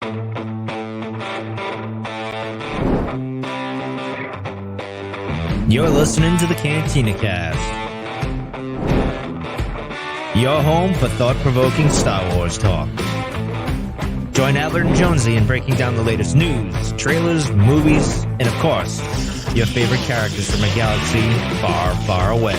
You're listening to the Cantina Cast, your home for thought-provoking Star Wars talk. Join Adler and Jonesy in breaking down the latest news, trailers, movies, and of course, your favorite characters from a galaxy far, far away.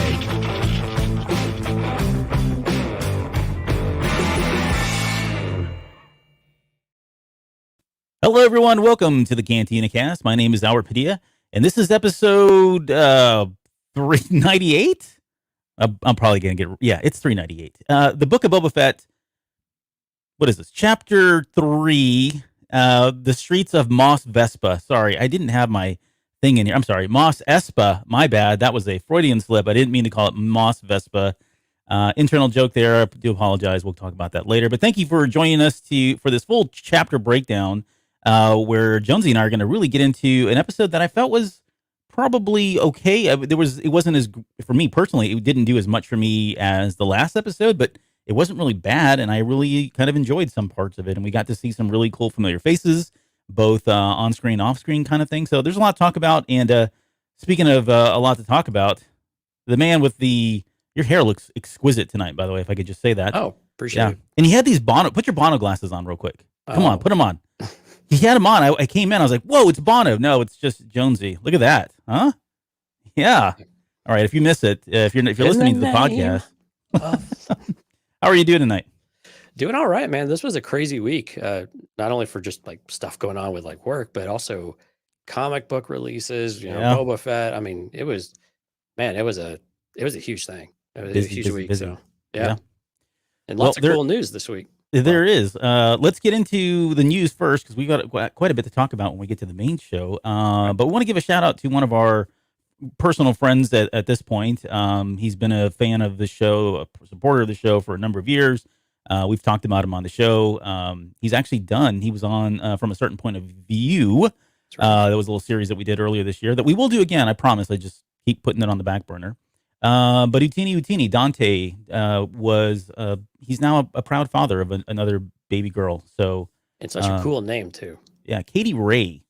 Hello, everyone. Welcome to the Cantina Cast. My name is Albert Padilla, and this is episode 398. I'm probably going to get... Yeah, it's 398. The Book of Boba Fett. What is this? Chapter 3, The Streets of Mos Vespa. Sorry, I didn't have my thing in here. I'm sorry. Mos Espa. My bad. That was a Freudian slip. I didn't mean to call it Mos Vespa. Internal joke there. I do apologize. We'll talk about that later. But thank you for joining us for this full chapter breakdown, where Jonesy and I are going to really get into an episode that I felt was probably okay. It wasn't as, for me personally, it didn't do as much for me as the last episode, but it wasn't really bad, and I really kind of enjoyed some parts of it, and we got to see some really cool familiar faces, both on-screen, off-screen kind of thing. So there's a lot to talk about, and speaking of a lot to talk about, the man with your hair looks exquisite tonight, by the way, if I could just say that. Oh, appreciate it. And he had these put your Bono glasses on real quick. Come on, put them on. He had them on. I came in. I was like, whoa, it's Bono. No, it's just Jonesy. Look at that. Huh? Yeah. All right. If you miss it, if you're listening to the podcast, how are you doing tonight? Doing all right, man. This was a crazy week. Not only for just like stuff going on with like work, but also comic book releases, Boba Fett. I mean, it was a huge thing. It was a huge week. Busy. So yeah. And lots of cool news this week. There is. Let's get into the news first, because we got quite a bit to talk about when we get to the main show. But we want to give a shout out to one of our personal friends at this point. He's been a fan of the show, a supporter of the show for a number of years. We've talked about him on the show. He's actually done. He was on From a Certain Point of View. That was a little series that we did earlier this year that we will do again. I promise. I just keep putting it on the back burner. But Utini Dante he's now a proud father of another baby girl. So it's such a cool name too. Yeah, Katie Ray.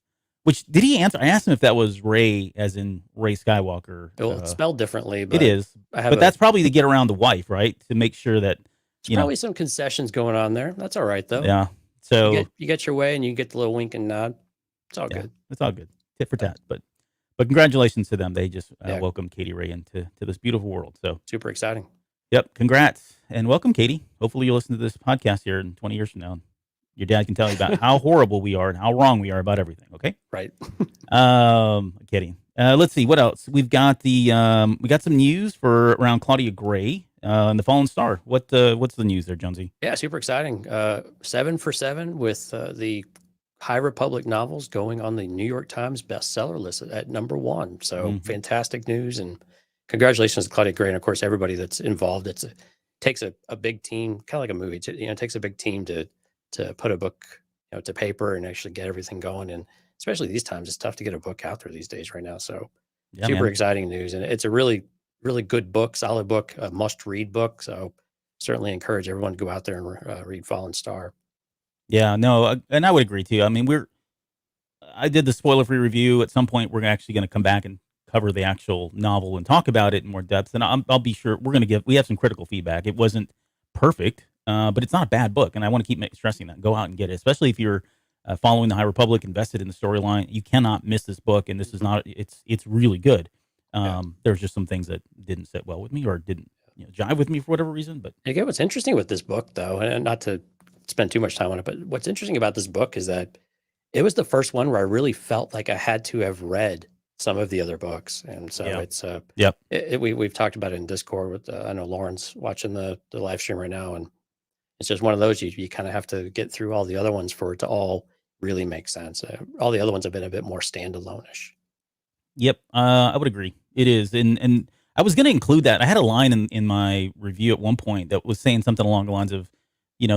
Which did he answer? I asked him if that was Ray, as in Ray Skywalker. Well, it's spelled differently. But it is, but that's probably to get around the wife, right? To make sure that there's probably some concessions going on there. That's all right though. Yeah. So you get your way, and you get the little wink and nod. It's all good. It's all good. Tit for tat. But congratulations to them. They just welcomed Katie Ray into this beautiful world. So super exciting. Yep. Congrats and welcome, Katie. Hopefully you'll listen to this podcast here in 20 years from now. Your dad can tell you about how horrible we are and how wrong we are about everything. Okay. Right. Kidding. Let's see what else we got. We got some news for around Claudia Gray and the Fallen Star. What's the news there, Jonesy? Yeah, super exciting. 7 for 7 with the High Republic novels going on the New York Times bestseller list at number 1. So fantastic news, and congratulations to Claudia Gray, and of course everybody that's involved. It takes a big team, kind of like a movie. It takes a big team to put a book to paper and actually get everything going. And especially these times, it's tough to get a book out there these days right now. So super exciting news, and it's a really, really good book, solid book, a must-read book. So certainly encourage everyone to go out there and read Fallen Star. Yeah, no, and I would agree too. I mean, I did the spoiler-free review. At some point, we're actually going to come back and cover the actual novel and talk about it in more depth. And I'll be sure we have some critical feedback. It wasn't perfect, but it's not a bad book. And I want to keep stressing that. Go out and get it, especially if you're following the High Republic, invested in the storyline. You cannot miss this book. And this is not, it's really good. There's just some things that didn't sit well with me or didn't jive with me for whatever reason. But again, what's interesting with this book, though, and not to spend too much time on it, but what's interesting about this book is that it was the first one where I really felt like I had to have read some of the other books. And so it's we've talked about it in Discord with I know Lauren's watching the live stream right now, and it's just one of those you kind of have to get through all the other ones for it to all really make sense. All the other ones have been a bit more standalone-ish. Yep, I would agree. It is, and I was going to include that. I had a line in my review at one point that was saying something along the lines of,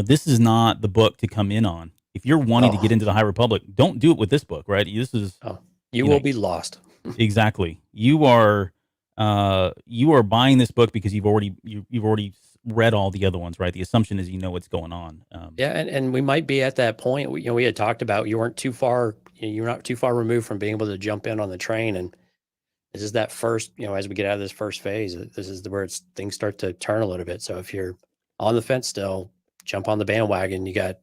this is not the book to come in on. If you're wanting to get into the High Republic, don't do it with this book, right? This is you will be lost. Exactly. You are buying this book because you've already read all the other ones, right? The assumption is you know what's going on. Yeah, and we might be at that point. We had talked about you weren't too far. You're not too far removed from being able to jump in on the train, and this is that first. As we get out of this first phase, this is where things start to turn a little bit. So if you're on the fence still, jump on the bandwagon. You got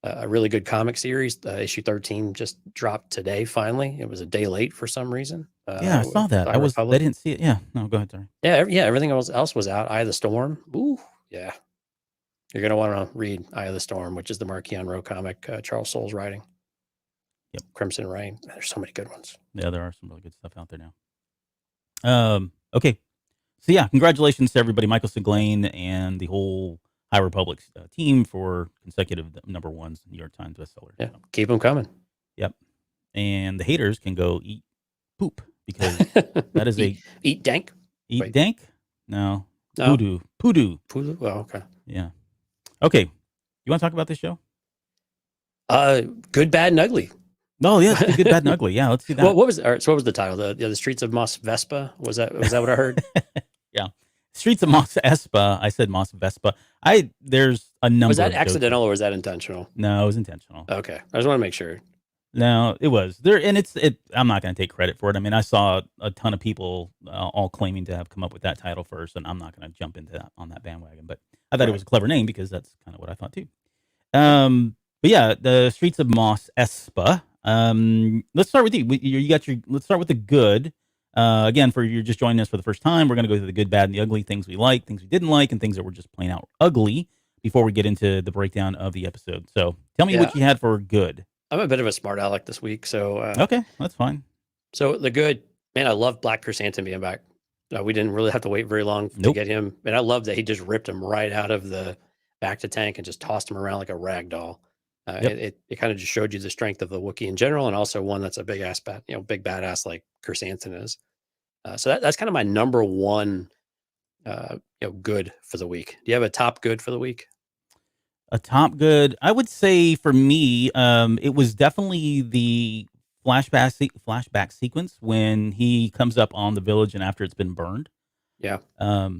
a really good comic series. Issue 13 just dropped today. Finally, it was a day late for some reason. Yeah, I saw that. I didn't see it. Yeah, no, go ahead, sorry. Yeah. Everything else was out. Eye of the Storm. Ooh, yeah. You're gonna want to read Eye of the Storm, which is the Marquis Monroe comic, Charles Soule's writing. Yep. Crimson Rain. There's so many good ones. Yeah, there are some really good stuff out there now. Okay, so yeah, congratulations to everybody, Michael Siglain and the whole High Republic team for consecutive number ones, New York Times bestseller. Yeah, keep them coming. Yep, and the haters can go eat poop because that is eat dank. Eat dank? No, no. Poodoo. Well, okay. Yeah. Okay, you want to talk about this show? Good, Bad, and Ugly. Oh yeah, it's Good, Bad, and Ugly. Yeah, let's see that. What was the title? The Streets of Mos Vespa. Was that what I heard? Yeah, Streets of Mos Espa. I said Mos Vespa. There's a number. Was that accidental or was that intentional? No, it was intentional. Okay, I just want to make sure. No, it was there, and I'm not going to take credit for it. I mean, I saw a ton of people all claiming to have come up with that title first, and I'm not going to jump into that on that bandwagon. But I thought it was a clever name because that's kind of what I thought too. But yeah, the Streets of Mos Espa. Let's start with you. Let's start with the good. Again, for you're just joining us for the first time, we're going to go through the good, bad, and the ugly, things we like, things we didn't like, and things that were just plain out ugly before we get into the breakdown of the episode. So tell me what you had for good. I'm a bit of a smart aleck this week, so okay, that's fine. So the good, man, I love Black Krrsantan being back. We didn't really have to wait very long to get him, and I love that he just ripped him right out of the back to tank and just tossed him around like a rag doll. It kind of just showed you the strength of the Wookiee in general, and also one that's a big ass big badass like Krrsantan is. So that's kind of my number one, good for the week. Do you have a top good for the week? A top good, I would say for me, it was definitely the flashback sequence when he comes up on the village and after it's been burned. Yeah.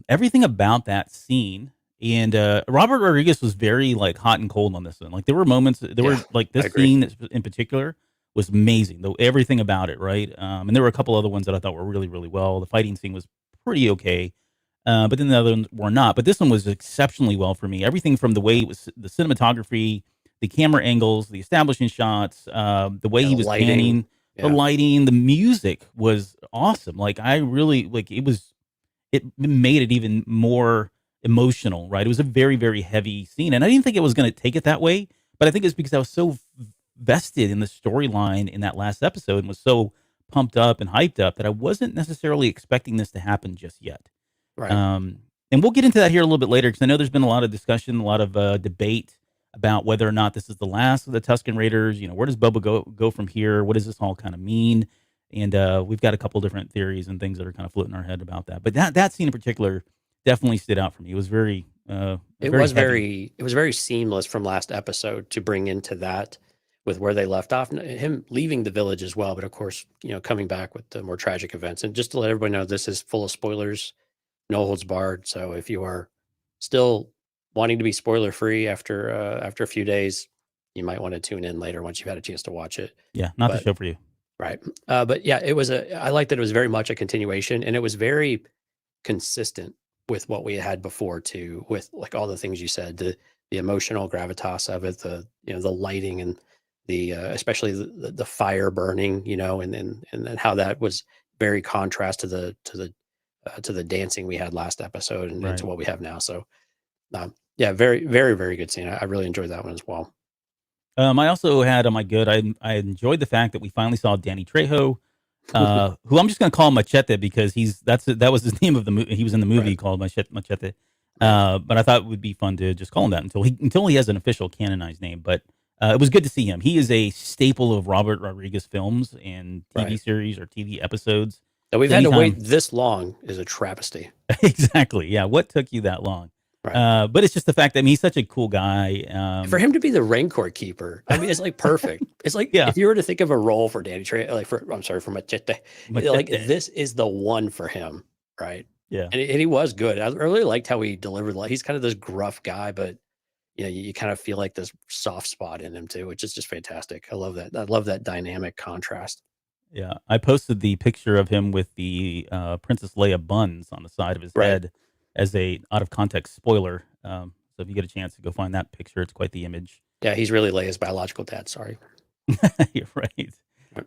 Everything about that scene, and Robert Rodriguez was very like hot and cold on this one. Like there were moments, were like this scene in particular was amazing. Though everything about it, right? And there were a couple other ones that I thought were really, really well. The fighting scene was pretty okay. But then the other ones were not. But this one was exceptionally well for me. Everything from the way it was, the cinematography, the camera angles, the establishing shots, the way he was panning, the lighting, the music was awesome. Like I really like it made it even more emotional, right? It was a very, very heavy scene. And I didn't think it was going to take it that way, but I think it's because I was so vested in the storyline in that last episode and was so pumped up and hyped up that I wasn't necessarily expecting this to happen just yet. Right. And we'll get into that here a little bit later because I know there's been a lot of discussion, a lot of debate about whether or not this is the last of the Tusken Raiders. You know, where does Boba go from here? What does this all kind of mean? And we've got a couple different theories and things that are kind of floating in our head about that. But that scene in particular definitely stood out for me. It was very it was very seamless from last episode to bring into that with where they left off, him leaving the village as well. But of course, coming back with the more tragic events. And just to let everybody know, this is full of spoilers. No holds barred. So if you are still wanting to be spoiler free after a few days, you might want to tune in later once you've had a chance to watch it. Yeah, the show for you. Right. But yeah, I like that it was very much a continuation, and it was very consistent with what we had before too, with like all the things you said, the emotional gravitas of it, the lighting and the especially the fire burning, and how that was very contrast to the dancing we had last episode and to what we have now. So, very, very, very good scene. I really enjoyed that one as well. I also had on my good. I enjoyed the fact that we finally saw Danny Trejo, who I'm just going to call Machete because that was his name of the movie. He was in the movie called Machete. But I thought it would be fun to just call him that until he has an official canonized name. But it was good to see him. He is a staple of Robert Rodriguez films and TV series or TV episodes. That we've had to wait this long is a travesty. Exactly. Yeah. What took you that long? Right. But it's just the fact that he's such a cool guy. For him to be the Rancor keeper, I mean, it's like perfect. It's like if you were to think of a role for Danny Trejo, for Machete, like this is the one for him, right? Yeah. And he was good. I really liked how he delivered. Like, he's kind of this gruff guy, but you kind of feel like this soft spot in him too, which is just fantastic. I love that. I love that dynamic contrast. Yeah. I posted the picture of him with the Princess Leia buns on the side of his Right. head as a out of context spoiler. So if you get a chance to go find that picture, it's quite the image. Yeah, he's really Leia's biological dad. Sorry. You're right.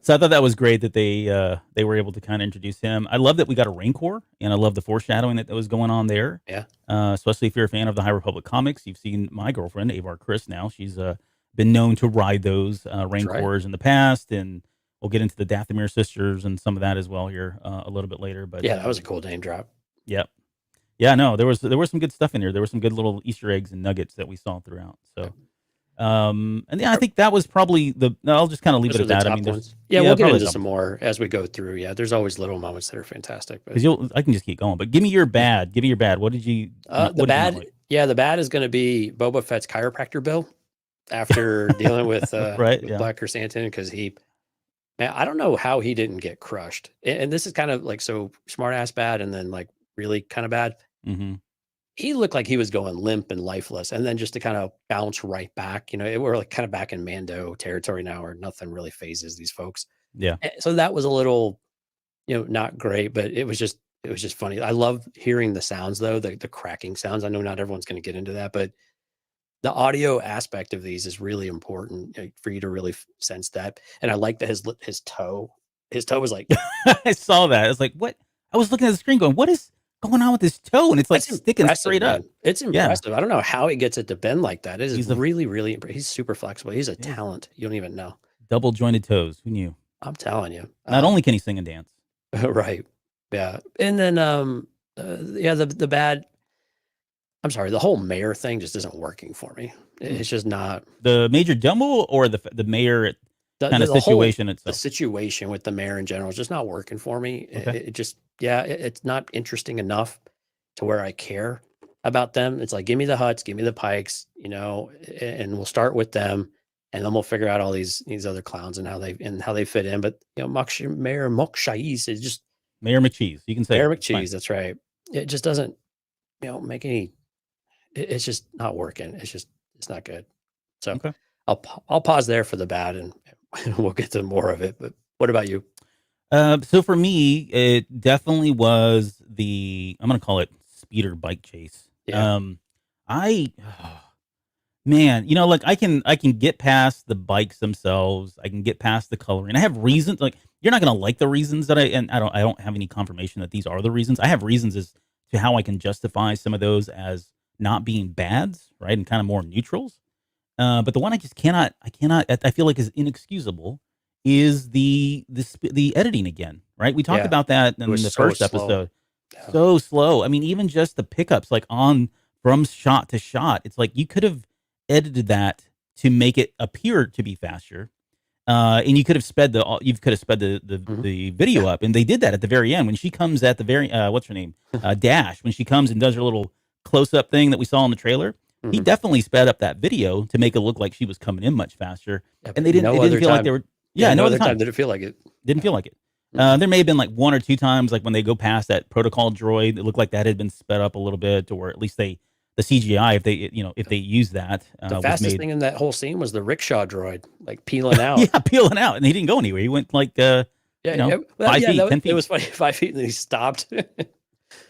So I thought that was great that they were able to kind of introduce him. I love that we got a Rancor, and I love the foreshadowing that was going on there. Yeah. Especially if you're a fan of the High Republic comics, you've seen my girlfriend Avar Chris. Now she's been known to ride those Rancors in the past, and we'll get into the Dathomir sisters and some of that as well here a little bit later. But yeah, that was a cool name drop. Yep. Yeah, no, there was some good stuff in here. There were some good little Easter eggs and nuggets that we saw throughout. So. And yeah, I think that was probably I'll just kind of leave it at that. I mean, we'll get into some more as we go through. Yeah, there's always little moments that are fantastic. Because I can just keep going. But give me your bad. Give me your bad. What did you? The bad. The bad is going to be Boba Fett's chiropractor bill after dealing with right, Black Krrsantan, because man, I don't know how he didn't get crushed. And this is kind of like so smart ass bad, and then like really kind of bad. Mm-hmm. He looked like he was going limp and lifeless, and then just to kind of bounce right back. We're like kind of back in Mando territory now, where nothing really phases these folks. Yeah. So that was a little, not great, but it was just funny. I love hearing the sounds though, the cracking sounds. I know not everyone's going to get into that, but the audio aspect of these is really important for you to really sense that. And I like that his toe was like, I saw that. It's like, what? I was looking at the screen going, what is going on with his toe? And it's like sticking straight up. It's impressive. I don't know how he gets it to bend like that. It is really, really, he's super flexible. He's a talent. You don't even know. Double jointed toes. Who knew? I'm telling you. Not only can he sing and dance. Right. Yeah. And then, the bad, I'm sorry, the whole mayor thing just isn't working for me. It's just not. The major domo or the mayor kind of situation itself? The situation with the mayor in general is just not working for me. Okay. It's not interesting enough to where I care about them. It's like, give me the Hutts, give me the Pikes, and we'll start with them, and then we'll figure out all these other clowns and how they fit in. But Mayor Mokshais is just Mayor McCheese. You can say Mayor McCheese. That's right. It just doesn't make any. It's just not working. It's not good. So okay. I'll pause there for the bad, and we'll get to more of it. But what about you? So for me, it definitely was I'm going to call it speeder bike chase. Yeah. Man, like I can get past the bikes themselves. I can get past the coloring. I have reasons. Like, you're not going to like the reasons that I don't have any confirmation that these are the reasons. I have reasons as to how I can justify some of those as not being bads, right? And kind of more neutrals. But the one I feel like is inexcusable is the editing again, right? We talked about that in the first episode. Yeah. So slow. I mean, even just the pickups, like from shot to shot, it's like you could have edited that to make it appear to be faster, and you could have sped the video up, and they did that at the very end when she comes at the very what's her name, Dash, when she comes and does her little close up thing that we saw in the trailer. Mm-hmm. He definitely sped up that video to make it look like she was coming in much faster, and they didn't feel like they were. Yeah, no other time did it feel like it. Didn't feel like it. There may have been like one or two times, like when they go past that protocol droid, it looked like that had been sped up a little bit, or at least the CGI, if they use that. The fastest thing in that whole scene was the rickshaw droid, like peeling out. Yeah, peeling out, and he didn't go anywhere. He went like 5 feet, 10 feet. It was funny, 5 feet, and then he stopped.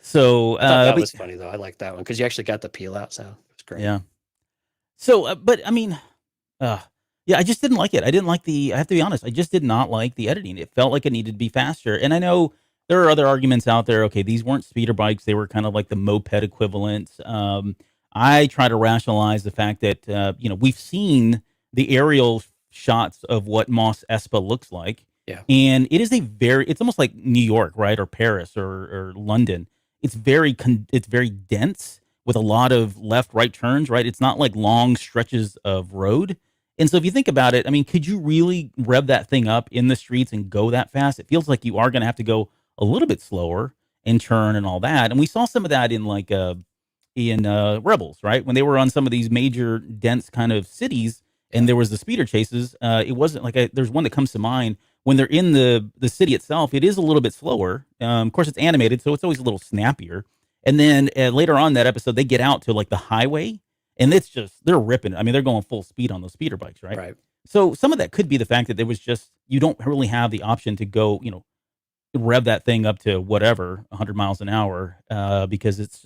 So that was funny though. I like that one because you actually got the peel out sound. It was great. Yeah. So, but I mean, I just didn't like it. I have to be honest, I just did not like the editing. It felt like it needed to be faster. And I know there are other arguments out there. Okay, these weren't speeder bikes. They were kind of like the moped equivalent. I try to rationalize the fact that, we've seen the aerial shots of what Mos Espa looks like. Yeah. And it is it's almost like New York, right? Or Paris or London. It's very dense with a lot of left, right turns, right? It's not like long stretches of road. And so if you think about it, I mean, could you really rev that thing up in the streets and go that fast? It feels like you are going to have to go a little bit slower and turn and all that. And we saw some of that in Rebels, right? When they were on some of these major dense kind of cities, And there was the speeder chases. It wasn't like there's one that comes to mind when they're in the city itself. It is a little bit slower. Of course, it's animated, so it's always a little snappier. And then later on in that episode, they get out to like the highway, and it's just they're ripping. I mean, they're going full speed on those speeder bikes, right? Right. So some of that could be the fact that there was just you don't really have the option to go, rev that thing up to whatever 100 miles an hour because it's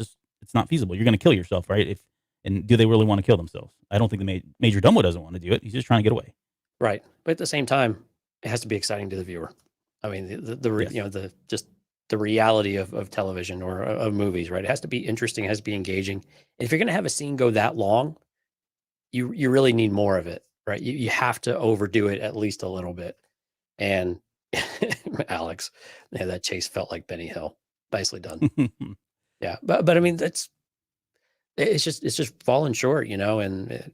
not feasible. You're going to kill yourself, right? And do they really want to kill themselves? I don't think Major Dumbo doesn't want to do it. He's just trying to get away. Right. But at the same time, it has to be exciting to the viewer. I mean, Yes. the reality of television or of movies, right? It has to be interesting, it has to be engaging. And if you're going to have a scene go that long, you really need more of it, right? You have to overdo it at least a little bit. And Alex, yeah, that chase felt like Benny Hill. Nicely done. Yeah. But I mean, it's just falling short, and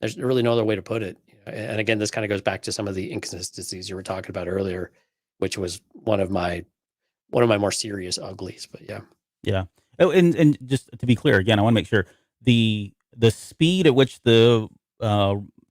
there's really no other way to put it. And again, this kind of goes back to some of the inconsistencies you were talking about earlier, which was one of my more serious uglies. But yeah. Yeah. Oh, and just to be clear again, I want to make sure the speed at which the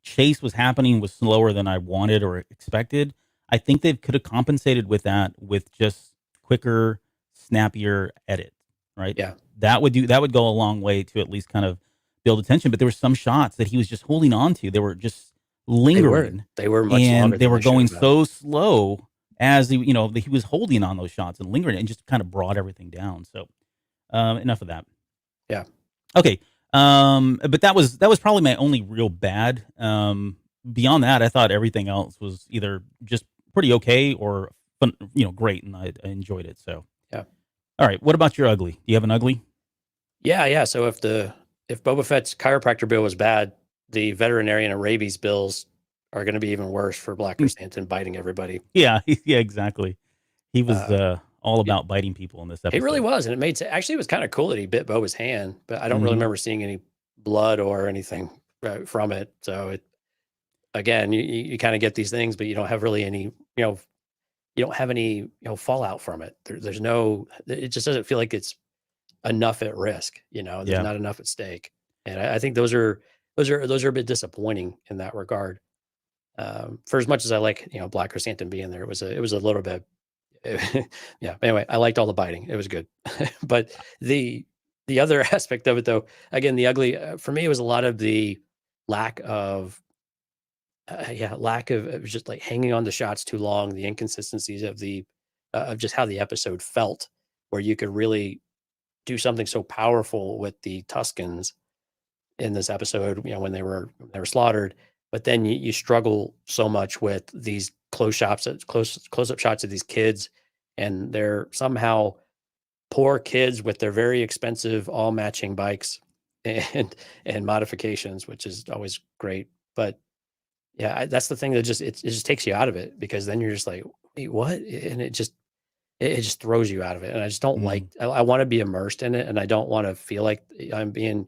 chase was happening was slower than I wanted or expected. I think they could have compensated with that with just quicker, snappier edit, right? Yeah. That would go a long way to at least kind of build attention. But there were some shots that he was just holding on to. They were just lingering. They were much and longer. They were going so so slow as he was holding on those shots and lingering and just kind of brought everything down. So enough of that. Yeah. Okay. But that was probably my only real bad. Beyond that, I thought everything else was either just pretty okay or fun, great, and I enjoyed it. So yeah. All right. What about your ugly? Do you have an ugly? Yeah. So if Boba Fett's chiropractor bill was bad, the veterinarian and rabies bills are going to be even worse for Black Krrsantan biting everybody. Yeah. Yeah. Exactly. He was all about biting people in this episode. He really was, and it was kind of cool that he bit Boba's hand, but I don't really remember seeing any blood or anything from it. So again, you kind of get these things, but you don't have really any, you don't have any, fallout from it. There's no, it just doesn't feel like it's enough at risk. There's not enough at stake, and I think those are a bit disappointing in that regard. For as much as I like, Black Krrsantan being there, it was a little bit. Yeah. Anyway, I liked all the biting. It was good. But the other aspect of it, though, again, the ugly for me, it was a lot of the lack of just like hanging on to shots too long, the inconsistencies of just how the episode felt, where you could really do something so powerful with the Tuscans in this episode, when they were slaughtered, but then you struggle so much with these close-up shots of these kids, and they're somehow poor kids with their very expensive all matching bikes and modifications, which is always great. But yeah, that's the thing that it just takes you out of it, because then you're just like, wait, what? And it just throws you out of it. And I just don't like, I want to be immersed in it, and I don't want to feel like I'm being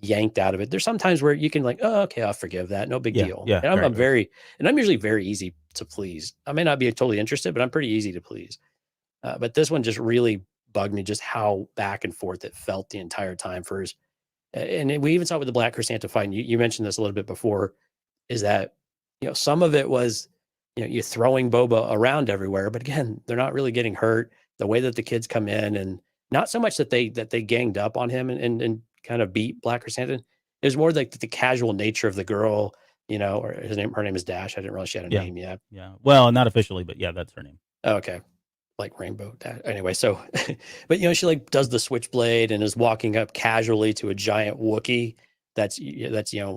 yanked out of it. There's sometimes where you can like, oh, okay, I'll forgive that. No big deal. Yeah. And I'm usually very easy to please. I may not be totally interested, but I'm pretty easy to please. But this one just really bugged me, just how back and forth it felt the entire time and we even saw with the Black Krrsantan fight, and you mentioned this a little bit before, is that, some of it was, you're throwing Boba around everywhere, but again, they're not really getting hurt. The way that the kids come in, and not so much that they ganged up on him and kind of beat Black Krrsantan. It was more like the casual nature of the girl, or her name is Dash. I didn't realize she had a name yet. Yeah. Well, not officially, but yeah, that's her name. Okay. Like Rainbow Dash. Anyway, so, but she like does the switchblade and is walking up casually to a giant Wookiee that's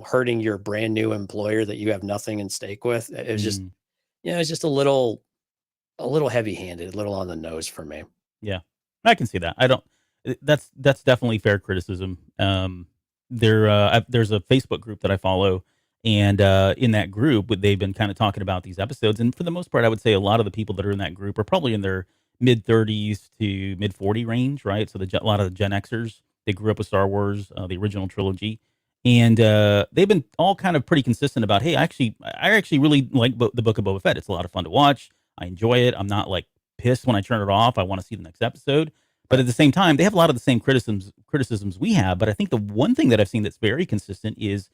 hurting your brand new employer that you have nothing in stake with. It was just, it's just a little heavy handed, a little on the nose for me. Yeah, I can see that. That's definitely fair criticism. There's a Facebook group that I follow, and in that group, they've been kind of talking about these episodes. And for the most part, I would say a lot of the people that are in that group are probably in their mid 30s to mid 40 range, right? So a lot of the Gen Xers, they grew up with Star Wars, the original trilogy. And they've been all kind of pretty consistent about, hey, I actually really like the Book of Boba Fett. It's a lot of fun to watch. I enjoy it. I'm not like pissed when I turn it off. I want to see the next episode. But at the same time, they have a lot of the same criticisms we have. But I think the one thing that I've seen that's very consistent is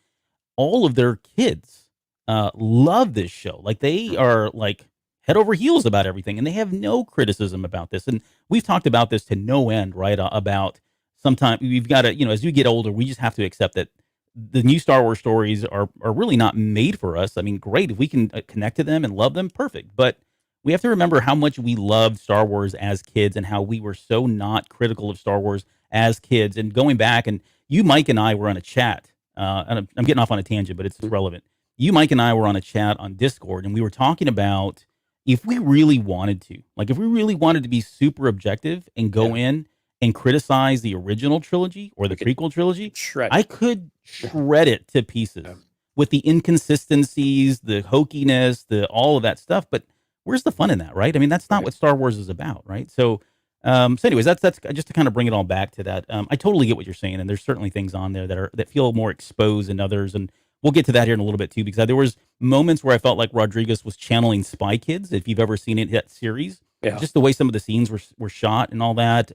all of their kids love this show. Like they are like head over heels about everything, and they have no criticism about this. And we've talked about this to no end, right? About sometimes we've got to, as you get older, we just have to accept that the new Star Wars stories are really not made for us. I mean, great if we can connect to them and love them, perfect. But we have to remember how much we loved Star Wars as kids and how we were so not critical of Star Wars as kids. And going back, and you, Mike, and I were on a chat, and I'm getting off on a tangent, but it's relevant. You, Mike, and I were on a chat on Discord, and we were talking about if we really wanted to, like if we really wanted to be super objective and go in and criticize the original trilogy or the prequel trilogy, I could shred it to pieces with the inconsistencies, the hokiness, all of that stuff. But where's the fun in that, right? I mean, that's not what Star Wars is about, right? So, anyways, that's just to kind of bring it all back to that. I totally get what you're saying, and there's certainly things on there that feel more exposed than others, and we'll get to that here in a little bit too, because there was moments where I felt like Rodriguez was channeling Spy Kids. If you've ever seen that series, just the way some of the scenes were shot and all that.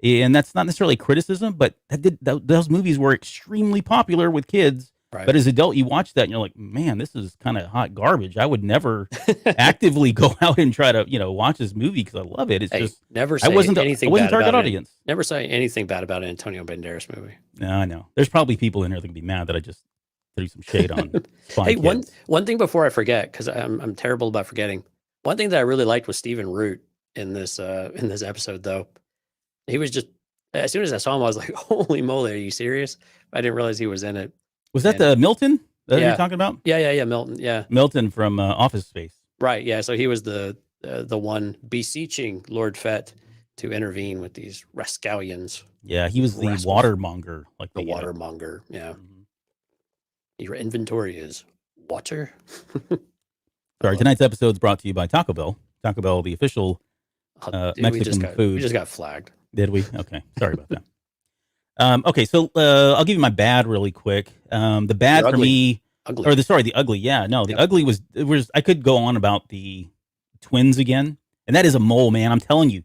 And that's not necessarily criticism, but those movies were extremely popular with kids. Right. But as an adult, you watch that and you're like, man, this is kind of hot garbage. I would never actively go out and try to, watch this movie because I love it. It's just never say I wasn't target audience. Never say anything bad about an Antonio Banderas movie. No, I know. There's probably people in here that can be mad that I just threw some shade on. Hey, one thing before I forget, because I'm terrible about forgetting. One thing that I really liked was Stephen Root in this episode, though. He was just, as soon as I saw him, I was like, holy moly, are you serious? I didn't realize he was in it. Was that the Milton that you're talking about? Yeah, Milton, yeah. Milton from Office Space. Right, yeah, so he was the one beseeching Lord Fett to intervene with these rascallions. Yeah, he was the watermonger. Like the watermonger, yeah. Mm-hmm. Your inventory is water? Sorry, tonight's episode is brought to you by Taco Bell. Taco Bell, the official Mexican food. We just got flagged. Did we? Okay, sorry about that. Okay, so I'll give you my bad really quick. The bad for me, the ugly. Yeah, no, the ugly was I could go on about the twins again, and that is a mole, man. I'm telling you,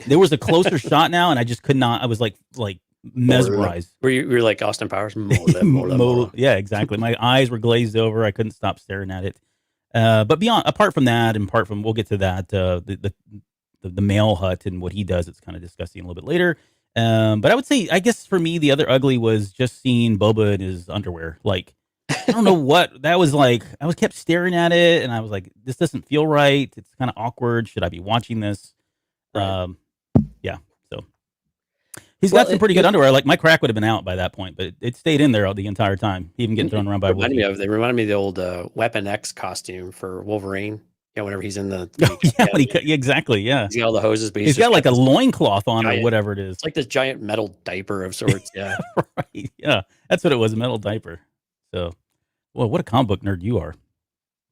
there was a closer shot now, and I just could not. I was like mesmerized. Were you like Austin Powers? Mole. Yeah, exactly. My eyes were glazed over. I couldn't stop staring at it. But apart from that, and apart from, we'll get to that. The male Hutt and what he does, it's kind of discussing a little bit later. But I would say, I guess for me, the other ugly was just seeing Boba in his underwear. Like, I don't know what that was like. I kept staring at it, and I was like, this doesn't feel right. It's kind of awkward. Should I be watching this? Right. Yeah. So he's got some pretty good underwear. Like, my crack would have been out by that point, but it stayed in there the entire time, even getting thrown around by Wolverine. They reminded me of the old Weapon X costume for Wolverine. Yeah, whenever he's in the exactly, yeah. He's got all the hoses, but he's got like a loincloth on or whatever it is. It's like this giant metal diaper of sorts. Yeah, right. Yeah, that's what it was—a metal diaper. So, well, what a comic book nerd you are.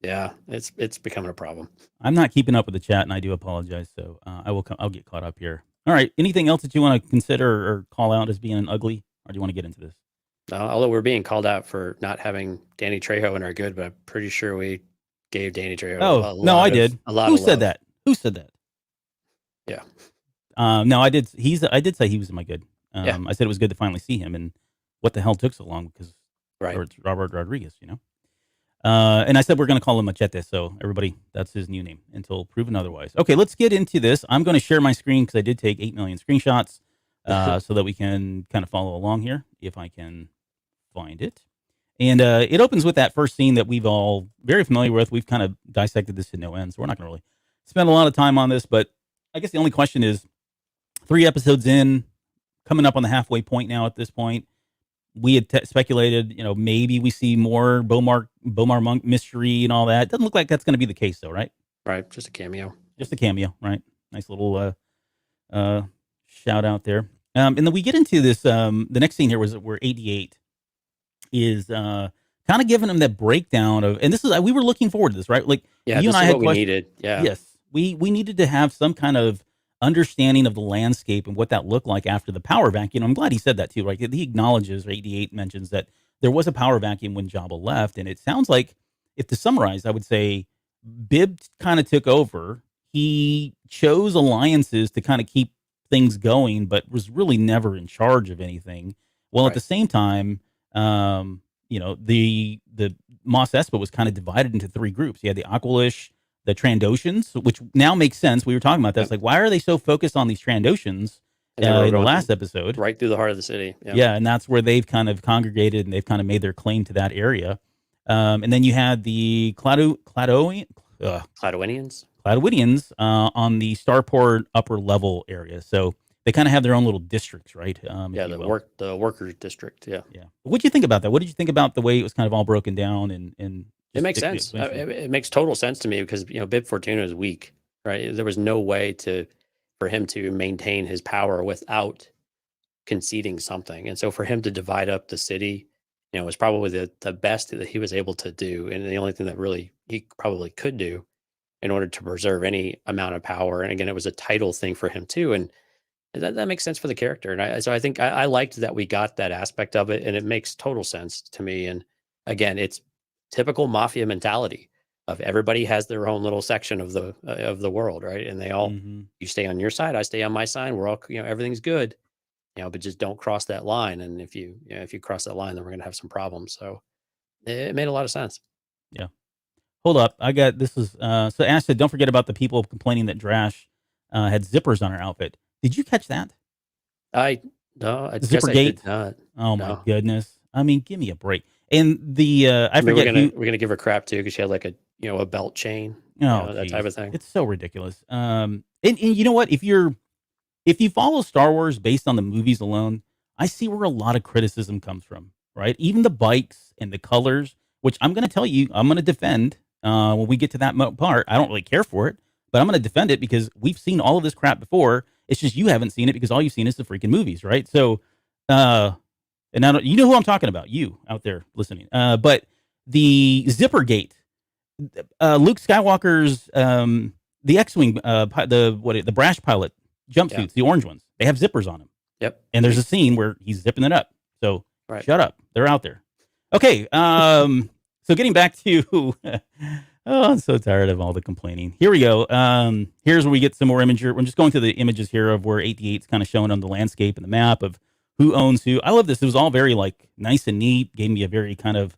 Yeah, it's becoming a problem. I'm not keeping up with the chat, and I do apologize. So I'll get caught up here. All right. Anything else that you want to consider or call out as being an ugly, or do you want to get into this? Although we're being called out for not having Danny Trejo in our good, but I'm pretty sure we gave Danny Trejo. I did. Who said that? Who said that? Yeah. No, I did. I did say he was in my good. I said it was good to finally see him, and what the hell took so long? Because it's Robert Rodriguez, and I said we're going to call him Machete. So everybody, that's his new name until proven otherwise. Okay, let's get into this. I'm going to share my screen because I did take 8 million screenshots, so that we can kind of follow along here if I can find it. And it opens with that first scene that we've all very familiar with. We've kind of dissected this to no end, so we're not going to really spend a lot of time on this. But I guess the only question is, 3 episodes in, coming up on the halfway point now at this point, we had speculated, maybe we see more Bomar Monk mystery and all that. Doesn't look like that's going to be the case, though, right? Right, just a cameo. Just a cameo, right? Nice little shout out there. And then we get into this, the next scene here was where 88 is kind of giving them that breakdown of, and this is, we were looking forward to this, right? Like, you and I had what we needed. Yeah. Yes. We needed to have some kind of understanding of the landscape and what that looked like after the power vacuum. I'm glad he said that too. Right? He acknowledges, or 88 mentions that there was a power vacuum when Jabba left. And it sounds like, if to summarize, I would say Bib kind of took over. He chose alliances to kind of keep things going, but was really never in charge of anything. Well, at the same time, the Mos Espa was kind of divided into three groups. You had the Aqualish, the Trandoshans, which now makes sense. We were talking about that. It's like, why are they so focused on these Trandoshans in the last episode? Right through the heart of the city. Yeah, and that's where they've kind of congregated and they've kind of made their claim to that area. And then you had the Cladowians on the Starport upper level area. So they kind of have their own little districts, right? The workers district. Yeah. What did you think about that? What did you think about the way it was kind of all broken down? And it makes sense. It makes total sense to me because Bib Fortuna is weak, right? There was no way for him to maintain his power without conceding something, and so for him to divide up the city, was probably the best that he was able to do, and the only thing that really he probably could do in order to preserve any amount of power. And again, it was a title thing for him too, and that makes sense for the character. And so I think I liked that we got that aspect of it, and it makes total sense to me. And again, it's typical mafia mentality of everybody has their own little section of the world, right? And they all, you stay on your side, I stay on my side. We're all, everything's good, but just don't cross that line. And if you cross that line, then we're going to have some problems. So it made a lot of sense. Yeah. Hold up. So Ash said, don't forget about the people complaining that Drash had zippers on her outfit. Did you catch that? I guess I did not. Oh my goodness. I mean, give me a break. And the forget we're gonna give her crap too because she had like a belt chain, that type of thing. It's so ridiculous. And you know what? If you follow Star Wars based on the movies alone, I see where a lot of criticism comes from. Right? Even the bikes and the colors, which I'm going to tell you, I'm going to defend when we get to that part. I don't really care for it, but I'm going to defend it because we've seen all of this crap before. It's just you haven't seen it because all you've seen is the freaking movies, right? So, and now you know who I'm talking about, you out there listening. But the zipper gate, Luke Skywalker's the X-wing, the Brash pilot jumpsuits, the orange ones, they have zippers on them. Yep. And there's a scene where he's zipping it up. So shut up, they're out there. Okay. So getting back to. Oh, I'm so tired of all the complaining. Here we go. Here's where we get some more imagery. We're just going through the images here of where 88's kind of showing on the landscape and the map of who owns who. I love this. It was all very nice and neat. Gave me a very kind of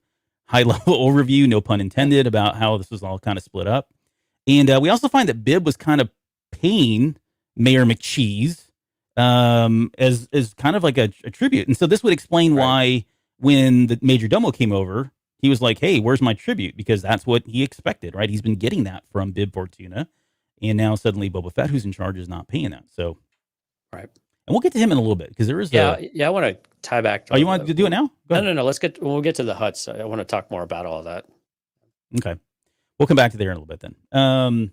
high level overview, no pun intended, about how this was all kind of split up. And we also find that Bib was kind of paying Mayor McCheese as kind of like a tribute. And so this would explain why when the Major Domo came over, he was like, hey, where's my tribute? Because that's what he expected, right? He's been getting that from Bib Fortuna. And now suddenly Boba Fett, who's in charge, is not paying that. So, right. And we'll get to him in a little bit because there is I want to tie back. You want to do it now? No. We'll get to the huts. I want to talk more about all of that. Okay. We'll come back to there in a little bit then.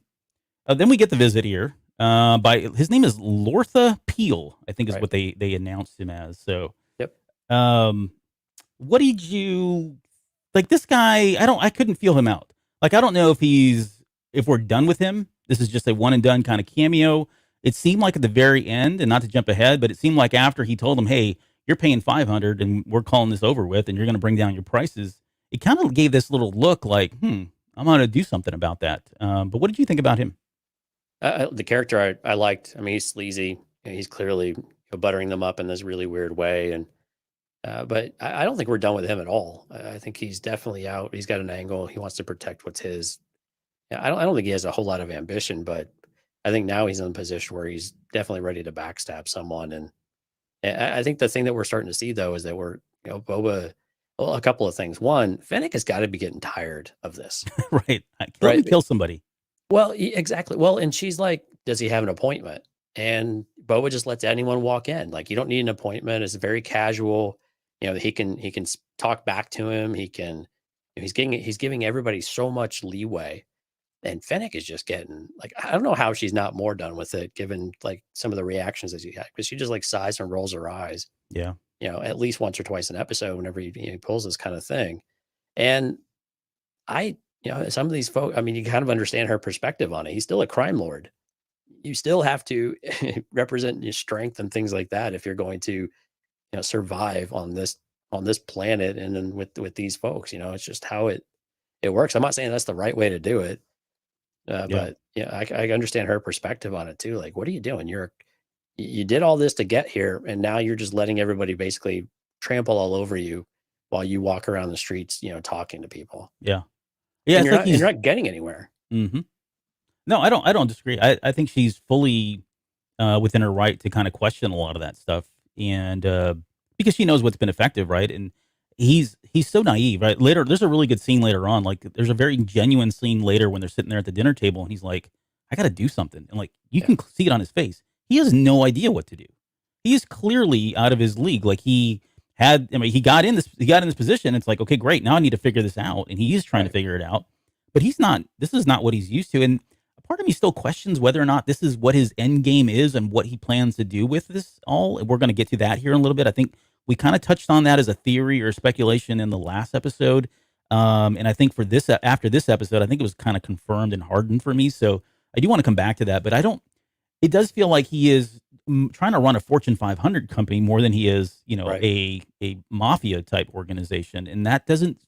Then we get the visit here by, his name is Lortha Peel, I think is what they announced him as. So, yep. What did you this guy? I couldn't feel him out. I don't know if we're done with him. This is just a one and done kind of cameo. It seemed like at the very end, and not to jump ahead, but it seemed like after he told him, hey, you're paying $500 and we're calling this over with and you're going to bring down your prices. It kind of gave this little look like, I'm going to do something about that. But what did you think about him? The character I liked. I mean, he's sleazy. He's clearly buttering them up in this really weird way. And but I don't think we're done with him at all. I think he's definitely out. He's got an angle. He wants to protect what's his. I don't think he has a whole lot of ambition, but I think now he's in a position where he's definitely ready to backstab someone. And I think the thing that we're starting to see though is that we're Boba. Well, a couple of things. One, Fennec has got to be getting tired of this. Right. Let me kill somebody. Well, exactly. Well, and she's like, does he have an appointment? And Boba just lets anyone walk in. You don't need an appointment. It's very casual. He can talk back to him. He's giving everybody so much leeway. And Fennec is just getting I don't know how she's not more done with it, given some of the reactions that she had, because she just sighs and rolls her eyes. Yeah. At least once or twice an episode whenever he pulls this kind of thing. And some of these folks, I mean, you kind of understand her perspective on it. He's still a crime lord. You still have to represent your strength and things like that if you're going to survive on this planet and then with these folks. It's just how it works. I'm not saying that's the right way to do it. But I understand her perspective on it too. What are you doing? You did all this to get here, and now you're just letting everybody basically trample all over you while you walk around the streets, talking to people. Yeah. Yeah. And It's like you're not getting anywhere. Mm-hmm. No, I don't disagree. I think she's fully within her right to kind of question a lot of that stuff, and because she knows what's been effective, right? And he's so naive, right? Later, there's a really good scene later on. Like, there's a very genuine scene later when they're sitting there at the dinner table, and he's like, "I got to do something," and like you can see it on his face. He has no idea what to do. He is clearly out of his league. Like he got in this position. It's like, okay, great. Now I need to figure this out, and he is trying to figure it out. But he's not. This is not what he's used to, and a part of me still questions whether or not this is what his end game is and what he plans to do with this all. We're going to get to that here in a little bit. I think we kind of touched on that as a theory or speculation in the last episode, and I think for this after this episode, I think it was kind of confirmed and hardened for me. So I do want to come back to that, but I don't. It does feel like he is trying to run a Fortune 500 company more than he is, a mafia type organization, and that doesn't.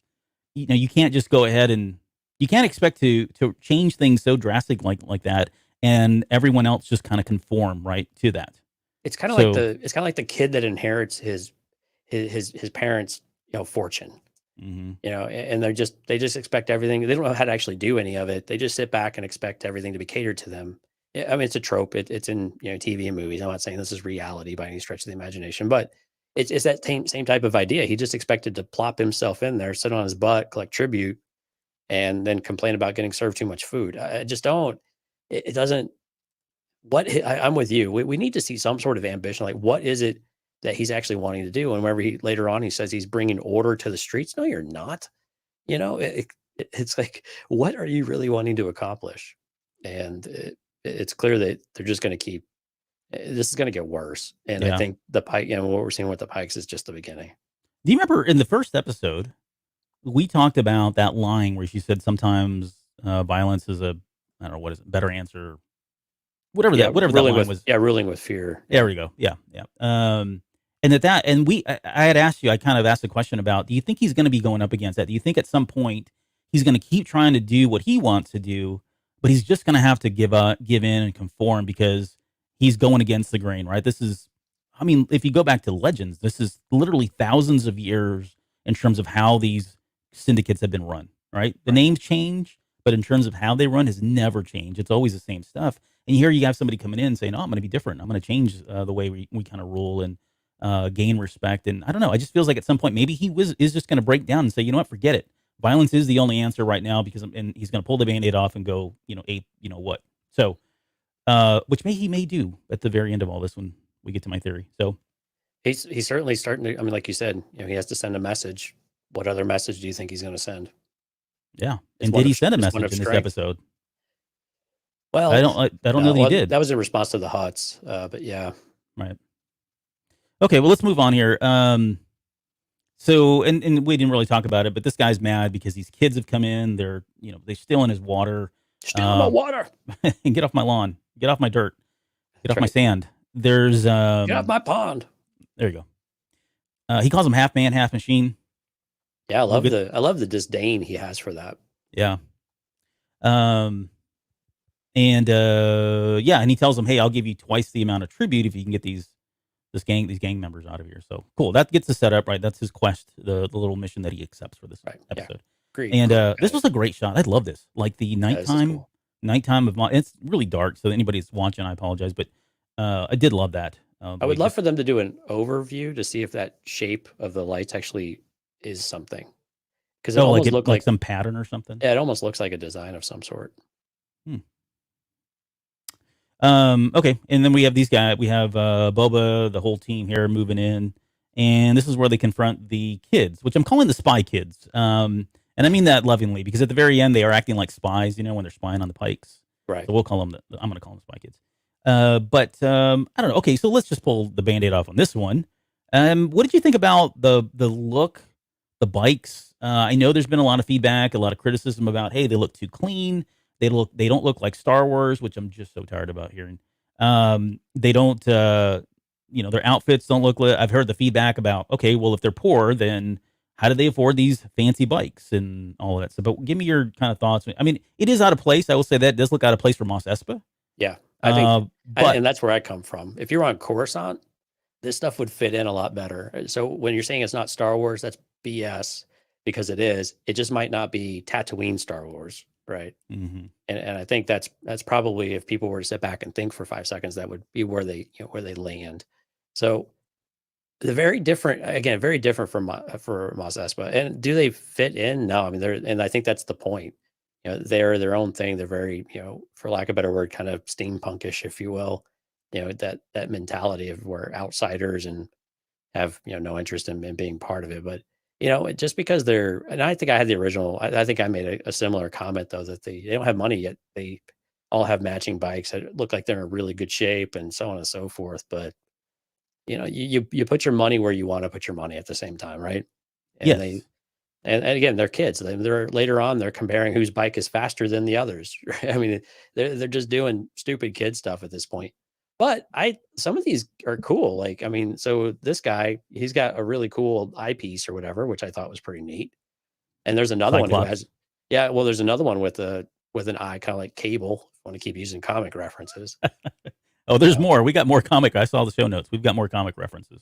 You can't just go ahead and you can't expect to change things so drastic like that, and everyone else just kind of conform right to that. It's kind of like the kid that inherits his parents' fortune. Mm-hmm. And they just expect everything. They don't know how to actually do any of it. They just sit back and expect everything to be catered to them. I mean, it's a trope. It's in TV and movies. I'm not saying this is reality by any stretch of the imagination, but it's that same type of idea. He just expected to plop himself in there, sit on his butt, collect tribute, and then complain about getting served too much food. I just don't. It doesn't. I'm with you. We need to see some sort of ambition. Like, what is it that he's actually wanting to do? And whenever later on he says he's bringing order to the streets, no, you're not. It's like, what are you really wanting to accomplish? And it's clear that they're just going to keep. This is going to get worse. And I think the Pike, what we're seeing with the Pikes is just the beginning. Do you remember in the first episode, we talked about that line where she said sometimes violence is better answer, whatever that line was. Yeah, ruling with fear. There we go. Yeah. And I had asked you, I kind of asked a question about, do you think he's going to be going up against that? Do you think at some point he's going to keep trying to do what he wants to do, but he's just going to have to give in and conform because he's going against the grain, right? If you go back to Legends, this is literally thousands of years in terms of how these syndicates have been run, right? The names change, but in terms of how they run has never changed. It's always the same stuff. And here you have somebody coming in saying, "Oh, I'm going to be different. I'm going to change the way we kind of rule and gain respect." And I don't know. It just feels like at some point maybe is just going to break down and say, "You know what? Forget it. Violence is the only answer right now," and he's going to pull the Band-Aid off and go, ape, what? So, which he may do at the very end of all this when we get to my theory. So he's certainly starting to. I mean, like you said, he has to send a message. What other message do you think he's going to send? Yeah, and did he send a message in this episode? Well, I don't know that he did. That was in response to the Hutts, but yeah. Right. Okay, well, let's move on here. So, and we didn't really talk about it, but this guy's mad because these kids have come in. They're stealing his water. Stealing my water. And get off my lawn. Get off my dirt. Get off my sand. There's get off my pond. There you go. He calls him half man, half machine. Yeah, I love the disdain he has for that. Yeah. And he tells him, "Hey, I'll give you twice the amount of tribute if you can get these gang members out of here." So cool. That gets the setup, right? That's his quest, the little mission that he accepts for this episode. Yeah. Great. And this was a great shot. I love this. Like the nighttime of it's really dark. So anybody that's watching, I apologize, but I did love that. I would love for them to do an overview to see if that shape of the lights actually is something. Because it almost looked like some pattern or something. Yeah, it almost looks like a design of some sort. Okay, and then we have these guys. We have Boba, the whole team here moving in, and this is where they confront the kids, which I'm calling the spy kids. And I mean that lovingly because at the very end they are acting like spies, when they're spying on the Pikes. Right. So we'll call them. I'm going to call them spy kids. But I don't know. Okay, so let's just pull the Band-Aid off on this one. What did you think about the look, the bikes? I know there's been a lot of feedback, a lot of criticism about, hey, they look too clean. They don't look like Star Wars, which I'm just so tired about hearing. They don't, their outfits don't look. I've heard the feedback about, okay, well, if they're poor, then how do they afford these fancy bikes and all of that stuff? But give me your kind of thoughts. I mean, it is out of place. I will say that it does look out of place for Mos Espa. Yeah, I think, and that's where I come from. If you're on Coruscant, this stuff would fit in a lot better. So when you're saying it's not Star Wars, that's BS because it is. It just might not be Tatooine Star Wars, right? Mm-hmm. And I think that's probably, if people were to sit back and think for 5 seconds, that would be where they land. So they're very different. Again, very different for Mos Espa. And do they fit in? No, I mean and I think that's the point. They're their own thing. They're very, for lack of a better word, kind of steampunkish, if you will. That mentality of where outsiders and have no interest in being part of it. But just because and I think I had the original. I think I made a similar comment though, that they don't have money yet. They all have matching bikes that look like they're in really good shape and so on and so forth. But you put your money where you want to put your money at the same time, right? And Yes. and again, they're kids. They're later on, they're comparing whose bike is faster than the others. I mean, they're just doing stupid kid stuff at this point. But some of these are cool. Like, I mean, so this guy, he's got a really cool eyepiece or whatever, which I thought was pretty neat. And there's another one who has, well, there's another one with an eye, kind of like Cable. If you want to keep using comic references. Oh, there's more. We got more comic. I saw the show notes. We've got more comic references.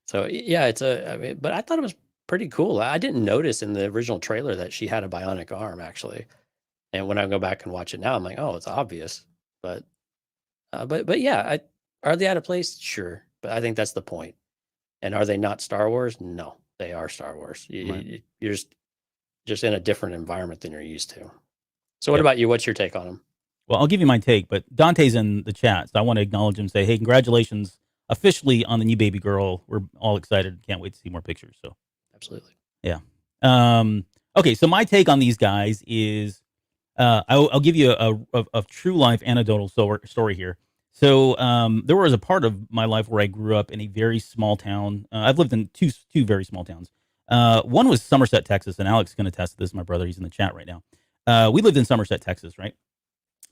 So yeah, but I thought it was pretty cool. I didn't notice in the original trailer that she had a bionic arm, actually. And when I go back and watch it now, I'm like, oh, it's obvious. But yeah, are they out of place? Sure. But I think that's the point. And are they not Star Wars? No, they are Star Wars. You're just in a different environment than you're used to. So what about you? What's your take on them? Well, I'll give you my take, but Dante's in the chat, so I want to acknowledge him and say, hey, congratulations officially on the new baby girl. We're all excited. Can't wait to see more pictures. So absolutely. Yeah. Okay, so my take on these guys is I'll give you a true life anecdotal story here. So there was a part of my life where I grew up in a very small town. I've lived in two very small towns. One was Somerset, Texas, and Alex can attest to this. My brother, he's in the chat right now. We lived in Somerset, Texas, right?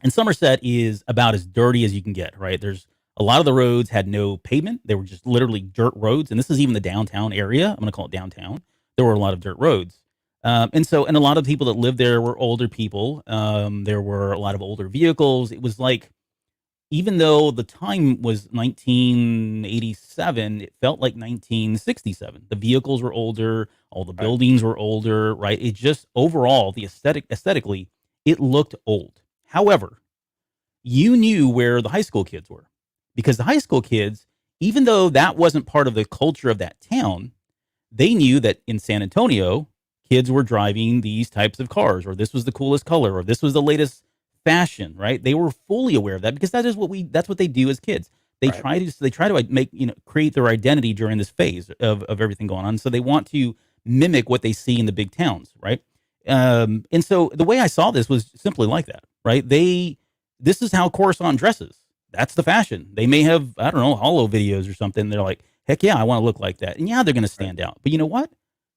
And Somerset is about as dirty as you can get, right? There's a lot of the roads had no pavement. They were just literally dirt roads. And this is even the downtown area. I'm going to call it downtown. There were a lot of dirt roads. And a lot of people that lived there were older people. There were a lot of older vehicles. It was like, even though the time was 1987, it felt like 1967. The vehicles were older. All the buildings were older, right? It just, overall, the aesthetically, it looked old. However, you knew where the high school kids were, because the high school kids, even though that wasn't part of the culture of that town, they knew that in San Antonio, kids were driving these types of cars, or this was the coolest color, or this was the latest fashion, right? They were fully aware of that, because that's what they do as kids. They try to make, create their identity during this phase of everything going on. So they want to mimic what they see in the big towns, right? And so the way I saw this was simply like that, right? This is how Coruscant dresses. That's the fashion. They may have, I don't know, holo videos or something. They're like, heck yeah, I want to look like that. And yeah, they're going to stand out. But you know what?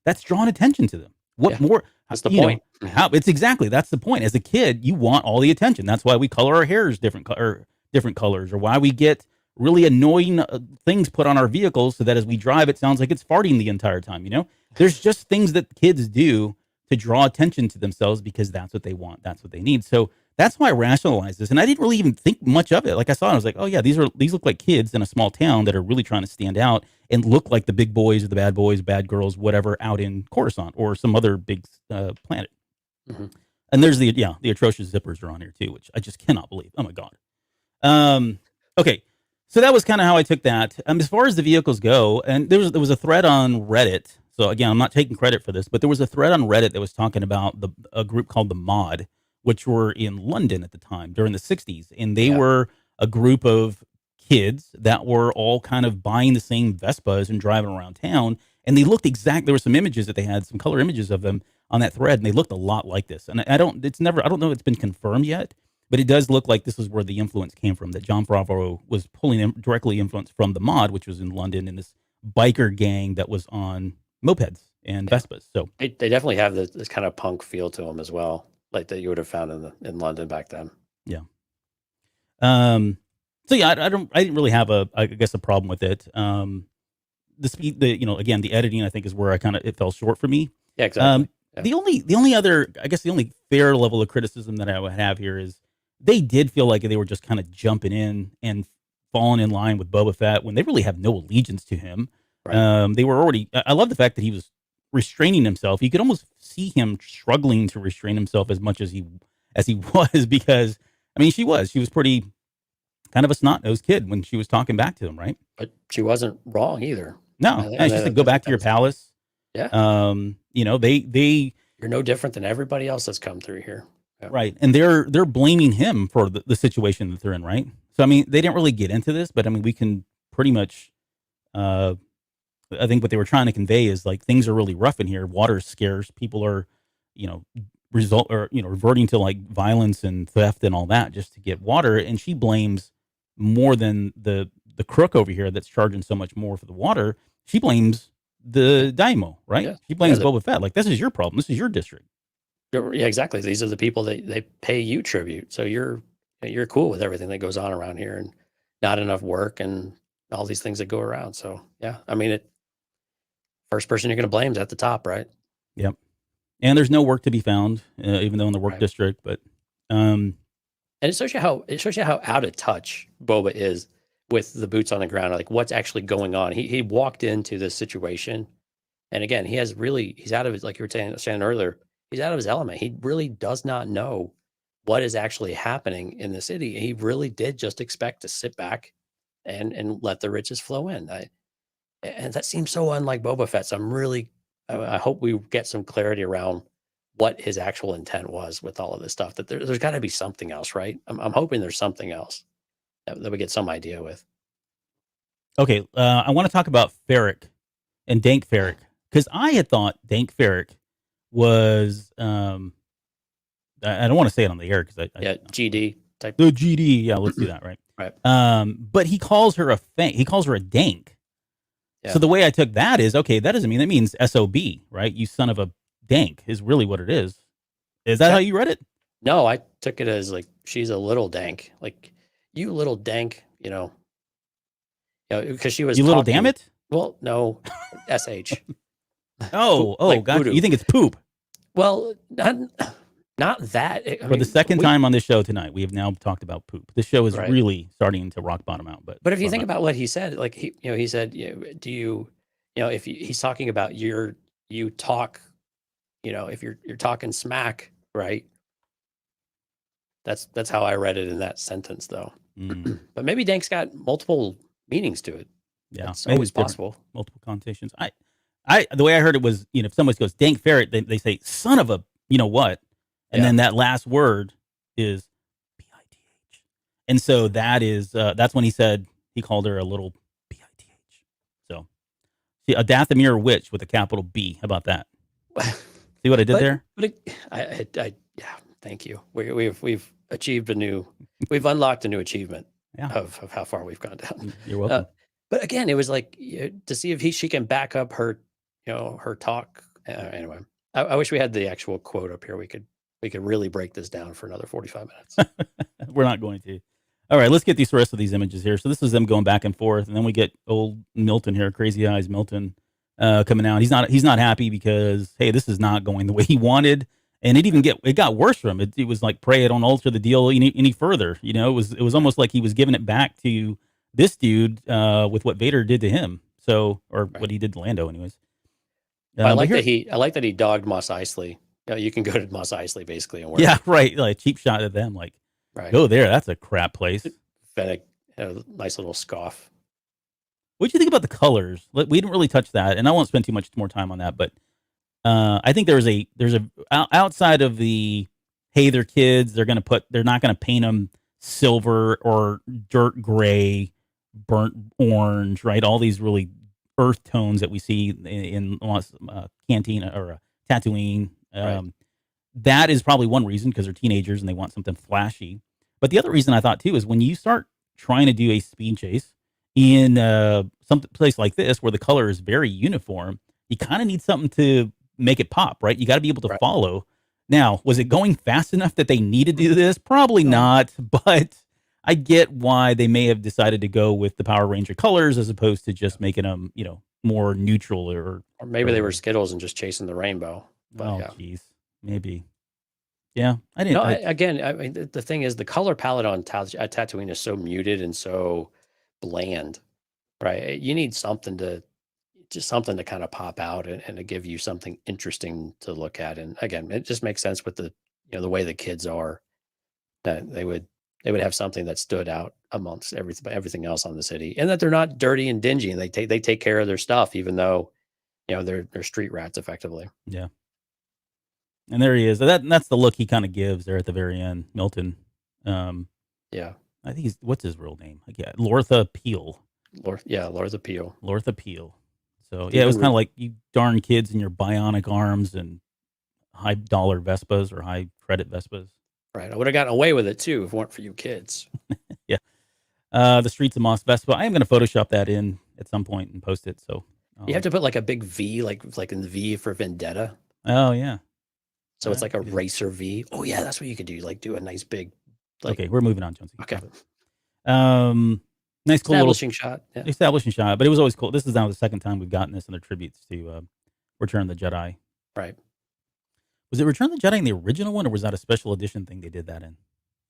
That's drawing attention to them. What more? That's the point. That's the point. As a kid, you want all the attention. That's why we color our hairs different colors, or why we get really annoying things put on our vehicles so that as we drive, it sounds like it's farting the entire time. There's just things that kids do to draw attention to themselves, because that's what they want. That's what they need. So that's why I rationalized this. And I didn't really even think much of it. Like, I saw it, I was like, oh yeah, these look like kids in a small town that are really trying to stand out and look like the big boys or the bad boys, bad girls, whatever, out in Coruscant or some other big planet. Mm-hmm. And there's the atrocious zippers are on here too, which I just cannot believe. Oh my God. Okay. So that was kind of how I took that. As far as the vehicles go, and there was a thread on Reddit. So again, I'm not taking credit for this, but there was a thread on Reddit that was talking about a group called the Mod, which were in London at the time during the 60s. And they were a group of kids that were all kind of buying the same Vespas and driving around town. And they looked there were some images that they had, some color images of them on that thread, and they looked a lot like this. And I don't know if it's been confirmed yet, but it does look like this is where the influence came from, that Jon Favreau was pulling directly influence from the Mod, which was in London, and this biker gang that was on mopeds and Vespas. So they definitely have this kind of punk feel to them as well, like that you would have found in London back then. Yeah. So yeah, I didn't really have a problem with it. The speed, again, the editing, I think, is where it fell short for me. Yeah, exactly. The only other, I guess, the only fair level of criticism that I would have here is they did feel like they were just kind of jumping in and falling in line with Boba Fett when they really have no allegiance to him. Right. They were already. I love the fact that he was restraining himself. You could almost see him struggling to restrain himself as much as he was, because I mean, she was pretty kind of a snot-nosed kid when she was talking back to him, right? But she wasn't wrong either. No, and she said, "Go back to your palace." Yeah. They You're no different than everybody else that's come through here. Yeah. right, and they're blaming him for the situation that they're in, right? So I mean, they didn't really get into this, but I mean, we can pretty much. I think what they were trying to convey is like things are really rough in here. Water is scarce. People are, reverting to like violence and theft and all that just to get water. And she blames more than the crook over here that's charging so much more for the water. She blames the daimyo, right? Yeah. She blames Boba Fett. Like, this is your problem. This is your district. Yeah, exactly. These are the people that they pay you tribute. So you're cool with everything that goes on around here, and not enough work and all these things that go around. So yeah, I mean, first person you're going to blame is at the top, right? Yep. And there's no work to be found, even though in the work district. But and it shows you how out of touch Boba is with the boots on the ground, like what's actually going on. He walked into this situation, and again, he's out of his, like you were saying earlier, he's out of his element. He really does not know what is actually happening in the city. He really did just expect to sit back and let the riches flow in. And that seems so unlike Boba Fett. So I hope we get some clarity around what his actual intent was with all of this stuff. That there's got to be something else, right? I'm hoping there's something else that we get some idea with. Okay, I want to talk about Ferric and Dank Ferric, because I had thought Dank Ferric was I don't want to say it on the air because GD type. The GD, yeah, let's do that, right? Right. But he calls her he calls her a dank. Yeah. So the way I took that is, okay, that means SOB, right? You son of a dank is really what it is. Is that how you read it? No, I took it as like, she's a little dank, like you little dank, because she was little damn it. Well, no, SH. Oh, like gotcha. You think it's poop? Well, not that. For the second time on this show tonight, we have now talked about poop. This show is really starting to rock bottom out. But if you think about what he said, like he said, do you, if he's talking about you talk, if you're talking smack, right? That's how I read it in that sentence, though. But maybe Dank's got multiple meanings to it. Yeah, it's always possible. Multiple connotations. The way I heard it was, if somebody goes Dank Ferret, they say son of a, what. And then that last word is B-I-T-H. And so that's when he said he called her a little B-I-T-H. So a Dathomir witch with a capital B. How about that? See what I did there? Yeah, thank you. We've achieved we've unlocked a new achievement of how far we've gone down. You're welcome. But again, it was like to see if she can back up her, her talk. Anyway, I wish we had the actual quote up here. We could really break this down for another 45 minutes. We're not going to. All right, let's get the rest of these images here. So this is them going back and forth, and then we get old Milton here, Crazy Eyes Milton, coming out. He's not happy because, hey, this is not going the way he wanted, and it got worse for him. It was like, pray I don't alter the deal any further. It was almost like he was giving it back to this dude with what Vader did to him. So, or what he did to Lando, anyways. I like that he dogged Mos Eisley. You can go to Mos Eisley basically and work. Yeah, right. Like cheap shot at them. Like, go there. That's a crap place. Fennec had a nice little scoff. What do you think about the colors? We didn't really touch that, and I won't spend too much more time on that. But I think there's a outside of the, hey, they're kids. They're not gonna paint them silver or dirt gray, burnt orange, right? All these really earth tones that we see in Cantina or Tatooine. That is probably one reason, because they're teenagers and they want something flashy. But the other reason I thought too is when you start trying to do a speed chase in some place like this where the color is very uniform, you kind of need something to make it pop, right? You got to be able to follow. Now, was it going fast enough that they needed to do this? Probably not, but I get why they may have decided to go with the Power Ranger colors as opposed to just making them, more neutral or maybe they were Skittles and just chasing the rainbow. But, geez, maybe. Yeah, I didn't. I mean, the thing is, the color palette on Tatooine is so muted and so bland, right? You need something to, just something to kind of pop out and to give you something interesting to look at. And again, it just makes sense with the the way the kids are, that they would have something that stood out amongst everything else on the city, and that they're not dirty and dingy, and they take care of their stuff, even though they're street rats effectively. Yeah. And there he is. That's the look he kind of gives there at the very end. Milton. Yeah, I think what's his real name? Like, yeah, Lortha Peel. Lord's appeal. Lortha Peel. So yeah, it was kind of like you darn kids in your bionic arms and high dollar Vespas or high credit Vespas. Right, I would have gotten away with it too if it weren't for you kids. Yeah. The streets of Mos Vespa. I am going to Photoshop that in at some point and post it. So You have to put like a big V, like in the V for Vendetta. Oh yeah. So it's like a racer V. Oh yeah, that's what you could do. Like do a nice big. Okay, we're moving on, Jonesy. Okay. Nice cool establishing shot. Yeah. Establishing shot, but it was always cool. This is now the second time we've gotten this in their tributes to Return of the Jedi. Right. Was it Return of the Jedi in the original one, or was that a special edition thing they did that in?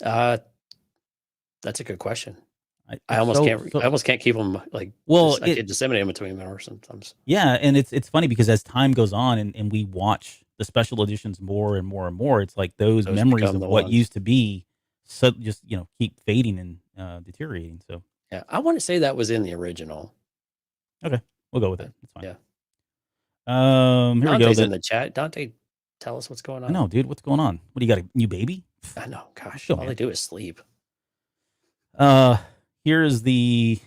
That's a good question. I almost can't keep them like. Well, I can disseminate them between them sometimes. Yeah, and it's funny because as time goes on and we watch the special editions more and more and more, it's like those memories of what used to be, so just keep fading and deteriorating. So yeah, I want to say that was in the original. Okay, we'll go with it. It's fine. Yeah. Here Dante's we go. In the chat, Dante, tell us what's going on. No, dude, what's going on? What do you got? A new baby? I know. Gosh, all they do is sleep. Here's the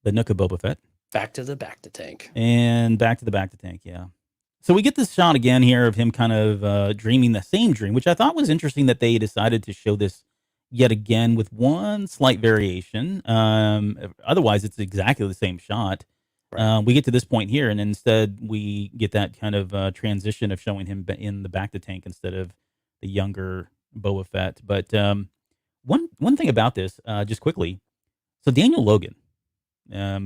Nook of Boba Fett. Back to the tank. And back to the tank, yeah. So we get this shot again here of him kind of dreaming the same dream, which I thought was interesting that they decided to show this yet again with one slight variation. Otherwise, it's exactly the same shot. Right. We get to this point here, and instead we get that kind of transition of showing him in the back to tank instead of the younger Boba Fett. But one thing about this, just quickly, so Daniel Logan,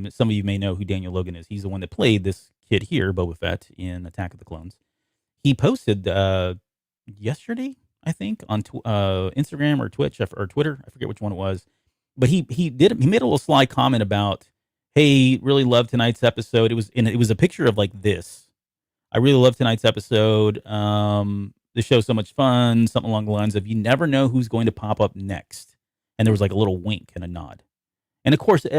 some of you may know who Daniel Logan is. He's the one that played this kid here, Boba Fett, in Attack of the Clones. He posted yesterday, I think, on Instagram or Twitch or Twitter. I forget which one it was, but he made a little sly comment about, "Hey, really loved tonight's episode." It was a picture of like this. I really love tonight's episode. The show's so much fun. Something along the lines of, "You never know who's going to pop up next." And there was like a little wink and a nod. And of course, this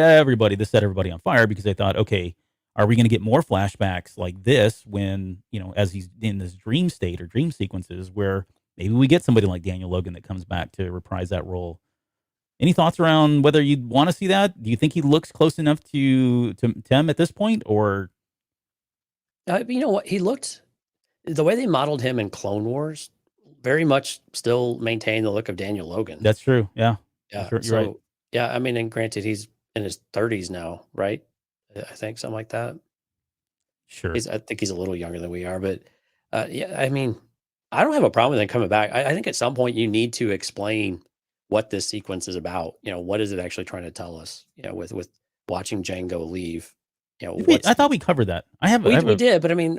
set everybody on fire because they thought, okay, are we going to get more flashbacks like this when, as he's in this dream state or dream sequences where maybe we get somebody like Daniel Logan that comes back to reprise that role? Any thoughts around whether you'd want to see that? Do you think he looks close enough to Tim at this point, or? You know what? He looked, the way they modeled him in Clone Wars, very much still maintained the look of Daniel Logan. That's true. Yeah. Yeah. You're right. Yeah, I mean, and granted, he's in his 30s now, right? I think something like that. Sure. I think he's a little younger than we are, but yeah, I mean, I don't have a problem with him coming back. I think at some point you need to explain what this sequence is about. What is it actually trying to tell us? With watching Jango leave. I thought we covered that. We did, but I mean,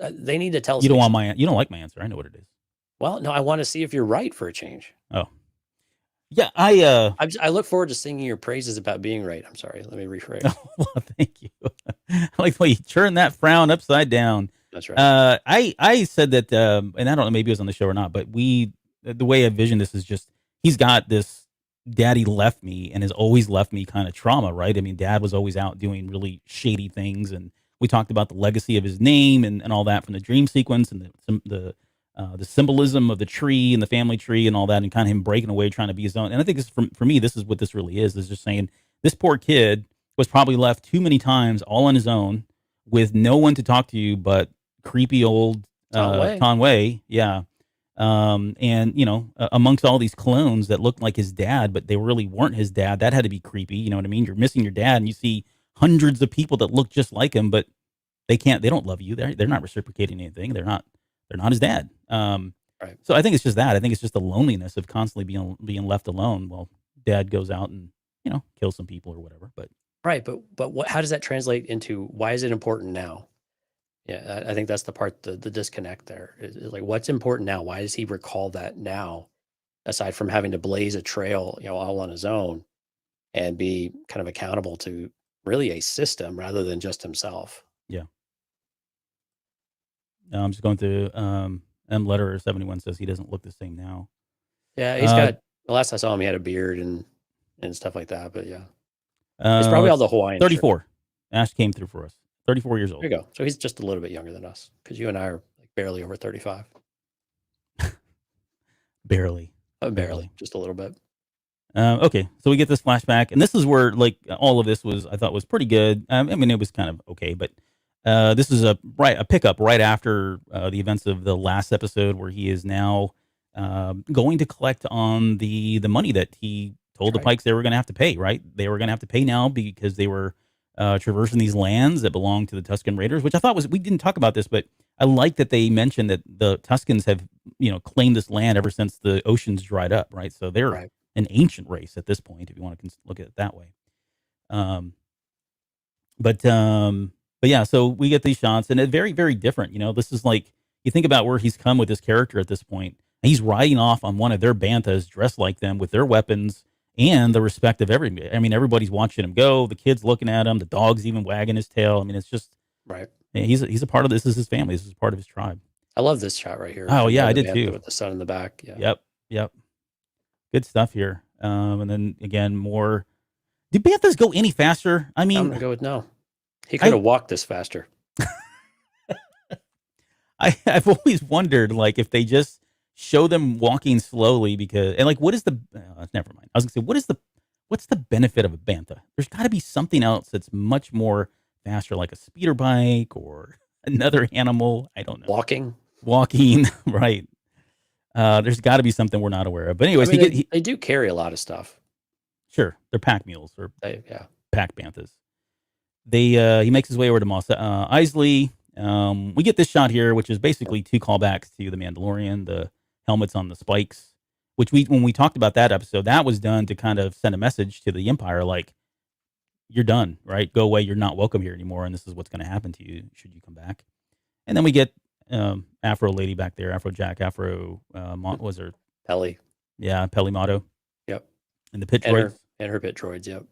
they need to tell us. You don't like my answer. I know what it is. Well, no, I want to see if you're right for a change. Oh. Yeah, I look forward to singing your praises about being right. I'm sorry. Let me rephrase. Well, thank you. I like the way you turn that frown upside down. That's right. I said that, and I don't know, maybe it was on the show or not, but the way I vision this is just, he's got this daddy left me and has always left me kind of trauma, right? I mean, dad was always out doing really shady things, and we talked about the legacy of his name and all that from the dream sequence and the symbolism of the tree and the family tree and all that, and kind of him breaking away, trying to be his own. And I think for me, this is what this really is just saying this poor kid was probably left too many times all on his own with no one to talk to you but creepy old Conway. Yeah. And amongst all these clones that looked like his dad, but they really weren't his dad, that had to be creepy. You know what I mean? You're missing your dad and you see hundreds of people that look just like him, but they don't love you. They're not reciprocating anything. They're not his dad. Right. So I think it's just that. I think it's just the loneliness of constantly being left alone while dad goes out and, kills some people or whatever. But right. But how does that translate into, why is it important now? Yeah. I think that's the part, the disconnect there is like, what's important now? Why does he recall that now, aside from having to blaze a trail, all on his own and be kind of accountable to really a system rather than just himself? Yeah. I'm just going through. M Letter 71 says he doesn't look the same now. Yeah, he's got. The last I saw him, he had a beard and stuff like that. But yeah, it's probably all the Hawaiian. 34. Shirt. Ash came through for us. 34 years old. There you go. So he's just a little bit younger than us because you and I are like barely over 35. Barely. Barely, just a little bit. Okay, so we get this flashback, and this is where like all of this was. I thought was pretty good. I mean, it was kind of okay, but this is a pickup right after the events of the last episode, where he is now going to collect on the money that he told the Pikes they were going to have to pay. Right, they were going to have to pay now because they were traversing these lands that belonged to the Tusken Raiders, which I thought was, we didn't talk about this, but I like that they mentioned that the Tuskens have claimed this land ever since the oceans dried up. Right, so they're an ancient race at this point, if you want to look at it that way. But yeah, so we get these shots, and it's very, very different. This is like, you think about where he's come with this character at this point. He's riding off on one of their banthas, dressed like them, with their weapons and the respect of everybody. I mean, everybody's watching him go. The kid's looking at him. The dog's even wagging his tail. I mean, it's just he's a part of this. This is his family. This is part of his tribe. I love this shot right here. Oh yeah, I did too. With the sun in the back. Yeah. Yep. Good stuff here. And then again, more. Did banthas go any faster? I mean, I'm gonna go with no. He could have walked this faster. I've always wondered, like, if they just show them walking slowly, what is the? Never mind. I was gonna say, what's the benefit of a bantha? There's got to be something else that's much more faster, like a speeder bike or another animal. I don't know. Walking, right? There's got to be something we're not aware of. But anyways, they do carry a lot of stuff. Sure, they're pack mules or pack banthas. He makes his way over to Mos Eisley. We get this shot here, which is basically two callbacks to The Mandalorian, the helmets on the spikes, which when we talked about that episode, that was done to kind of send a message to the Empire, like, you're done, right? Go away. You're not welcome here anymore, and this is what's going to happen to you should you come back. And then we get Afro lady back there, Afro Jack, was her Pelly? Yeah, Pelly Motto. Yep. And the pit droids. And her pit droids. Yep.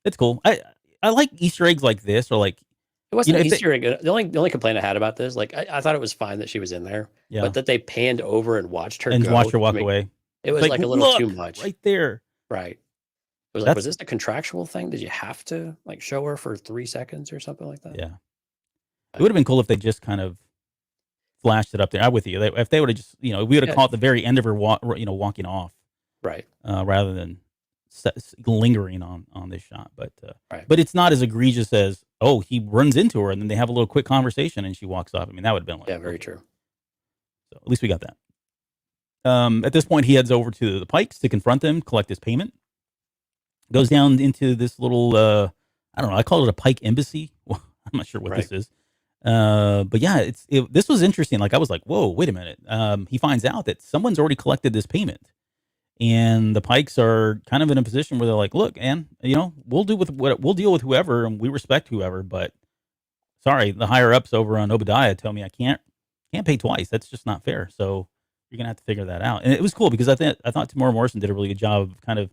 It's cool. I like Easter eggs like this, or like, it wasn't an Easter egg. The only complaint I had about this, like, I thought it was fine that she was in there, but that they panned over and watched her walk away. It was like a little too much. Right there. Right. It was like, was this a contractual thing? Did you have to like show her for 3 seconds or something like that? Yeah. It would have been cool if they just kind of flashed it up there. I'm with you. If they would have just, we would have caught the very end of her walking off. Right. Rather than lingering on this shot. But it's not as egregious as, he runs into her and then they have a little quick conversation and she walks off. I mean, that would have been like, very true. So at least we got that. At this point, he heads over to the Pikes to confront them, collect his payment. Goes down into this little, I don't know, I call it a Pike embassy. I'm not sure what this is. But yeah, this was interesting. Like, I was like, whoa, wait a minute. He finds out that someone's already collected this payment. And the Pikes are kind of in a position where they're like, look, man, we'll deal with whoever, and we respect whoever, but sorry, the higher ups over on Obadiah tell me I can't pay twice. That's just not fair. So you're gonna have to figure that out. And it was cool because I thought Tamora Morrison did a really good job of kind of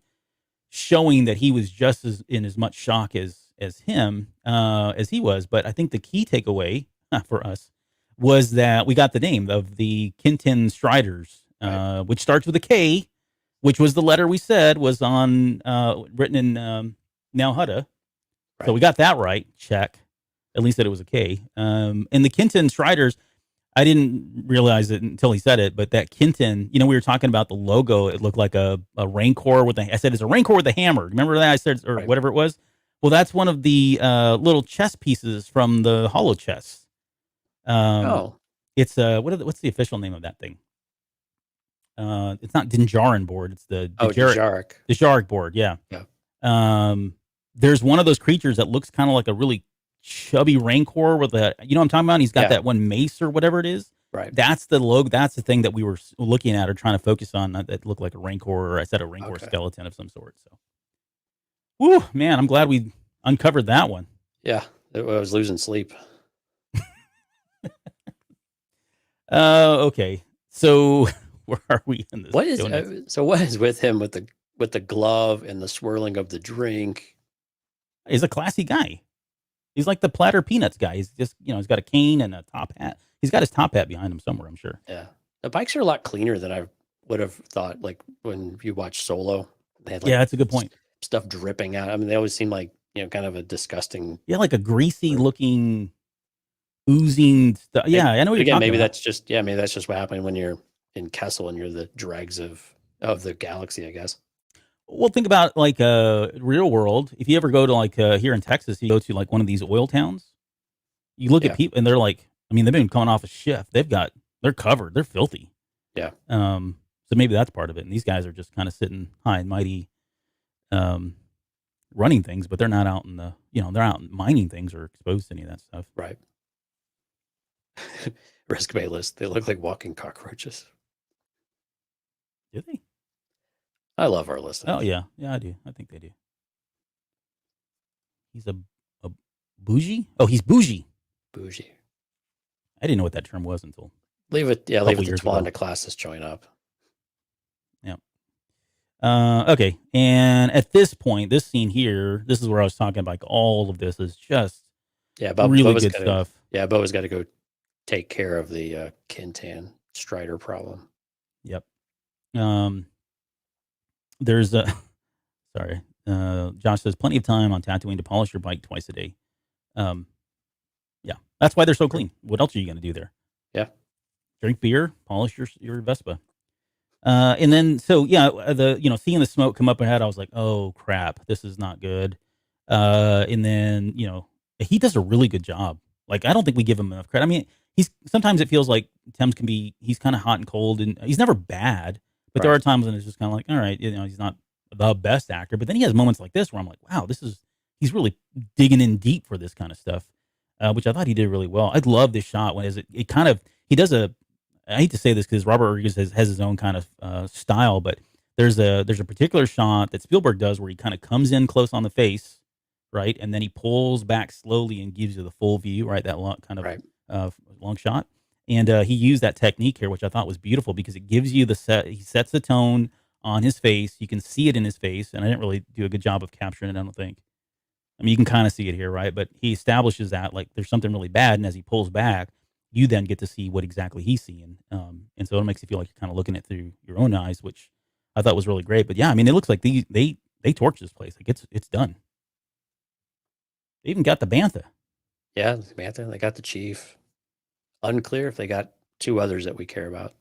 showing that he was just as much shock as him as he was. But I think the key takeaway for us was that we got the name of the Kintin Striders, which starts with a K, which was the letter we said was on written in Now Hutta. Right. So we got that right. Check. At least that it was a K. And the Kintin Striders, I didn't realize it until he said it, but that Kintin, we were talking about the logo. It looked like a Rancor I said it's a Rancor with a hammer. Remember that? I said, or whatever it was. Well, that's one of the little chess pieces from the Hollow Chess. It's what's the official name of that thing? It's not Dinjarin board. It's the Djarik. Djarik board. Yeah. There's one of those creatures that looks kind of like a really chubby Rancor with what I'm talking about? He's got that one mace or whatever it is. Right. That's the logo. That's the thing that we were looking at or trying to focus on. That looked like a Rancor, or I said a Rancor skeleton of some sort. So, whew, man, I'm glad we uncovered that one. Yeah, I was losing sleep. Okay. So where are we in this? What is with him with the glove and the swirling of the drink? He's a classy guy. He's like the Platter Peanuts guy. He's just, he's got a cane and a top hat. He's got his top hat behind him somewhere, I'm sure. Yeah. The bikes are a lot cleaner than I would have thought. Like when you watch Solo, they had like Yeah, that's a good point. Stuff dripping out. I mean, they always seem like, kind of a disgusting. Yeah, like a greasy looking, oozing stuff. Yeah, I know what you're talking maybe about. maybe that's just what happened when you're in Kessel and you're the dregs of the galaxy, I guess. Well, think about like real world. If you ever go to like here in Texas, you go to like one of these oil towns. You look at people and they're like, I mean, they've been coming off a shift. They're covered. They're filthy. Yeah. So maybe that's part of it. And these guys are just kind of sitting high and mighty, running things, but they're not out in the, they're out mining things or exposed to any of that stuff. Right. Risk Bay list. They look like walking cockroaches. Do they? I love our list. Oh yeah, I do. I think they do. He's a bougie. Oh, he's bougie. Bougie. I didn't know what that term was until. Leave it to Twanda classes join up. Yeah. Okay, and at this point, this scene here, this is where I was talking about. Like, all of this is just really good stuff. Yeah, Boba's got to go take care of the Kintan Strider problem. Yep. There's a sorry. Josh says plenty of time on Tatooine to polish your bike twice a day. Yeah, that's why they're so clean. What else are you going to do there? Yeah, drink beer, polish your Vespa, and then seeing the smoke come up ahead, I was like, oh crap, this is not good. And then he does a really good job. Like, I don't think we give him enough credit. I mean, sometimes it feels like he's kind of hot and cold, and he's never bad. But there are times when it's just kind of like, all right, he's not the best actor. But then he has moments like this where I'm like, wow, he's really digging in deep for this kind of stuff, which I thought he did really well. I love this shot when he does I hate to say this because Robert Rodriguez has his own kind of style, but there's a particular shot that Spielberg does where he kind of comes in close on the face, right, and then he pulls back slowly and gives you the full view, right, that long, kind of long shot. And he used that technique here, which I thought was beautiful because it gives you he sets the tone on his face. You can see it in his face, and I didn't really do a good job of capturing it, I don't think. I mean, you can kind of see it here, right? But he establishes that, like, there's something really bad, and as he pulls back, you then get to see what exactly he's seeing. And so it makes you feel like you're kind of looking at it through your own eyes, which I thought was really great. But yeah, I mean, it looks like they torch this place. Like, it's done. They even got the Bantha. Yeah, the Bantha. They got the Chief. Unclear if they got two others that we care about.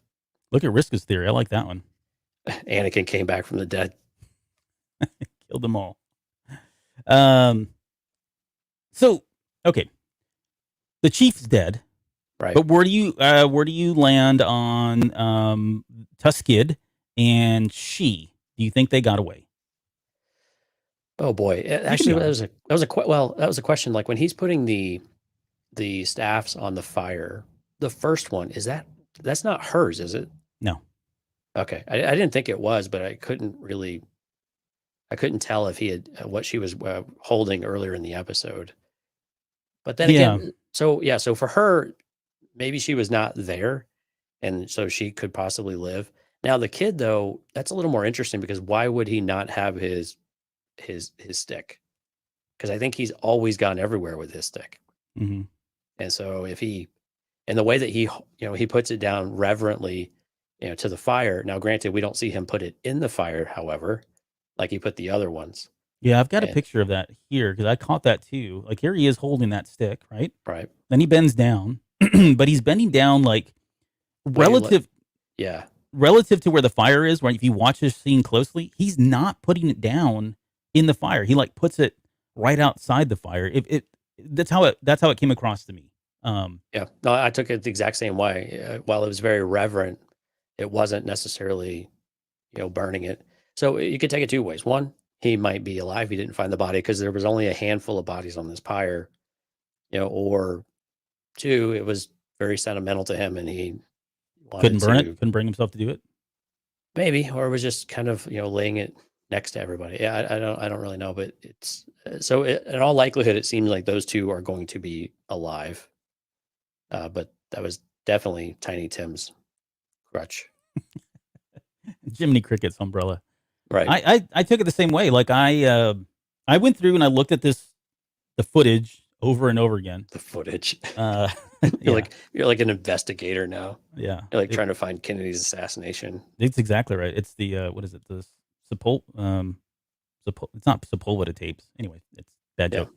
Look at Riska's theory. I like that one. Anakin came back from the dead. Killed them all. So, okay. The Chief's dead. Right. But where do you land on Tuskid and she? Do you think they got away? Oh boy. Actually, that was a question. Like, when he's putting the staffs on the fire, the first one, that's not hers, is it? No. Okay. I didn't think it was, but I couldn't tell if he had what she was holding earlier in the episode. But then again, so for her, maybe she was not there, and so she could possibly live. Now the kid, though, that's a little more interesting because why would he not have his stick? Because I think he's always gone everywhere with his stick. Mm-hmm. And so and the way that he puts it down reverently, to the fire. Now, granted, we don't see him put it in the fire, however, like he put the other ones. Yeah, I've got a picture of that here because I caught that too. Like, here he is holding that stick, right? Right. Then he bends down, but he's bending down like relative to where the fire is. Right? If you watch this scene closely, he's not putting it down in the fire. He like puts it right outside the fire. That's how it came across to me. Yeah, no, I took it the exact same way. While it was very reverent, it wasn't necessarily, burning it. So you could take it two ways. One, he might be alive. He didn't find the body because there was only a handful of bodies on this pyre, or two, it was very sentimental to him and he couldn't burn it, couldn't bring himself to do it. Maybe, or it was just kind of, laying it next to everybody. Yeah, I don't really know, but it's so in all likelihood, it seems like those two are going to be alive. But that was definitely Tiny Tim's crutch. Jiminy Cricket's umbrella. Right. I took it the same way. Like, I went through and I looked at the footage over and over again. The footage. Yeah. You're like an investigator now. Yeah. You're like trying to find Kennedy's assassination. It's exactly right. It's the what is it? The it's not Sepulveda tapes. Anyway, it's bad joke.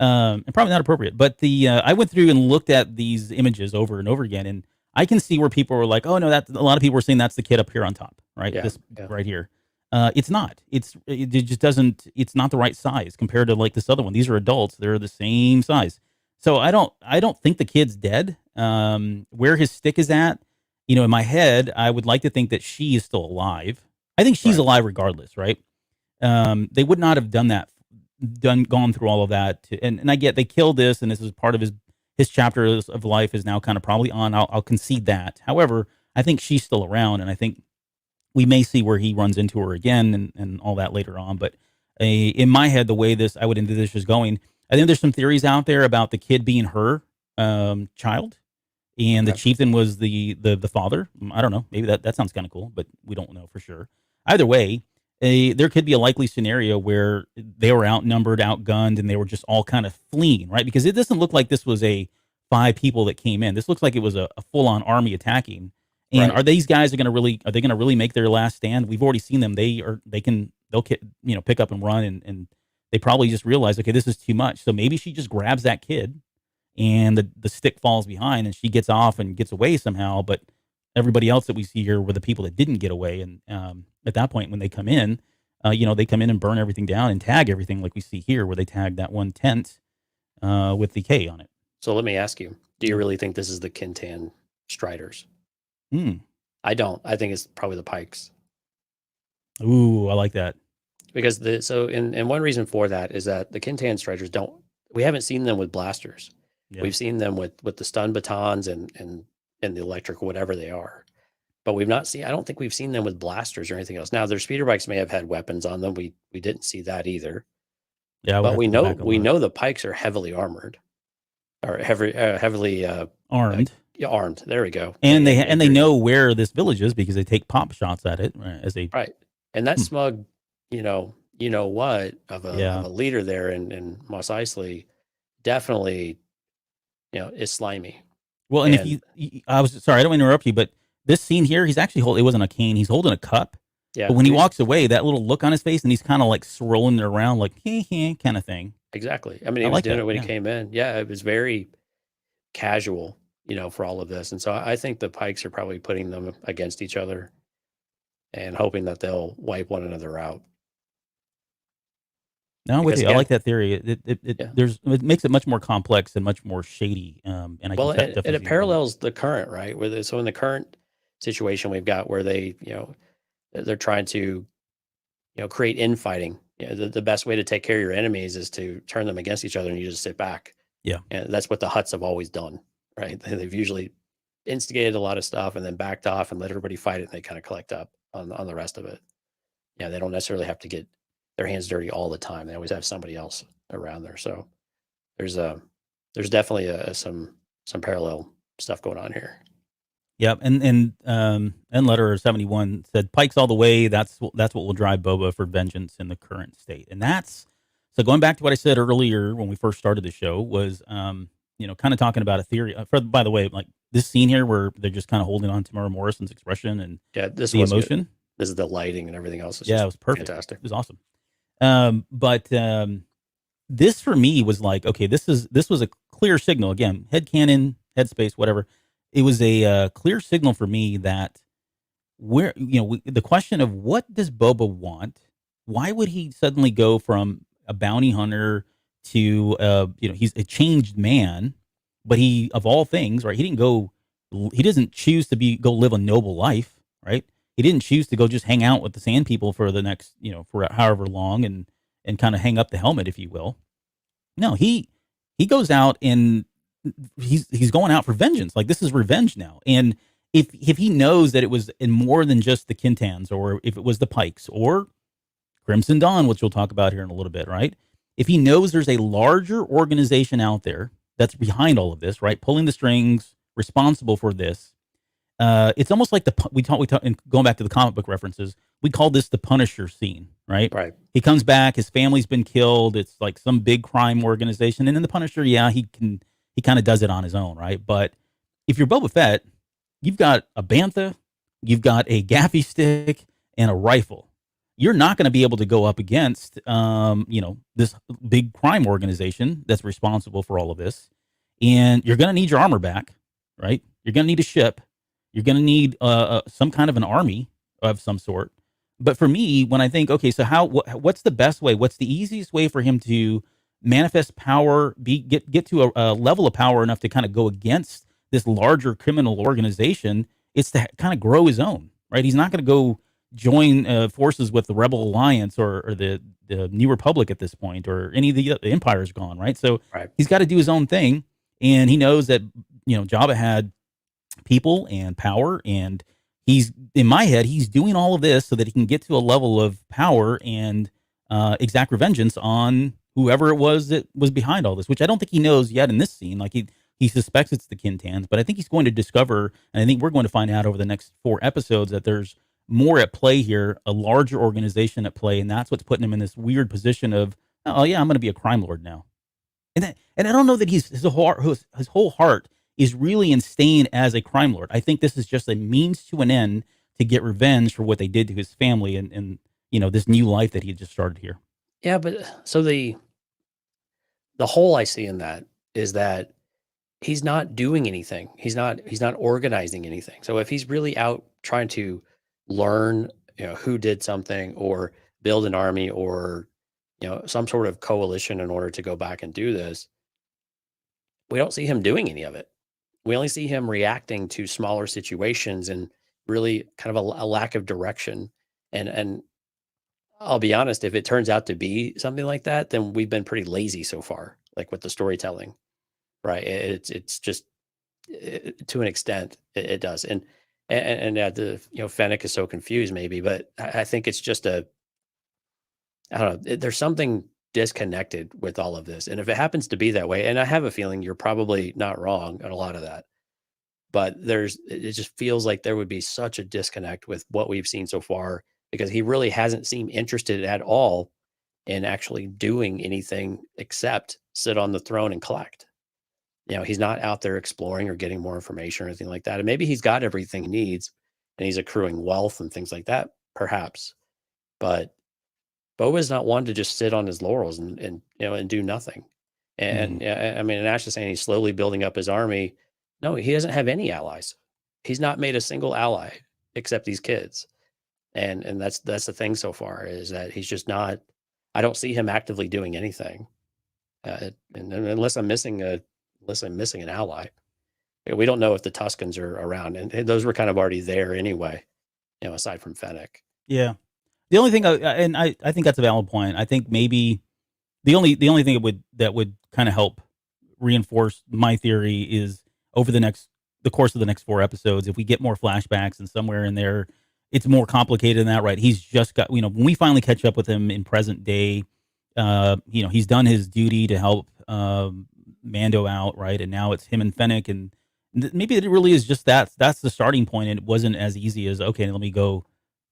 And probably not appropriate. But I went through and looked at these images over and over again, and I can see where people were like, "Oh no, that." A lot of people were saying that's the kid up here on top, right? This right here. It's not. It just doesn't. It's not the right size compared to like this other one. These are adults. They're the same size. So I don't think the kid's dead. Where his stick is at, in my head, I would like to think that she is still alive. I think she's alive regardless, right? They would not have done that, gone through all of that. And I get they killed this, and this is part of his chapter of life is now kind of probably on. I'll concede that. However, I think she's still around, and I think we may see where he runs into her again and all that later on. But in my head, the way I would envision this is going, I think there's some theories out there about the kid being her child, and the chieftain was the father. I don't know. Maybe that sounds kind of cool, but we don't know for sure. Either way, there could be a likely scenario where they were outnumbered, outgunned, and they were just all kind of fleeing, right? Because it doesn't look like this was 5 people that came in. This looks like it was a full-on army attacking. And are these guys are they going to really make their last stand? We've already seen them. They'll pick up and run, and they probably just realize, okay, this is too much. So maybe she just grabs that kid, and the stick falls behind, and she gets off and gets away somehow. But everybody else that we see here were the people that didn't get away. And at that point, when they come in, they come in and burn everything down and tag everything, like we see here, where they tag that one tent with the K on it. So let me ask you: do you really think this is the Kintan Striders? I don't. I think it's probably the Pikes. Ooh, I like that. Because and one reason for that is that the Kintan Striders we haven't seen them with blasters. Yeah. We've seen them with the stun batons and the electric, whatever they are. But I don't think we've seen them with blasters or anything else. Now their speeder bikes may have had weapons on them. We didn't see that either. Yeah. But we know the Pikes are heavily armored. Or heavily armed. Armed. There we go. And they know where this village is because they take pop shots at it as they And that smug, what of a leader there in Mos Eisley definitely, is slimy. Well, and I was sorry, I don't interrupt you, but this scene here, he's actually it wasn't a cane, he's holding a cup. Yeah. But when he walks away, that little look on his face, and he's kind of like swirling it around, like kind of thing. Exactly. I mean, he was doing it when he came in. Yeah, it was very casual, for all of this. And so I think the Pikes are probably putting them against each other and hoping that they'll wipe one another out. No, with you. I like that theory. It makes it much more complex and much more shady. And it parallels the current, right? So in the current situation we've got where they're trying to, create infighting. The best way to take care of your enemies is to turn them against each other, and you just sit back. Yeah, and that's what the Hutts have always done, right? They've usually instigated a lot of stuff and then backed off and let everybody fight it, and they kind of collect up on the rest of it. Yeah, they don't necessarily have to get their hands dirty all the time. They always have somebody else around there. So there's definitely some parallel stuff going on here. Yep, and letter 71 said Pikes all the way. That's what will drive Boba for vengeance in the current state. And that's so going back to what I said earlier when we first started the show was kind of talking about a theory. By the way, like this scene here where they're just kind of holding on to Tamara Morrison's expression and the emotion. Good. This is the lighting and everything else. It was perfect. Fantastic. It was awesome. But this for me was like, okay, this was a clear signal. Again, headcanon, headspace, whatever. It was a clear signal for me that the question of what does Boba want? Why would he suddenly go from a bounty hunter to he's a changed man? But he, of all things, right? He doesn't choose to go live a noble life, right? He didn't choose to go just hang out with the Sand People for the next, for however long and kind of hang up the helmet, if you will. No, he goes out and he's going out for vengeance. Like this is revenge now. And if he knows that it was in more than just the Kintans, or if it was the Pikes or Crimson Dawn, which we'll talk about here in a little bit, right? If he knows there's a larger organization out there that's behind all of this, right? Pulling the strings, responsible for this, It's almost like we talk, and going back to the comic book references, we call this the Punisher scene, right? Right. He comes back, his family's been killed. It's like some big crime organization, and in the Punisher, yeah, he kind of does it on his own, right? But if you're Boba Fett, you've got a bantha, you've got a gaffy stick, and a rifle. You're not going to be able to go up against, this big crime organization that's responsible for all of this, and you're going to need your armor back, right? You're going to need a ship. You're going to need some kind of an army of some sort. But for me, when I think, okay, so what's the best way? What's the easiest way for him to manifest power, get to a level of power enough to kind of go against this larger criminal organization? It's to kind of grow his own, right? He's not going to go join forces with the Rebel Alliance or the New Republic at this point, or any of the Empire's gone, right? So Right. he's got to do his own thing, and he knows that Jabba had people and power, and he's, in my head, he's doing all of this so that he can get to a level of power and exact vengeance on whoever it was that was behind all this, which I don't think he knows yet in this scene. Like he suspects it's the Kintans, but I think he's going to discover, and I think we're going to find out over the next 4 episodes, that there's more at play here, a larger organization at play, and that's what's putting him in this weird position of, oh yeah, I'm going to be a crime lord now. And I don't know that his whole heart is really in staying as a crime lord. I think this is just a means to an end to get revenge for what they did to his family and this new life that he had just started here. Yeah, but so the hole I see in that is that he's not doing anything. He's not organizing anything. So if he's really out trying to learn, who did something, or build an army, or some sort of coalition in order to go back and do this, we don't see him doing any of it. We only see him reacting to smaller situations and really kind of a lack of direction. And I'll be honest, if it turns out to be something like that, then we've been pretty lazy so far, like with the storytelling, right? It's just to an extent it does. And Fennec is so confused maybe, but I think it's just I don't know, there's something disconnected with all of this. And if it happens to be that way, and I have a feeling you're probably not wrong on a lot of that, but it just feels like there would be such a disconnect with what we've seen so far, because he really hasn't seemed interested at all in actually doing anything except sit on the throne and collect. He's not out there exploring or getting more information or anything like that. And maybe he's got everything he needs and he's accruing wealth and things like that, perhaps. But Boba's not one to just sit on his laurels and do nothing. And I mean, and Ash is saying he's slowly building up his army. No, he doesn't have any allies. He's not made a single ally except these kids. And that's the thing so far, is that he's just not. I don't see him actively doing anything, and unless I'm missing an ally. We don't know if the Tuscans are around, and those were kind of already there anyway. Aside from Fennec. Yeah. The only thing, I think that's a valid point. I think maybe the only thing that would kind of help reinforce my theory is over the course of the next 4 episodes, if we get more flashbacks and somewhere in there, it's more complicated than that, right? He's just got, when we finally catch up with him in present day, he's done his duty to help Mando out, right? And now it's him and Fennec, and maybe it really is just that's the starting point, and it wasn't as easy as, okay, let me go,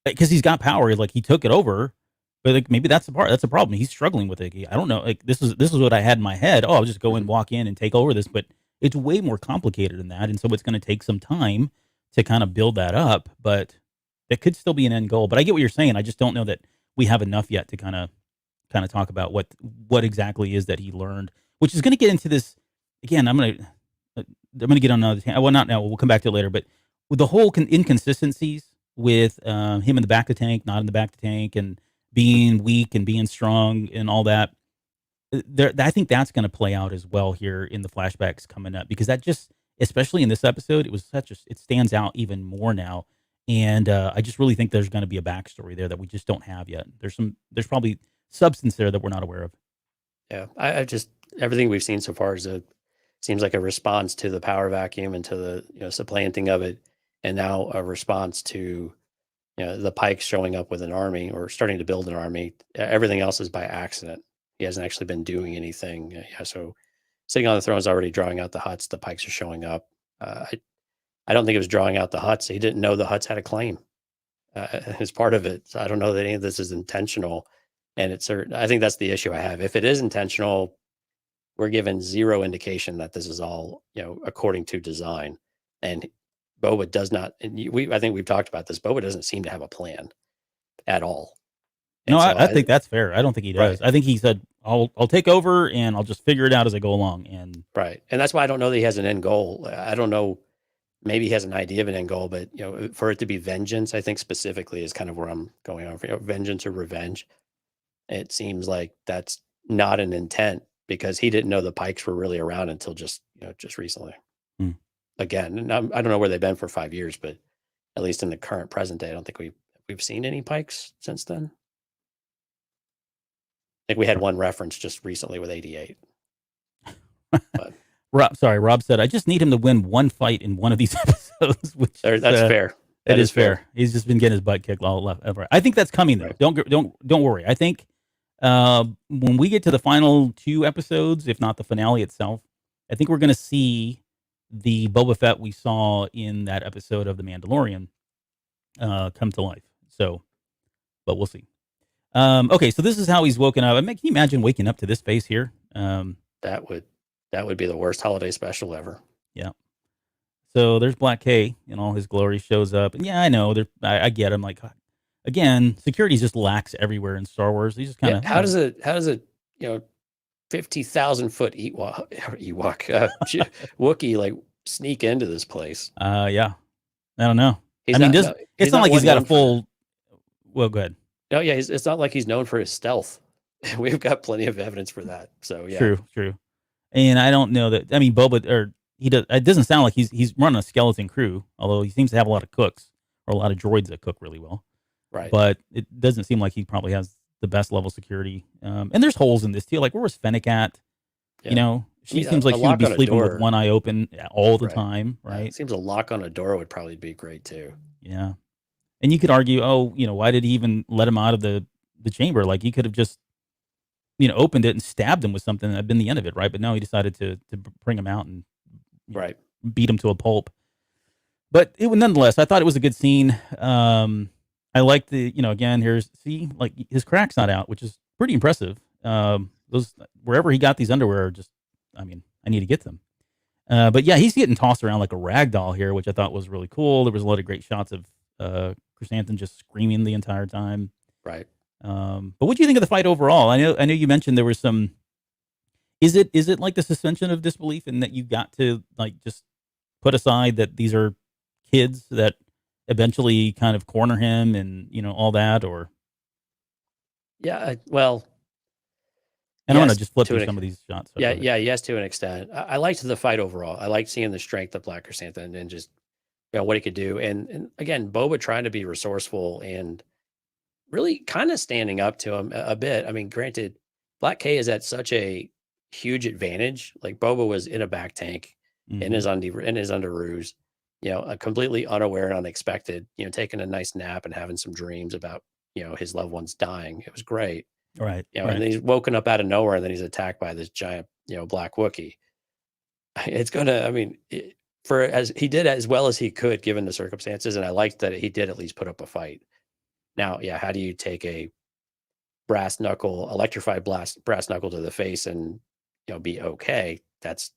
because he's got power, like he took it over, but like maybe that's the problem. He's struggling with it. I don't know. Like this is what I had in my head. Oh, I'll just go and walk in and take over this, but it's way more complicated than that, and so it's going to take some time to kind of build that up. But that could still be an end goal. But I get what you're saying. I just don't know that we have enough yet to kind of talk about what exactly is that he learned, which is going to get into this again. I'm going to get on another. Well, not now. We'll come back to it later. But with the whole inconsistencies with him in the back of the tank, not in the back of the tank, and being weak and being strong and all that, I think that's going to play out as well here in the flashbacks coming up, because that just, especially in this episode, it stands out even more now. And I just really think there's going to be a backstory there that we just don't have yet. There's probably substance there that we're not aware of. Yeah, I just, everything we've seen so far seems like a response to the power vacuum and to the supplanting of it, and now a response to the Pikes showing up with an army or starting to build an army. Everything else is by accident. He hasn't actually been doing anything. So sitting on the throne is already drawing out the hutts. The Pikes are showing up. I don't think it was drawing out the Hutts. He didn't know the Hutts had a claim as part of it. So I don't know that any of this is intentional. And I think that's the issue I have. If it is intentional, we're given zero indication that this is all, according to design. And Boba does not, and I think we've talked about this. Boba doesn't seem to have a plan at all. No, I think that's fair. I don't think he does. Right. I think he said, I'll take over and I'll just figure it out as I go along. And right. And that's why I don't know that he has an end goal. I don't know. Maybe he has an idea of an end goal, but for it to be vengeance, I think specifically is kind of where I'm going on for vengeance or revenge. It seems like that's not an intent because he didn't know the Pikes were really around until just recently. Again, and I don't know where they've been for 5 years, but at least in the current present day, I don't think we've seen any Pikes since then. I think we had one reference just recently with 88. But Rob said, I just need him to win one fight in one of these episodes. Which that's fair. It is fair. He's just been getting his butt kicked all left. I think that's coming though. Right. Don't worry. I think when we get to the final 2 episodes, if not the finale itself, I think we're going to see the Boba Fett we saw in that episode of The Mandalorian come to life. So, but we'll see. Okay, so this is how he's woken up. Can you imagine waking up to this face here? That would be the worst holiday special ever. Yeah. So there's Black K in all his glory, shows up, and yeah, I know. I get him. Like, again, security just lacks everywhere in Star Wars. He's just kind of how does a 50,000 foot Ewok Wookiee like sneak into this place? Yeah, I don't know. It's not like he's got a full. Well, go ahead. No, yeah, it's not like he's known for his stealth. We've got plenty of evidence for that. So yeah, true. And I don't know that. I mean, Boba he does. It doesn't sound like he's running a skeleton crew, although he seems to have a lot of cooks or a lot of droids that cook really well. Right. But it doesn't seem like he probably has the best level security. And there's holes in this too. Like, where was Fennec at? Yeah. She seems like she would be sleeping with one eye open all the time, right? It seems a lock on a door would probably be great too. Yeah. And you could argue, why did he even let him out of the chamber? Like, he could have just, opened it and stabbed him with something and that'd been the end of it, right? But no, he decided to bring him out and beat him to a pulp. But nonetheless, I thought it was a good scene. I liked again, like his crack's not out, which is pretty impressive. Those wherever he got these underwear are just, I need to get them. But yeah, he's getting tossed around like a rag doll here, which I thought was really cool. There was a lot of great shots of Krrsantan just screaming the entire time. Right. But what do you think of the fight overall? I know you mentioned there was some. Is it like the suspension of disbelief in that you got to like just put aside that these are kids that eventually kind of corner him and all that, or yeah, well, and I want to just flip through some of these shots. Yes, to an extent. I liked the fight overall. I liked seeing the strength of Black Krrsantan and just what he could do, and again, Boba trying to be resourceful and really kind of standing up to him a bit. I mean, granted, Black K is at such a huge advantage. Like, Boba was in a back tank in his underoos, completely unaware and unexpected, taking a nice nap and having some dreams about, his loved ones dying. It was great. Right. And then he's woken up out of nowhere and then he's attacked by this giant, black Wookiee. It's as he did as well as he could given the circumstances. And I liked that he did at least put up a fight. Now, yeah, how do you take a electrified brass knuckle to the face and, be okay? That's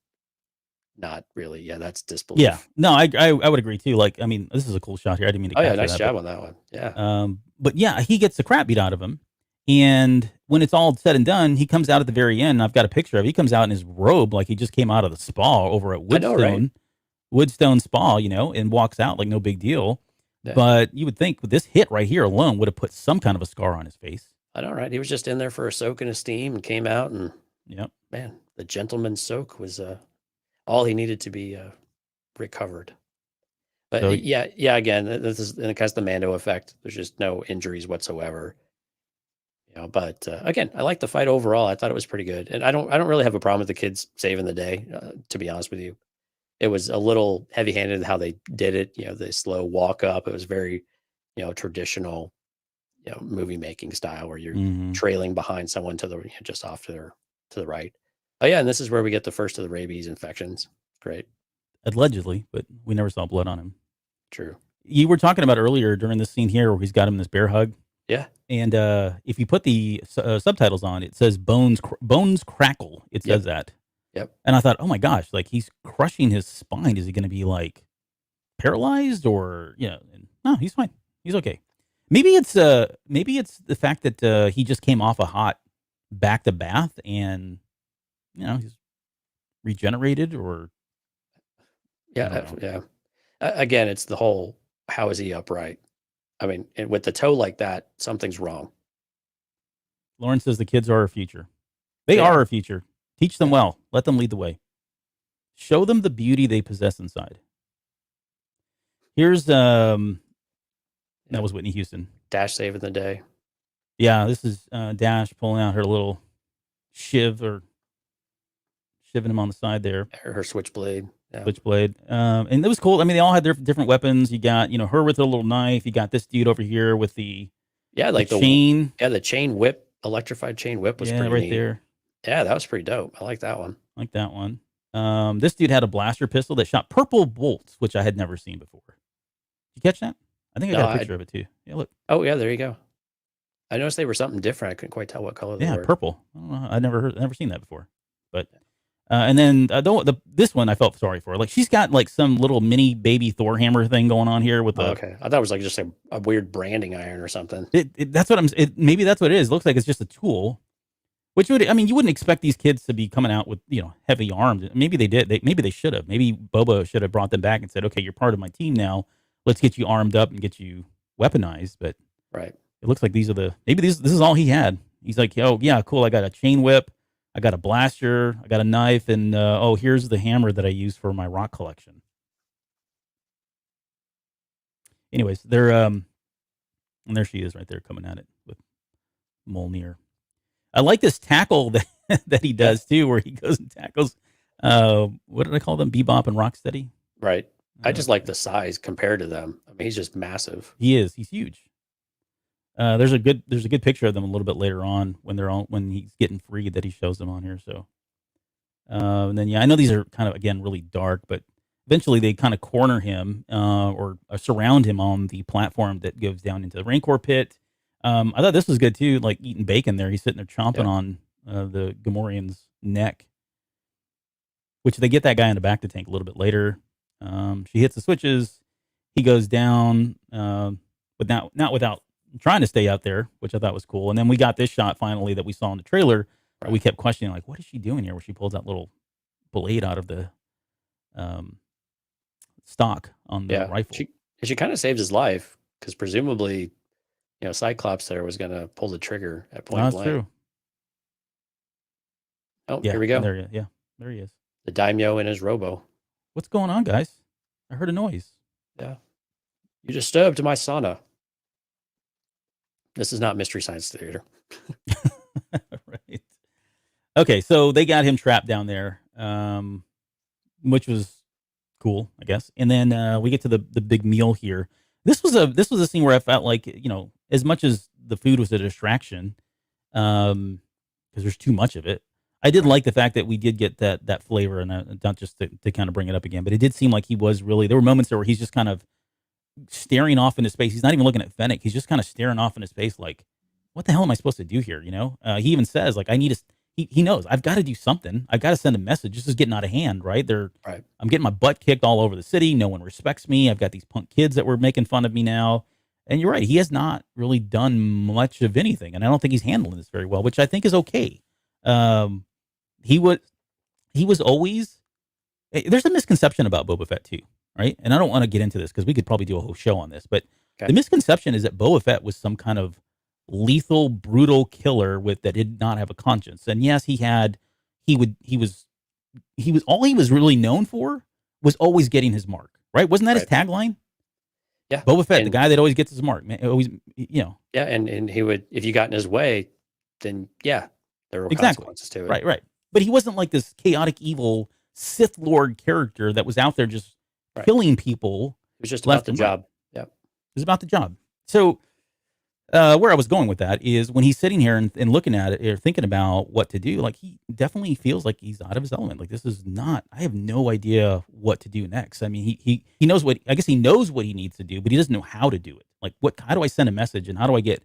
not really, that's disbelief. Yeah, no, I would agree too. Like, this is a cool shot here. I didn't mean to. Oh yeah, nice job on that one. Yeah. But yeah, he gets the crap beat out of him, and when it's all said and done, he comes out at the very end. And I've got a picture of. He comes out in his robe like he just came out of the spa over at Woodstone Spa, and walks out like no big deal. Yeah. But you would think this hit right here alone would have put some kind of a scar on his face. I know, right? He was just in there for a soak in his steam and came out, and man, the gentleman's soak was all he needed to be recovered. But so, again, this is because the Mando effect. There's just no injuries whatsoever. But again, I like the fight overall. I thought it was pretty good, and I don't really have a problem with the kids saving the day. To be honest with you, it was a little heavy-handed how they did it. The slow walk up. It was very, traditional, movie making style where you're trailing behind someone to the just off to the right. Oh yeah, and this is where we get the first of the rabies infections. Great. allegedly, but we never saw blood on him. True. You were talking about earlier during this scene here where he's got him in this bear hug. Yeah. And if you put the subtitles on, it says bones crackle. It says that. Yep. And I thought, oh my gosh, like he's crushing his spine. Is he going to be like paralyzed or, no, he's fine. He's okay. Maybe it's the fact that he just came off a hot back to bath and, he's regenerated or. Yeah. Again, it's the whole, how is he upright? I mean, and with the toe like that, something's wrong. Lauren says the kids are our future. They are our future. Teach them well. Let them lead the way. Show them the beauty they possess inside. Here's that was Whitney Houston. Dash saving the day. Yeah, this is Dash pulling out her little shiv or shivving him on the side there. Her switchblade. Yeah. Switchblade. And it was cool. I mean, they all had their different weapons. You got, her with her little knife. You got this dude over here with the the chain. Yeah, the chain whip, electrified chain whip was pretty neat. There. Yeah, that was pretty dope. I like that one. This dude had a blaster pistol that shot purple bolts, which I had never seen before. Did you catch that? I think I got a picture of it too. Yeah, look. Oh yeah, there you go. I noticed they were something different. I couldn't quite tell what color they were. Yeah, purple. I don't know. I'd never seen that before. But and then this one I felt sorry for. Like she's got like some little mini baby Thor hammer thing going on here with okay. I thought it was like just a weird branding iron or something. That's what maybe that's what it is. It looks like it's just a tool. Which you wouldn't expect these kids to be coming out with, heavy arms. Maybe they did. Maybe they should have. Maybe Boba should have brought them back and said, okay, you're part of my team now. Let's get you armed up and get you weaponized. But right. It looks like this is all he had. He's like, oh yeah, cool. I got a chain whip. I got a blaster. I got a knife. And here's the hammer that I use for my rock collection. Anyways, they're, and there she is right there coming at it with Mjolnir. I like this tackle that he does too, where he goes and tackles. What did I call them? Bebop and Rocksteady. Right. I just like the size compared to them. I mean, he's just massive. He is. He's huge. There's a good picture of them a little bit later on when he's getting freed that he shows them on here. So, and then I know these are kind of again really dark, but eventually they kind of corner him or surround him on the platform that goes down into the Rancor pit. I thought this was good too, like eating bacon there. He's sitting there chomping on the Gamorrean's neck, which they get that guy in the back to tank a little bit later. She hits the switches. He goes down, but not without trying to stay out there, which I thought was cool. And then we got this shot finally that we saw in the trailer. Right. We kept questioning, like, what is she doing here? Where she pulls that little blade out of the stock on the rifle. She kind of saves his life because presumably, Cyclops there was going to pull the trigger at point blank. That's true. Oh, here we go. There he is. The daimyo in his robo. What's going on, guys? I heard a noise. Yeah. You disturbed my sauna. This is not Mystery Science Theater. Right. Okay, so they got him trapped down there, which was cool, I guess. And then we get to the big meal here. This was a scene where I felt like, as much as the food was a distraction, because there's too much of it, I did like the fact that we did get that flavor, and not just to kind of bring it up again, but it did seem like he was really, there were moments there where he's just kind of staring off into space. He's not even looking at Fennec. He's just kind of staring off into space like, what the hell am I supposed to do here? He even says, like, I need to, he knows, I've got to do something. I've got to send a message. This is getting out of hand, right? Right. I'm getting my butt kicked all over the city. No one respects me. I've got these punk kids that were making fun of me now. And you're right. He has not really done much of anything. And I don't think he's handling this very well, which I think is okay. He was always, there's a misconception about Boba Fett too, right? And I don't want to get into this because we could probably do a whole show on this, but the misconception is that Boba Fett was some kind of lethal, brutal killer that did not have a conscience. And yes, he was all he was really known for was always getting his mark, right? Wasn't that his tagline? Yeah. Boba Fett, the guy that always gets his mark, man, always, Yeah. And he would, if you got in his way, then there were consequences to it. Right. But he wasn't like this chaotic, evil Sith Lord character that was out there just killing people. It was just about the job. Yeah. It was about the job. So, where I was going with that is when he's sitting here and looking at it or thinking about what to do, like he definitely feels like he's out of his element. Like this is not, I have no idea what to do next. I mean, he knows what, I guess he knows what he needs to do, but he doesn't know how to do it. Like how do I send a message and how do I get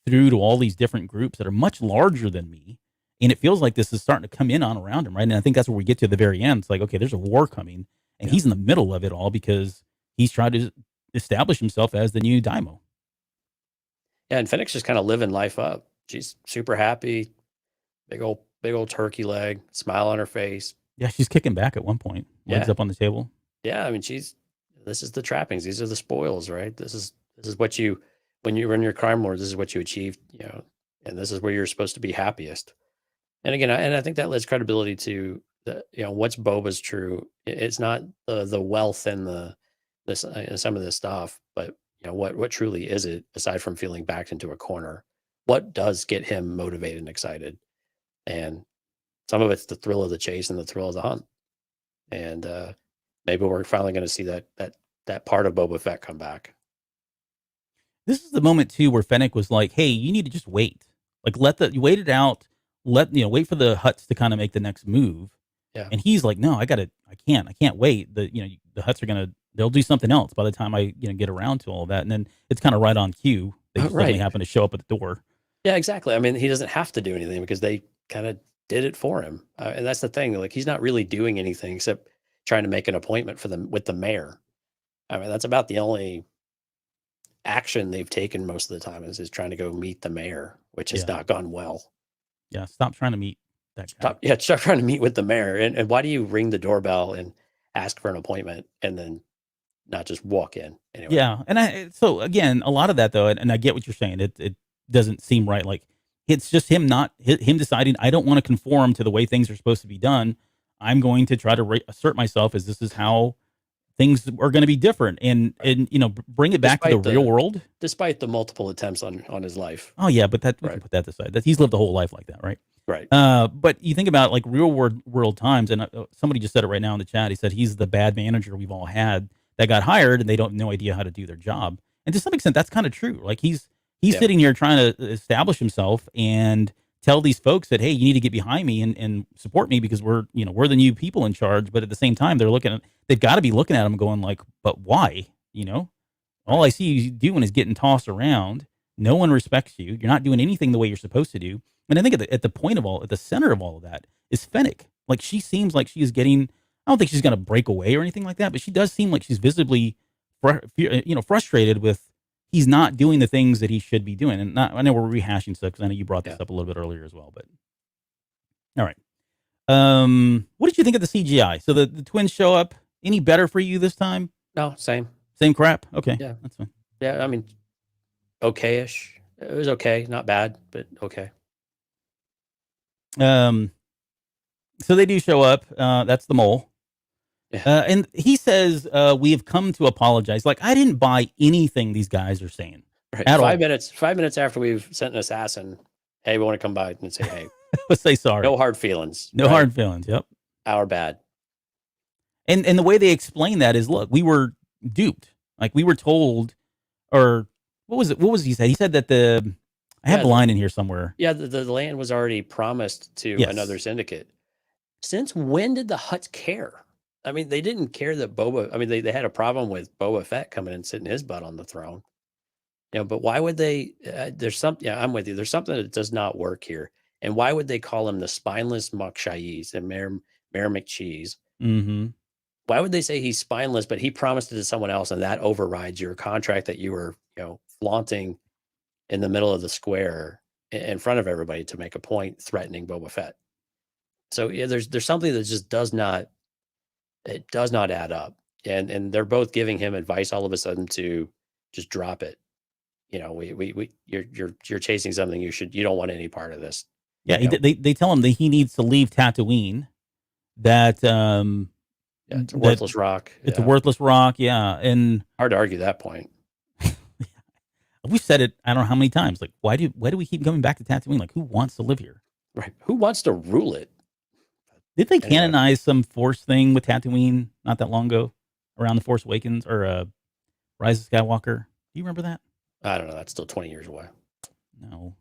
through to all these different groups that are much larger than me? And it feels like this is starting to come in on around him, right? And I think that's where we get to the very end. It's like, okay, there's a war coming and he's in the middle of it all because he's trying to establish himself as the new Daimo. Yeah, and Fennec's just kind of living life up. She's super happy, big old turkey leg, smile on her face. Yeah, she's kicking back at one point, legs up on the table. Yeah, I mean, this is the trappings. These are the spoils, right? This is what you, when you run your crime lord, this is what you achieved, and this is where you're supposed to be happiest. And again, I think that lends credibility to the, what's Boba's true. It's not the wealth and some of this stuff, but what truly is it aside from feeling backed into a corner? What does get him motivated and excited? And some of it's the thrill of the chase and the thrill of the hunt. And maybe we're finally going to see that part of Boba Fett come back. This is the moment too where Fennec was like, "Hey, you need to just wait. Like you wait it out. Wait for the Hutts to kind of make the next move." Yeah. And he's like, "No, I can't wait. The Hutts are they'll do something else by the time I get around to all that." And then it's kind of right on cue. They just suddenly happen to show up at the door. Yeah, exactly. I mean, he doesn't have to do anything because they kind of did it for him. And that's the thing. Like, he's not really doing anything except trying to make an appointment with the mayor. I mean, that's about the only action they've taken most of the time is trying to go meet the mayor, which has not gone well. Yeah, stop trying to meet that guy. Stop trying to meet with the mayor. And why do you ring the doorbell and ask for an appointment and then not just walk in? Anyway. Yeah, and so again, a lot of that though, and I get what you're saying. It doesn't seem right. Like it's just him deciding I don't want to conform to the way things are supposed to be done. I'm going to try to assert myself as this is how things are going to be different, and bring it back to the real world. Despite the multiple attempts on his life. Oh yeah, but we can put that aside. That he's lived a whole life like that, right? Right. But you think about like real world times, and somebody just said it right now in the chat. He said he's the bad manager we've all had that got hired, and they don't have no idea how to do their job. And to some extent, that's kind of true. Like he's sitting here trying to establish himself and tell these folks that, hey, you need to get behind me and support me because we're the new people in charge. But at the same time, they've got to be looking at him going like, but why? All I see you doing is getting tossed around. No one respects you. You're not doing anything the way you're supposed to do. And I think at the center of all of that is Fennec. Like she seems like she is getting, I don't think she's going to break away or anything like that, but she does seem like she's visibly, frustrated with he's not doing the things that he should be doing. And I know we're rehashing stuff because I know you brought this up a little bit earlier as well, but all right. What did you think of the CGI? So the twins show up. Any better for you this time? No, same crap. Okay. Yeah. That's fine. Yeah. I mean, okay-ish. It was okay. Not bad, but okay. So they do show up. That's the mole. Yeah. And he says, we have come to apologize. Like, I didn't buy anything these guys are saying. Right. At 5 minutes after we've sent an assassin, hey, we want to come by and say, hey. Let's say sorry. No hard feelings. No hard feelings, yep. Our bad. And the way they explain that is, look, we were duped. Like, we were told, or what was he say? He said that I have the line in here somewhere. Yeah, the land was already promised to another syndicate. Since when did the Hutts care? I mean, they didn't care that they had a problem with Boba Fett coming and sitting his butt on the throne. But why would they, I'm with you. There's something that does not work here. And why would they call him the spineless Muckshais and Mayor McCheese? Mm-hmm. Why would they say he's spineless, but he promised it to someone else and that overrides your contract that you were, flaunting in the middle of the square in front of everybody to make a point threatening Boba Fett? So yeah, there's something that just does not add up. And they're both giving him advice all of a sudden to just drop it. You're chasing something you don't want any part of this. Yeah, they tell him that he needs to leave Tatooine. That it's a worthless rock. It's a worthless rock. Yeah, and hard to argue that point. We've said it I don't know how many times. Like, why do we keep coming back to Tatooine? Like, who wants to live here? Right? Who wants to rule it? Did they canonize some Force thing with Tatooine not that long ago, around the Force Awakens or Rise of Skywalker? Do you remember that? I don't know. That's still 20 years away. No.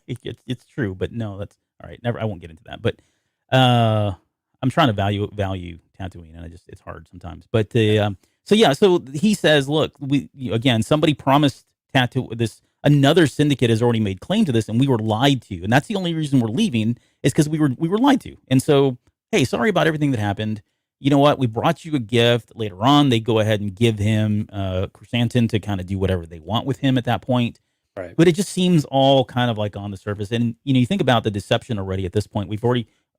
It's true, but no, that's all right. Never. I won't get into that. But I'm trying to value Tatooine, and it's hard sometimes. But so he says, look, again, somebody promised Tatooine. Another syndicate has already made claim to this, and we were lied to, and that's the only reason we're leaving is because we were lied to. And so, hey, sorry about everything that happened. You know what? We brought you a gift. Later on, they go ahead and give him Krrsantan to kind of do whatever they want with him at that point. Right. But it just seems all kind of like on the surface. And, you think about the deception already at this point.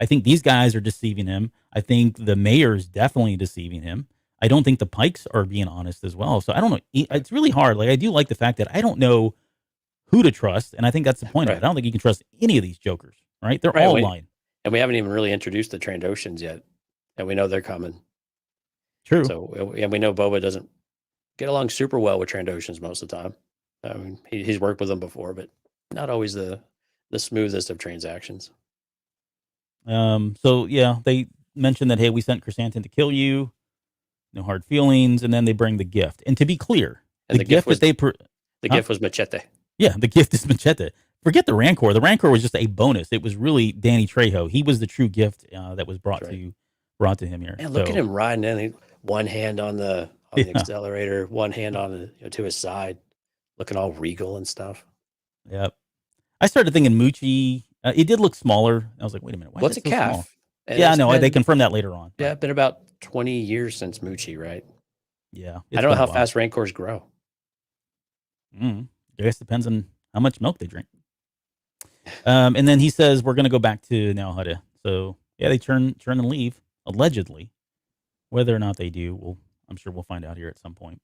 I think these guys are deceiving him. I think the mayor is definitely deceiving him. I don't think the Pikes are being honest as well. So I don't know. It's really hard. Like, I do like the fact that I don't know who to trust. And I think that's the point of it. I don't think you can trust any of these jokers, right? They're all lying. And we haven't even really introduced the Trandoshans yet. And we know they're coming. True. So, and we know Boba doesn't get along super well with Trandoshans most of the time. I mean, he's worked with them before, but not always the smoothest of transactions. So yeah, they mentioned that, hey, we sent Krrsantan to kill you. No hard feelings, and then they bring the gift. And to be clear, the gift was Machete. Yeah, the gift is Machete. Forget the Rancor. The Rancor was just a bonus. It was really Danny Trejo. He was the true gift that was brought to him here. And look at him riding in. One hand on the accelerator, one hand on to his side, looking all regal and stuff. Yep. I started thinking Moochie. It did look smaller. I was like, wait a minute. What's a calf? Yeah, no, they confirmed that later on. Yeah, it's been about 20 years since Moochie, right? Yeah. I don't know how fast Rancors grow. I guess it depends on how much milk they drink. And then he says, we're going to go back to now Hutta. So, yeah, they turn and leave, allegedly. Whether or not they do, I'm sure we'll find out here at some point.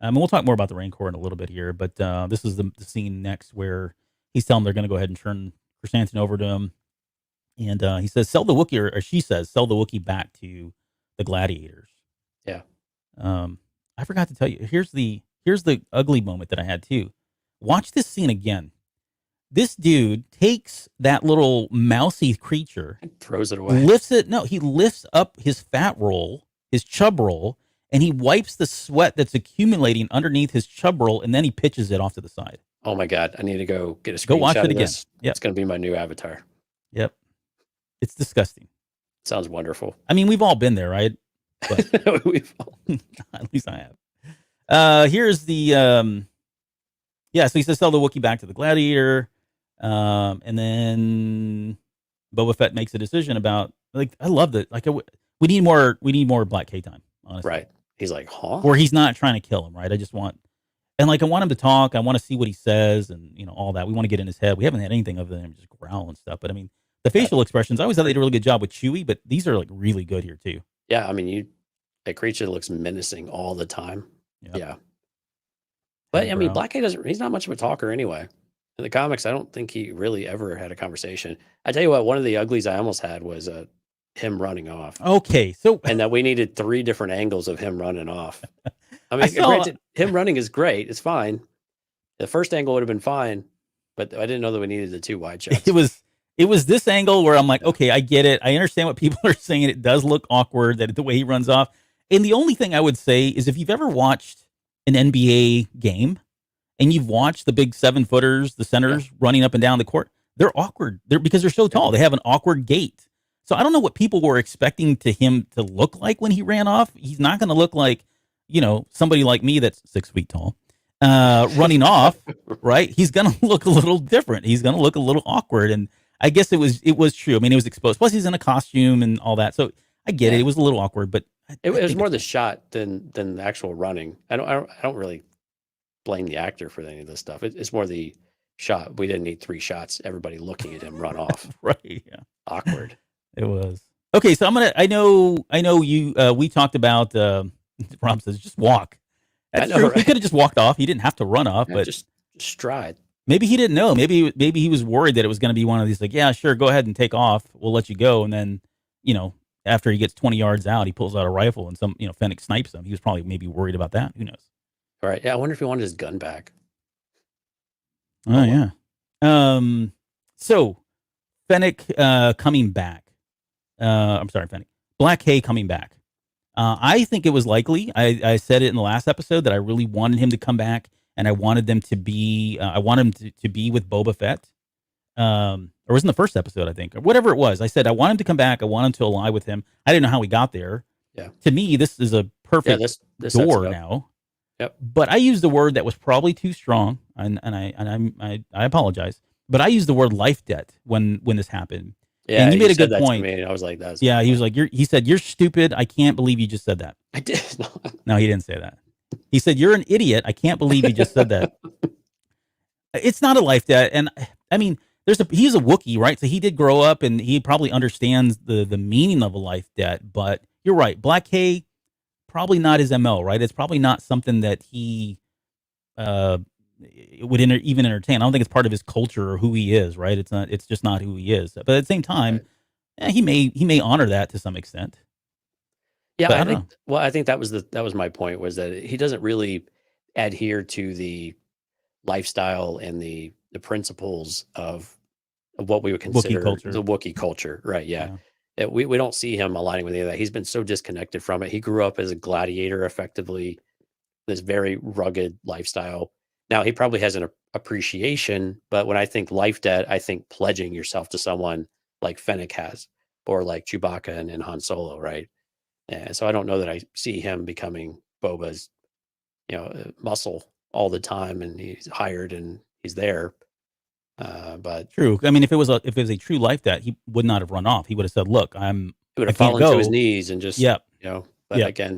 And we'll talk more about the Rancor in a little bit here, but this is the scene next where he's telling them they're going to go ahead and turn Krrsantan over to him. And he says, sell the Wookiee, or she says, sell the Wookiee back to the gladiators. Yeah. I forgot to tell you, here's the ugly moment that I had too. Watch this scene again. This dude takes that little mousy creature, and throws it away. He lifts up his fat roll, his chub roll, and he wipes the sweat that's accumulating underneath his chub roll, and then he pitches it off to the side. Oh my God. I need to go get a screenshot. Go watch it again. Yep. It's going to be my new avatar. Yep. It's disgusting. Sounds wonderful. I mean, we've all been there, right? But at least I have. Here's the so he says sell the Wookiee back to the gladiator. And then Boba Fett makes a decision about, like, I love that. Like, we need more Black K time, honestly. Right. He's like, huh? Or he's not trying to kill him, right? I want him to talk. I want to see what he says and, all that. We want to get in his head. We haven't had anything other than him just growl and stuff. But I mean, the facial expressions, I always thought they did a really good job with Chewie, but these are like really good here too. Yeah. I mean, a creature looks menacing all the time. Yep. Yeah. But I mean, Black K he's not much of a talker anyway. In the comics, I don't think he really ever had a conversation. I tell you what, one of the uglies I almost had was him running off. Okay, so and that we needed 3 different angles of him running off. I mean, granted, him running is great; it's fine. The first angle would have been fine, but I didn't know that we needed the 2 wide shots. It was this angle where I'm like, okay, I get it. I understand what people are saying. It does look awkward that the way he runs off. And the only thing I would say is if you've ever watched an NBA game, and you've watched the big 7-footers, the centers running up and down the court, they're awkward. Because they're so tall. They have an awkward gait. So I don't know what people were expecting him to look like when he ran off. He's not going to look like, somebody like me that's 6 feet tall, running off, right? He's going to look a little different. He's going to look a little awkward. And I guess it was true. I mean, it was exposed. Plus, he's in a costume and all that. So I get it. It was a little awkward, but it was more the shot than the actual running. I don't really blame the actor for any of this stuff. It's more the shot. We didn't need 3 shots. Everybody looking at him run off. Right. Yeah. Awkward. It was. Okay. So I know you, we talked about, Rob says, just walk. That's true. Right? He could have just walked off. He didn't have to run off, but just stride. Maybe he didn't know. Maybe he was worried that it was going to be one of these, like, yeah, sure, go ahead and take off. We'll let you go. And then, after he gets 20 yards out, he pulls out a rifle and Fennec snipes him. He was probably maybe worried about that. Who knows? All right. Yeah. I wonder if he wanted his gun back. Oh, yeah. So Fennec, coming back. I'm sorry, Fennec. Black K coming back. I think it was likely. I said it in the last episode that I really wanted him to come back and I wanted them to be. I wanted him to be with Boba Fett. Or it was in the first episode, I think, or whatever it was. I said I want him to come back. I want him to ally with him. I didn't know how he got there. Yeah. To me, this is a perfect this sets door it up. now. Yep. But I used the word that was probably too strong, and I apologize. But I used the word life debt when this happened. Yeah, and you made a good that point. To me, and I was like, "That's yeah." He was like, he said, "You're stupid. I can't believe you just said that." I did. No, he didn't say that. He said, "You're an idiot. I can't believe you just said that." It's not a life debt, and I mean, he's a Wookiee, right? So he did grow up, and he probably understands the meaning of a life debt. But you're right, Black K, probably not his MO, right? It's probably not something that he would even entertain. I don't think it's part of his culture or who he is, right? It's not. It's just not who he is. But at the same time, he may honor that to some extent. Yeah, But I think. Well, I think that was my point, was that he doesn't really adhere to the lifestyle and the principles of what we would consider the Wookiee culture, right? Yeah. We don't see him aligning with any of that. He's been so disconnected from it. He grew up as a gladiator, effectively, this very rugged lifestyle. Now he probably has an appreciation, but when I think life debt, I think pledging yourself to someone like Fennec has, or like Chewbacca and Han Solo, right? And so I don't know that I see him becoming Boba's, muscle all the time, and he's hired and he's there. But true. I mean, if it was a true life debt, he would not have run off. He would have said, "Look, he would have fallen to his knees and just, Yep. But again,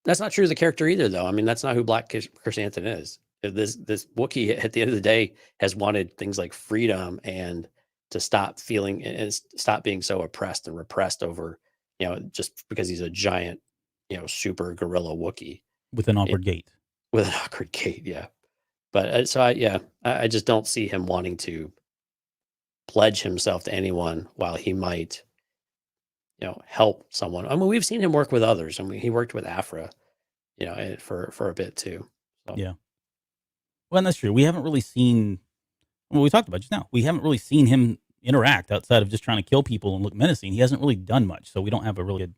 that's not true of the character either, though. I mean, that's not who Black Krrsantan is. This Wookiee, at the end of the day, has wanted things like freedom and to stop feeling and stop being so oppressed and repressed over, just because he's a giant, super gorilla Wookiee with an awkward gait. With an awkward gait, yeah. But so I just don't see him wanting to pledge himself to anyone while he might, help someone. I mean, we've seen him work with others. I mean, he worked with Afra, for a bit too. So. Yeah. Well, and that's true. We haven't really seen, well, we talked about just now, we haven't really seen him interact outside of just trying to kill people and look menacing. He hasn't really done much, so we don't have we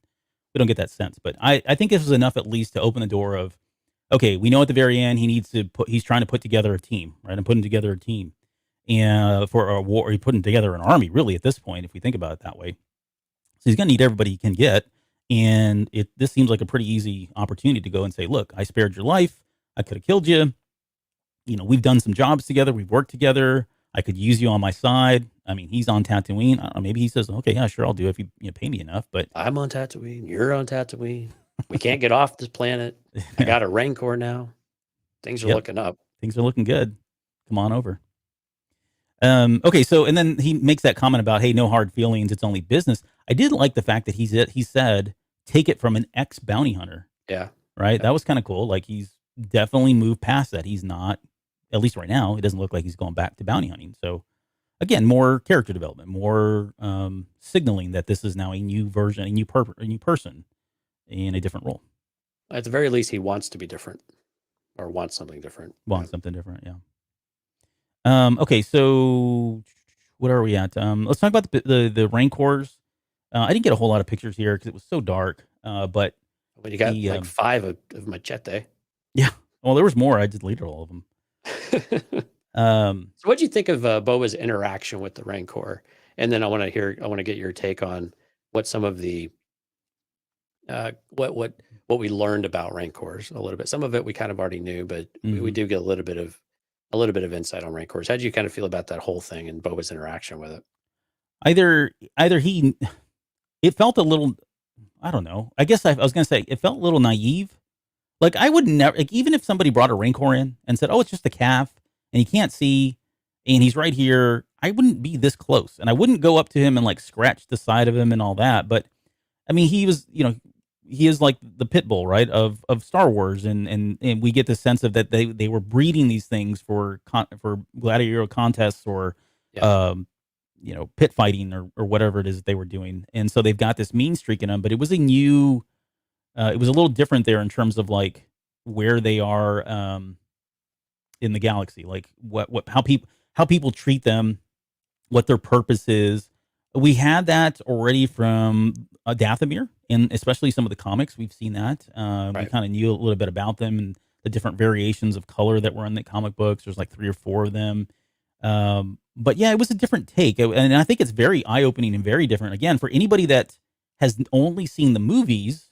don't get that sense. But I think this was enough at least to open the door of, okay, we know at the very end he's trying to put together a team, right? And putting together a team and for a war, or he's putting together an army, really, at this point, if we think about it that way. So he's going to need everybody he can get. And this seems like a pretty easy opportunity to go and say, look, I spared your life. I could have killed you. We've done some jobs together. We've worked together. I could use you on my side. I mean, he's on Tatooine. I don't know, maybe he says, okay, yeah, sure, I'll do it if you pay me enough. But I'm on Tatooine. You're on Tatooine. We can't get off this planet. I got a Rancor now. Things are looking up. Things are looking good. Come on over. Okay, so, and then he makes that comment about, hey, no hard feelings. It's only business. I did like the fact that he said, take it from an ex-bounty hunter. Yeah. Right? Yeah. That was kind of cool. Like, he's definitely moved past that. He's not, at least right now, it doesn't look like he's going back to bounty hunting. So, again, more character development, more signaling that this is now a new version, a new person in a different role. At the very least, he wants to be different, or wants something different. Something different, yeah. Okay, so what are we at? Let's talk about the Rancors. I didn't get a whole lot of pictures here because it was so dark. But you got like 5 of Machete. Yeah. Well, there was more. I deleted all of them. So what do you think of Boba's interaction with the Rancor? And then I want to get your take on what some of the what we learned about Rancors a little bit. Some of it we kind of already knew, but we do get a little bit of insight on Rancors. How do you kind of feel about that whole thing and Boba's interaction with it? Either it felt a little, I don't know. I guess I was going to say it felt a little naive. Like, I would never, like, even if somebody brought a Rancor in and said, oh, it's just a calf and he can't see and he's right here, I wouldn't be this close. And I wouldn't go up to him and like scratch the side of him and all that. But I mean, he was, he is like the pit bull, right, of Star Wars. And we get the sense of that they were breeding these things for gladiatorial contests or, pit fighting or whatever it is that they were doing. And so they've got this mean streak in them, but it was it was a little different there in terms of like where they are in the galaxy, like how people treat them, what their purpose is. We had that already from Dathomir, and especially some of the comics. We've seen that. Right. We kind of knew a little bit about them and the different variations of color that were in the comic books. There's like 3 or 4 of them. But yeah, it was a different take, and I think it's very eye opening and very different. Again, for anybody that has only seen the movies,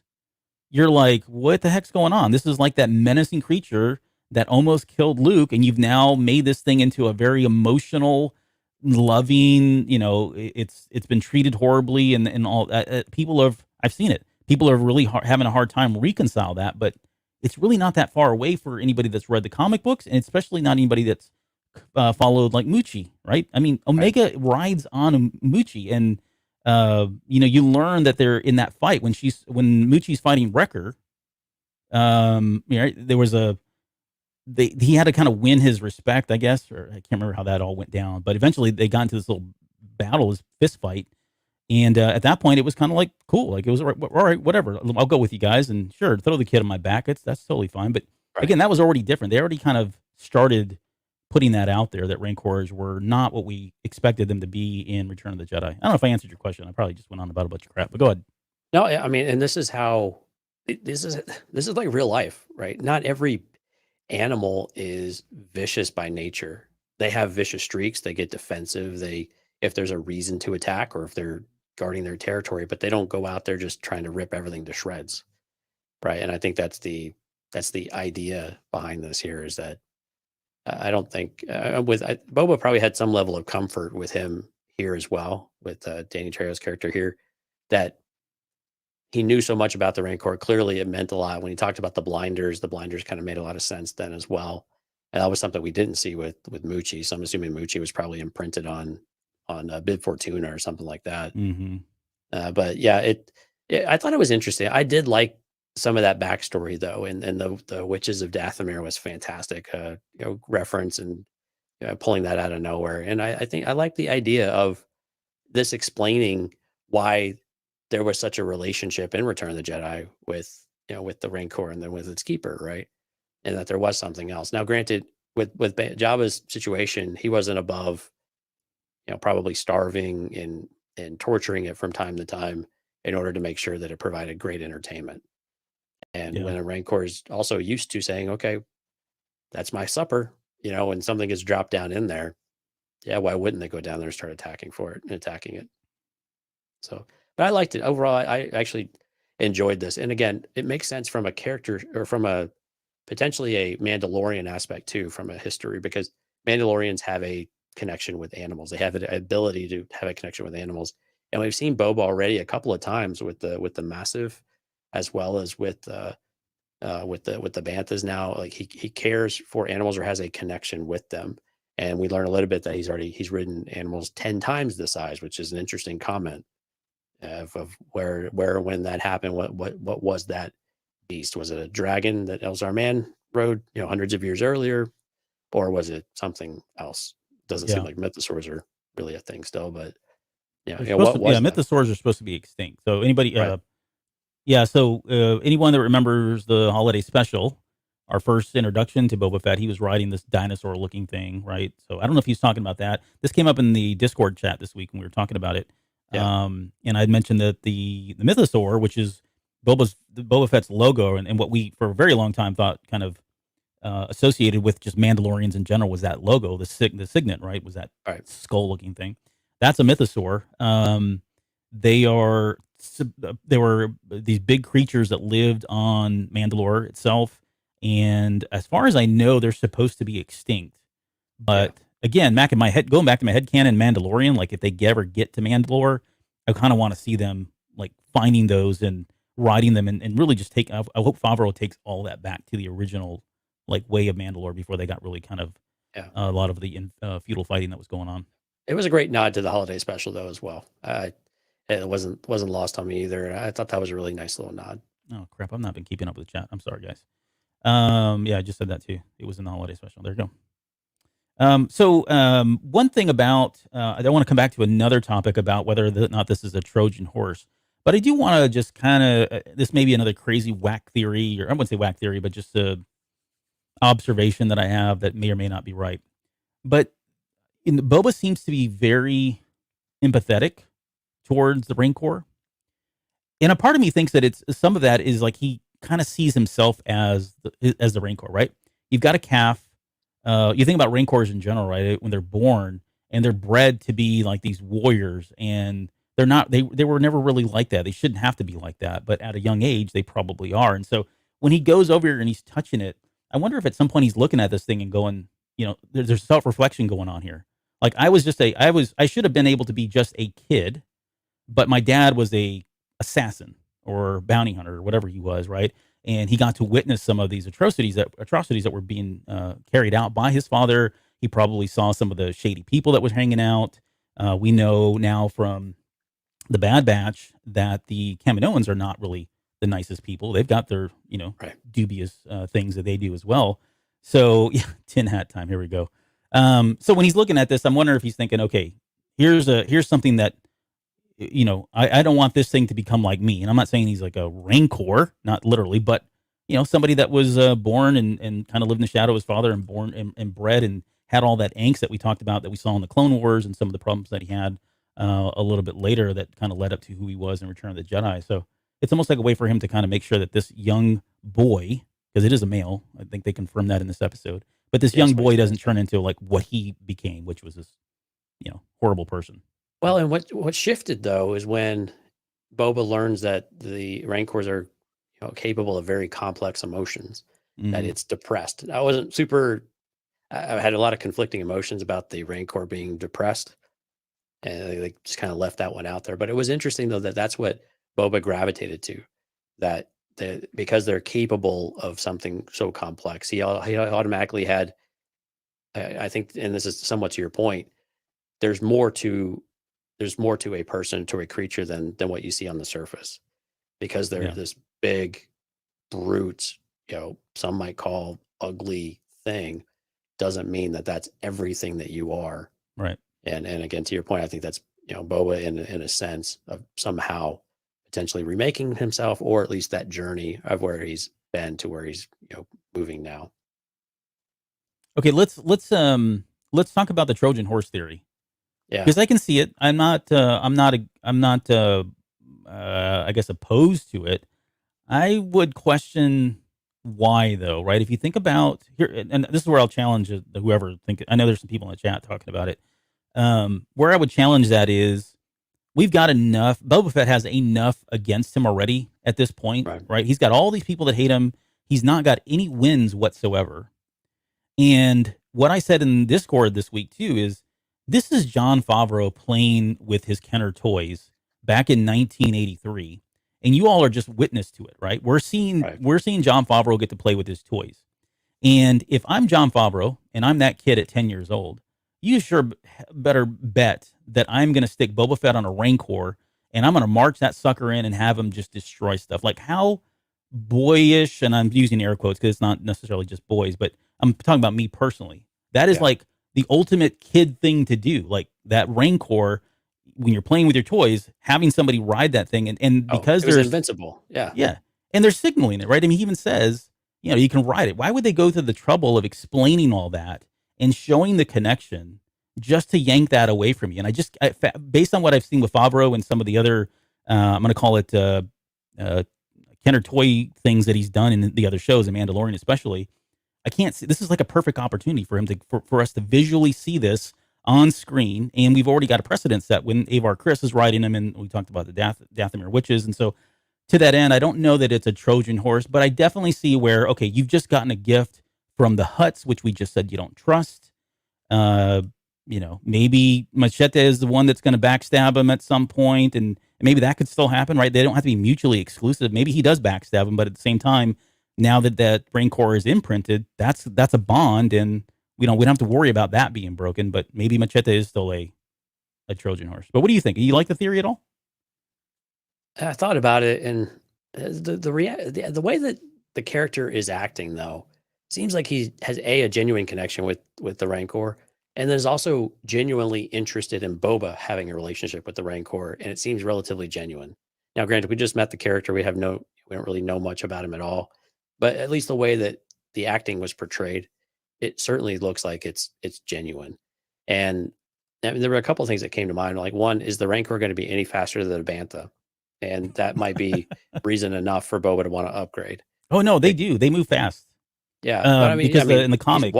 you're like, what the heck's going on? This is like that menacing creature that almost killed Luke, and you've now made this thing into a very emotional, loving. It's been treated horribly, and all. People have, I've seen it. People are really having a hard time reconcile that, but it's really not that far away for anybody that's read the comic books, and especially not anybody that's followed like Moochie, right? I mean, Omega rides on Moochie, and you learn that they're in that fight when Moochie's fighting Wrecker. There was he had to kind of win his respect, I guess, or I can't remember how that all went down, but eventually they got into this little battle, this fist fight, and at that point it was kind of like cool, like it was all right, whatever, I'll go with you guys, and sure, throw the kid on my back, that's totally fine. But again, that was already different. They already kind of started putting that out there, that Rancors were not what we expected them to be in Return of the Jedi. I don't know if I answered your question. I probably just went on about a bunch of crap, but go ahead. No, I mean, and this is like real life, right? Not every animal is vicious by nature. They have vicious streaks. They get defensive. If there's a reason to attack, or if they're guarding their territory, but they don't go out there just trying to rip everything to shreds, right? And I think that's the idea behind this here, is that I don't think Boba probably had some level of comfort with him here as well, with Danny Trejo's character here, that he knew so much about the Rancor. Clearly, it meant a lot. When he talked about the blinders kind of made a lot of sense then as well. And that was something we didn't see with Moochie. So I'm assuming Moochie was probably imprinted on Bib Fortuna or something like that. Mm-hmm. But yeah, I thought it was interesting. I did like some of that backstory though, and the Witches of Dathomir was fantastic. Reference and pulling that out of nowhere. And I think I like the idea of this explaining why there was such a relationship in Return of the Jedi with the Rancor and then with its keeper, right? And that there was something else. Now, granted, with Jabba's situation, he wasn't above, probably starving and torturing it from time to time in order to make sure that it provided great entertainment. And when a Rancor is also used to saying, okay, that's my supper, when something is dropped down in there, yeah, why wouldn't they go down there and start attacking it? So, but I liked it. Overall, I actually enjoyed this. And again, it makes sense from a character, or from a potentially a Mandalorian aspect too, from a history, because Mandalorians have a connection with animals. They have an ability to have a connection with animals. And we've seen Boba already a couple of times with the Massive, as well as with the Banthas now. Like he cares for animals, or has a connection with them. And we learn a little bit that he's ridden animals 10 times the size, which is an interesting comment of where when that happened. What was that beast? Was it a dragon that Elzar Mann rode hundreds of years earlier, or was it something else? Doesn't seem like mythosaurs are really a thing still, but mythosaurs are supposed to be extinct. So anybody anyone that remembers the holiday special, our first introduction to Boba Fett, he was riding this dinosaur looking thing, right? So I don't know if he's talking about that. This came up in the Discord chat this week when we were talking about it. And I mentioned that the mythosaur, which is Boba Fett's logo, and what we for a very long time thought kind of associated with just Mandalorians in general, was that logo, the signet, right? Was that skull looking thing? That's a mythosaur. They were these big creatures that lived on Mandalore itself, and as far as I know, they're supposed to be extinct. But again, going back to my headcanon Mandalorian, like if they ever get to Mandalore, I kind of want to see them like finding those and riding them, and really just I hope Favreau takes all that back to the original like way of Mandalore before they got really kind of a lot of the feudal fighting that was going on. It was a great nod to the holiday special though as well. It wasn't lost on me either. I thought that was a really nice little nod. Oh crap! I've not been keeping up with the chat. I'm sorry, guys. I just said that too. It was in the holiday special. There you go. One thing about I don't want to come back to another topic about whether or not this is a Trojan horse, but I do want to just kind of this may be another crazy whack theory, or I wouldn't say whack theory, but just a observation that I have that may or may not be right. But Boba seems to be very empathetic towards the Rancor. And a part of me thinks that some of that is like he kind of sees himself as the Rancor, right? You've got a calf. You think about Rancors in general, right? When they're born and they're bred to be like these warriors, and they're not. They were never really like that. They shouldn't have to be like that, but at a young age, they probably are. And so when he goes over here and he's touching it, I wonder if at some point he's looking at this thing and going, there's self reflection going on here. Like I should have been able to be just a kid, but my dad was a assassin or bounty hunter or whatever he was, right? And he got to witness some of these atrocities that were being carried out by his father. He probably saw some of the shady people that was hanging out. We know now from the Bad Batch that the Kaminoans are not really the nicest people. They've got their Right. dubious things that they do as well. So yeah, tin hat time. Here we go. So when he's looking at this, I'm wondering if he's thinking, okay, here's something that I don't want this thing to become like me. And I'm not saying he's like a rancor, not literally, but somebody that was born and kind of lived in the shadow of his father and born and bred and had all that angst that we talked about that we saw in the Clone Wars and some of the problems that he had a little bit later that kind of led up to who he was in Return of the Jedi. So it's almost like a way for him to kind of make sure that this young boy, because it is a male, I think they confirmed that in this episode, but this young boy doesn't turn into like what he became, which was this, horrible person. Well, and what shifted though is when Boba learns that the Rancors are capable of very complex emotions, that it's depressed. I wasn't super. I had a lot of conflicting emotions about the Rancor being depressed, and they just kind of left that one out there. But it was interesting though that that's what Boba gravitated to, that because they're capable of something so complex, he automatically had. I think, and this is somewhat to your point, there's more to a person, to a creature than what you see on the surface, because they're this big brute, some might call ugly thing, doesn't mean that that's everything that you are. Right. And again, to your point, I think that's, Boba in a sense of somehow potentially remaking himself, or at least that journey of where he's been to where he's, moving now. Okay. Let's talk about the Trojan horse theory. Yeah. Because I can see it. I'm not I guess opposed to it. I would question why though, right? If you think about here, and this is where I'll challenge whoever I know there's some people in the chat talking about it. Where I would challenge that is we've got enough. Boba Fett has enough against him already at this point, right? He's got all these people that hate him. He's not got any wins whatsoever. And what I said in Discord this week too is, this is Jon Favreau playing with his Kenner toys back in 1983, and you all are just witness to it, right? We're seeing Jon Favreau get to play with his toys. And if I'm Jon Favreau and I'm that kid at 10 years old, you sure better bet that I'm going to stick Boba Fett on a Rancor and I'm going to march that sucker in and have him just destroy stuff. Like how boyish, and I'm using air quotes because it's not necessarily just boys, but I'm talking about me personally. That is like the ultimate kid thing to do. Like that Rancor, when you're playing with your toys, having somebody ride that thing, and because there's invincible. Yeah. And they're signaling it, right? I mean, he even says, you can ride it. Why would they go through the trouble of explaining all that and showing the connection just to yank that away from you? And based on what I've seen with Favreau and some of the other, I'm going to call it Kenner toy things that he's done in the other shows, and Mandalorian especially, I can't see. This is like a perfect opportunity for him for us to visually see this on screen, and we've already got a precedent set when Avar Kriss is riding him, and we talked about the Dathomir witches, and so to that end, I don't know that it's a Trojan horse, but I definitely see where you've just gotten a gift from the Hutts, which we just said you don't trust. Maybe Machete is the one that's going to backstab him at some point, and maybe that could still happen, right? They don't have to be mutually exclusive. Maybe he does backstab him, but at the same time, now that Rancor is imprinted, that's a bond, and we don't have to worry about that being broken. But maybe Machete is still a Trojan horse. But what do you think? Do you like the theory at all? I thought about it, and the way that the character is acting, though, seems like he has a genuine connection with the Rancor, and then is also genuinely interested in Boba having a relationship with the Rancor, and it seems relatively genuine. Now, granted, we just met the character; we don't really know much about him at all. But at least the way that the acting was portrayed, it certainly looks like it's genuine. And I mean, there were a couple of things that came to mind. Like one, is the Rancor going to be any faster than a Bantha? and that might be reason enough for Boba to want to upgrade. Oh no, they do. They move fast. Yeah, but I mean, because in the comic,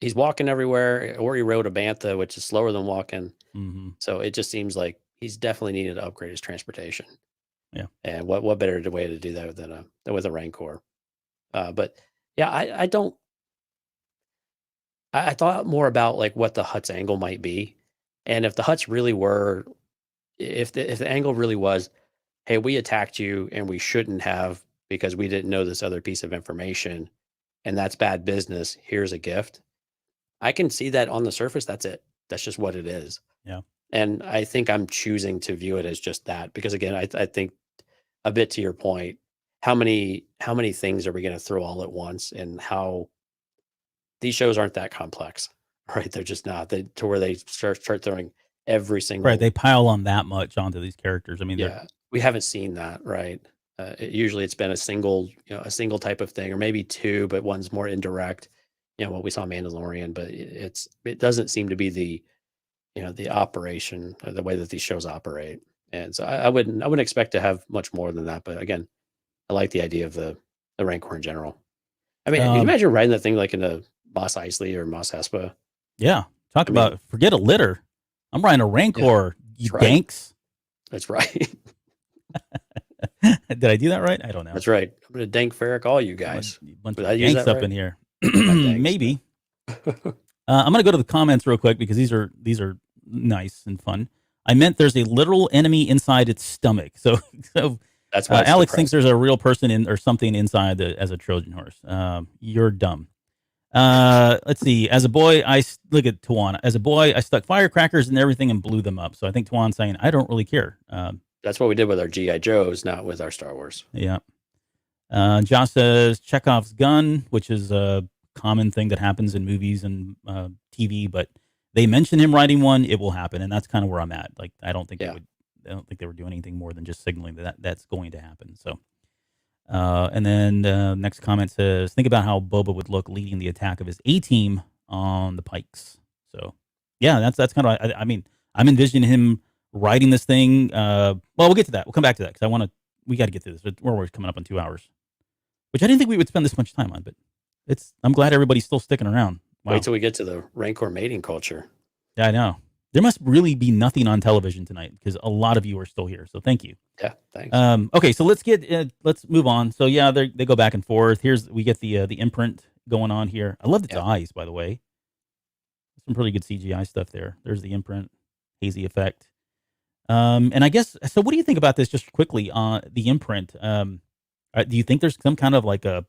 he's walking everywhere, or he rode a bantha, which is slower than walking. mm-hmm. So it just seems like he's definitely needed to upgrade his transportation. Yeah, and what better way to do that than with a Rancor? But yeah, I don't. I thought more about like what the Hutt's angle might be, and if the Hutts really were, if the angle really was, hey, we attacked you and we shouldn't have because we didn't know this other piece of information, and that's bad business. Here's a gift. I can see that on the surface. That's it. That's just what it is. Yeah. And I think I'm choosing to view it as just that because again, I think a bit to your point, how many things are we going to throw all at once, and how these shows aren't that complex, right? They're just not. To where they start throwing every single right. They pile on that much onto these characters. I mean, yeah, we haven't seen that, right? Usually it's been a single type of thing, or maybe two, but one's more indirect. What we saw Mandalorian, but it doesn't seem to be the operation or the way that these shows operate. And so I wouldn't expect to have much more than that. But again, I like the idea of the Rancor in general. I mean, can you imagine riding that thing like in a Mos Eisley or Mos Espa? Yeah. Talk about forget a litter. I'm riding a Rancor, you danks. That's right. Did I do that right? I don't know. That's right. I'm going to dank Ferric all you guys. Bunch of danks up in here. Maybe. I'm going to go to the comments real quick because these are nice and fun. I meant there's a literal enemy inside its stomach. So that's why Alex thinks there's a real person or something inside as a Trojan horse. You're dumb. Let's see. As a boy, look at Tuan. As a boy, I stuck firecrackers and everything and blew them up. So I think Tuan's saying, I don't really care. That's what we did with our G.I. Joes, not with our Star Wars. Yeah. Josh says Chekhov's gun, which is a common thing that happens in movies and TV, but they mention him writing one, it will happen, and that's kind of where I'm at. Like, I don't think they were doing anything more than just signaling that that's going to happen. So, and then next comment says, think about how Boba would look leading the attack of his A-team on the Pikes. So, yeah, that's kind of. I mean, I'm envisioning him riding this thing. Well, we'll get to that. We'll come back to that because we got to get through this. We're coming up on 2 hours, which I didn't think we would spend this much time on, but I'm glad everybody's still sticking around. Wow. Wait till we get to the Rancor mating culture. Yeah, I know. There must really be nothing on television tonight because a lot of you are still here. So thank you. Yeah, thanks. Okay, so let's move on. So yeah, they go back and forth. We get the imprint going on here. I love its eyes, by the way. Some pretty good CGI stuff there. There's the imprint, hazy effect. And I guess so. What do you think about this? Just quickly on the imprint. Do you think there's some kind of like a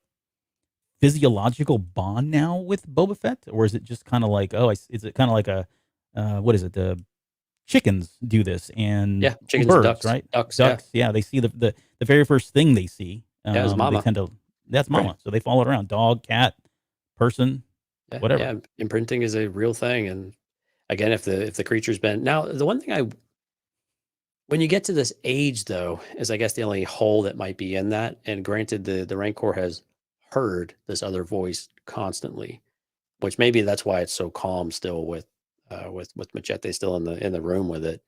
physiological bond now with Boba Fett, or is it just kind of like, is it kind of like a what is it? The chickens do this, and chickens, birds, and ducks, right? Ducks. Yeah, they see the very first thing they see. It's mama. That's mama. Right. So they follow it around. Dog, cat, person, whatever. Yeah, imprinting is a real thing, and again, if the creature's been now, the one thing when you get to this age, though, is I guess the only hole that might be in that. And granted, the Rancor has heard this other voice constantly, which maybe that's why it's so calm still with Machete still in the room with it.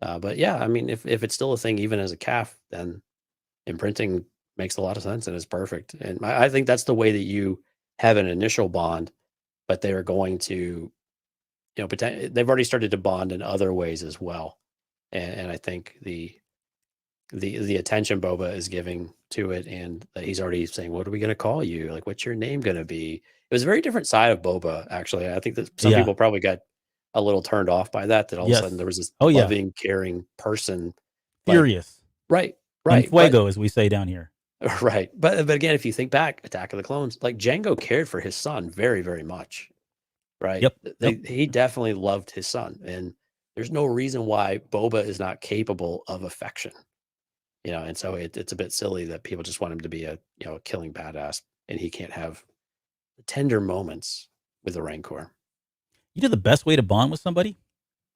But yeah, I mean, if it's still a thing even as a calf, then imprinting makes a lot of sense and is perfect. And I think that's the way that you have an initial bond, but they are going to, they've already started to bond in other ways as well. And I think the attention Boba is giving to it, and that he's already saying, what are we going to call you? Like, what's your name going to be? It was a very different side of Boba, actually. I think that some people probably got a little turned off by that all of a sudden there was this loving, caring person. Furious. Right. And fuego, as we say down here. Right. But again, if you think back, Attack of the Clones, like Jango cared for his son very, very much. Right. Yep. He definitely loved his son. And there's no reason why Boba is not capable of affection. And so it's a bit silly that people just want him to be a killing badass, and he can't have tender moments with the Rancor. You know the best way to bond with somebody?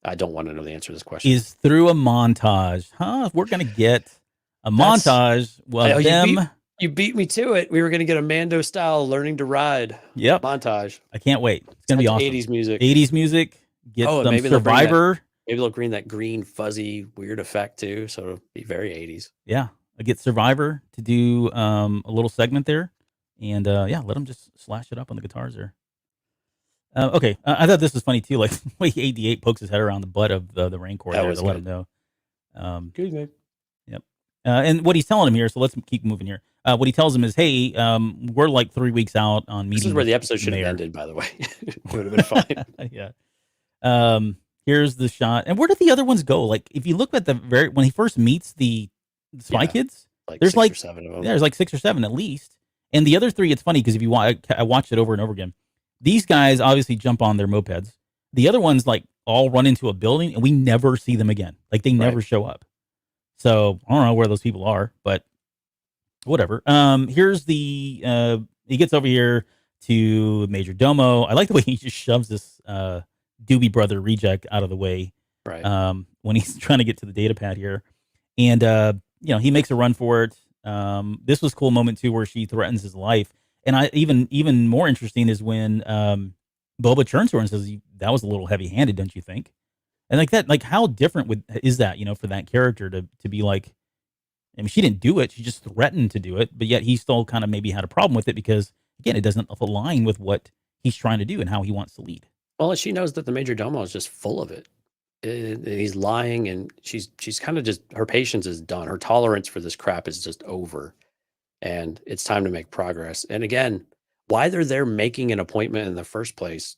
I don't want to know the answer to this question. Is through a montage. We're going to get a montage of them. You beat me to it. We were going to get a Mando style learning to ride montage. I can't wait. It's going to be awesome. 80s music. 80s music. Get some maybe Survivor. Maybe they'll green that green fuzzy weird effect too, so it'll be very 80s. Yeah, I get Survivor to do a little segment there, and yeah, let them just slash it up on the guitars there. Okay, I thought this was funny too. Like the way 88 pokes his head around the butt of the Rancor That there was to let good. him know. Good, man. Yep. And what he's telling him here, so let's keep moving here. What he tells him is, hey, we're like 3 weeks out on meeting. This is where with the episode should have mayor. ended, by the way. It would have been fine. Yeah. Here's the shot. And where did the other ones go? Like, if you look at the when he first meets the Spy Kids, Like there's 6 like or 7 of them. there's like 6 or 7 at least. And the other 3, it's funny because if you I watched it over and over again. These guys obviously jump on their mopeds. The other ones like all run into a building and we never see them again. Like they never show up. So I don't know where those people are, but whatever. Here's the he gets over here to Major Domo. I like the way he just shoves this Doobie Brother reject out of the way. Right. When he's trying to get to the data pad here. And he makes a run for it. This was a cool moment too where she threatens his life. And I even more interesting is when Boba turns to her and says, "That was a little heavy-handed, don't you think?" And like that, like how different is that, for that character to be like, I mean, she didn't do it, she just threatened to do it, but yet he still kind of maybe had a problem with it because again, it doesn't align with what he's trying to do and how he wants to lead. Well, she knows that the Major Domo is just full of it. He's lying, and she's kind of just, her patience is done. Her tolerance for this crap is just over. And it's time to make progress. And again, why they're there making an appointment in the first place,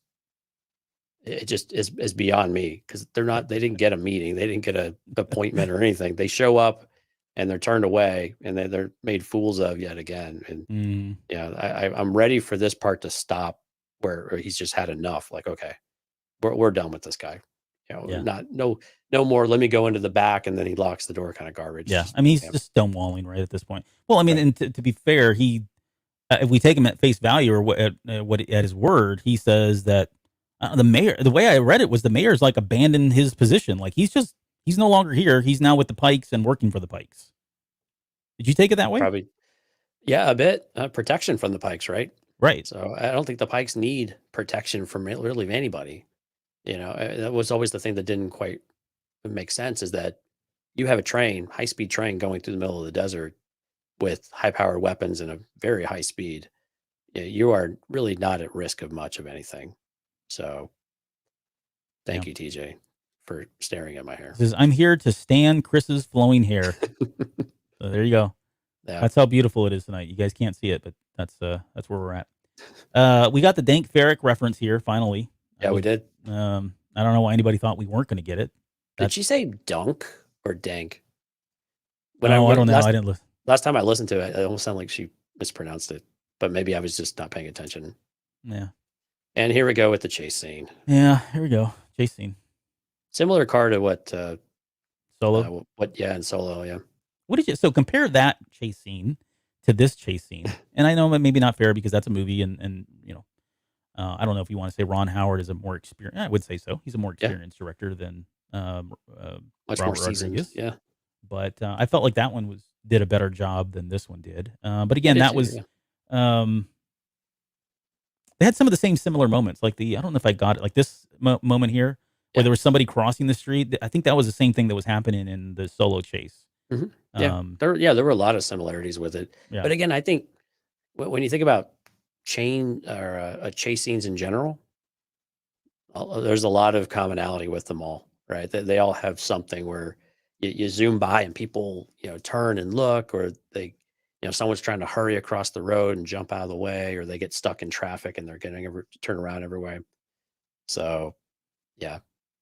it just is beyond me, because they didn't get a meeting, they didn't get an appointment or anything. They show up and they're turned away, and they're made fools of yet again. And I'm ready for this part to stop, where he's just had enough. Like, okay, we're done with this guy. No more. Let me go into the back, and then he locks the door. Kind of garbage. Yeah, I mean, he's just stonewalling right at this point. Well, I mean, and to be fair, he, if we take him at face value or at his word, he says that the mayor. The way I read it was the mayor's like abandoned his position. Like he's no longer here. He's now with the Pikes and working for the Pikes. Did you take it that way? Probably. Yeah, a bit. Protection from the Pikes, right? Right. So I don't think the Pikes need protection from really anybody. That was always the thing that didn't quite make sense, is that you have a high-speed train going through the middle of the desert with high-powered weapons and a very high speed. You are really not at risk of much of anything. So thank you, TJ, for staring at my hair. It says, "I'm here to stand Chris's flowing hair." So there you go. Yeah. That's how beautiful it is tonight. You guys can't see it, but that's where we're at. We got the Dank Ferrick reference here finally. Yeah, we did. I don't know why anybody thought we weren't going to get it. Did she say dunk or dank? I don't know. I didn't listen. Last time I listened to it, it almost sounded like she mispronounced it, but maybe I was just not paying attention. Yeah. And here we go with the chase scene. Yeah, here we go. Chase scene. Similar car to what Solo. In Solo, yeah. What did you? So compare that chase scene to this chase scene, and I know it may be not fair because that's a movie, and I don't know if you want to say Ron Howard is a more experienced. I would say so. He's a more experienced director than much Robert more seasoned. Rodriguez. Yeah, but I felt like that one did a better job than this one did. But again, that was they had some of the same similar moments. Like I don't know if I got it. Like this moment here where there was somebody crossing the street. I think that was the same thing that was happening in the Solo chase. Mm-hmm. Yeah, there were a lot of similarities with it. Yeah. But again, I think when you think about chase scenes in general, there's a lot of commonality with them all, right? They all have something where you zoom by and people, turn and look, or they, someone's trying to hurry across the road and jump out of the way, or they get stuck in traffic and they're getting turn around every way. So, yeah,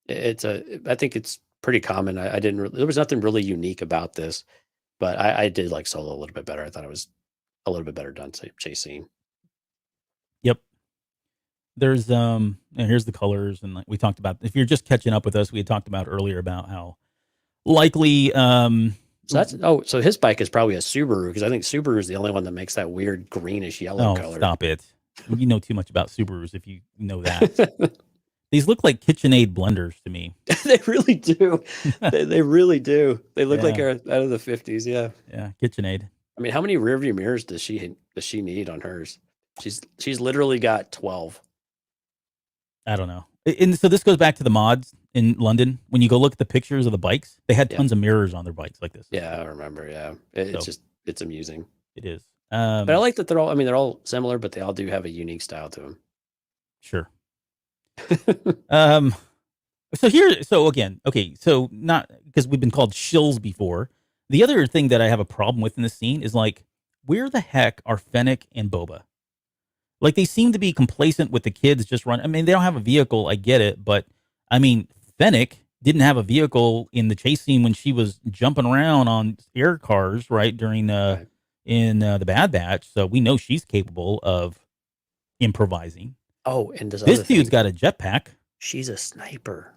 I think it's pretty common. There was nothing really unique about this, but I did like Solo a little bit better. I thought it was a little bit better done chase scene. Yep. There's and here's the colors, and like we talked about, if you're just catching up with us, we had talked about earlier about how likely so his bike is probably a Subaru, because I think Subaru is the only one that makes that weird greenish yellow color. Stop it. You know too much about Subarus if you know that. These look like KitchenAid blenders to me. They really do. They really do. They look like out of the 50s. Yeah. Yeah. KitchenAid. I mean, how many rearview mirrors does she need on hers? She's literally got 12. I don't know. And so this goes back to the mods. in London, when you go look at the pictures of the bikes, they had Yeah. tons of mirrors on their bikes like this. Yeah, I remember. Yeah, it's amusing. It is. But I like that they're all similar, but they all do have a unique style to them. Sure. So again, okay, so not because we've been called shills before. The other thing that I have a problem with in this scene is like, where the heck are Fennec and Boba? Like, they seem to be complacent with the kids just running. I mean, they don't have a vehicle. I get it. But I mean, Fennec didn't have a vehicle in the chase scene when she was jumping around on air cars, right? During Right. in the Bad Batch. So we know she's capable of improvising. Oh, and this This other dude's thing, got a jetpack. she's a sniper.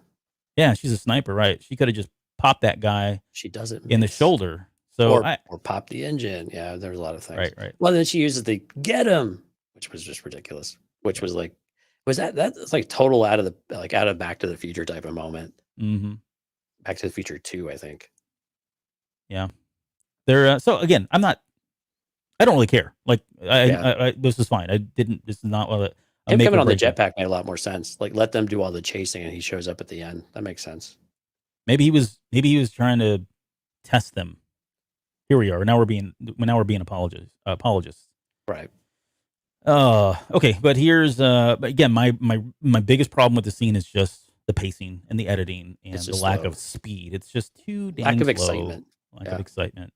Yeah, she's a sniper, right? She could have just popped that guy She doesn't in the miss. shoulder. So or pop the engine. Yeah, there's a lot of things. right. Well, then she uses the get him, which was just ridiculous. Which was like, that's like total out of Back to the Future type of moment. Mm-hmm. Back to the Future 2, I think. Yeah. They're so again, I don't really care. Like I this is fine. This is not what Him coming on the jetpack made a lot more sense. Like, let them do all the chasing and he shows up at the end. That makes sense. Maybe he was trying to test them. Here we are. Now we're being apologists. Right. Okay, but here's but again, my biggest problem with the scene is just the pacing and the editing and It's the just lack slow. of speed. It's just too damn Lack of slow. excitement. Lack Yeah. of excitement.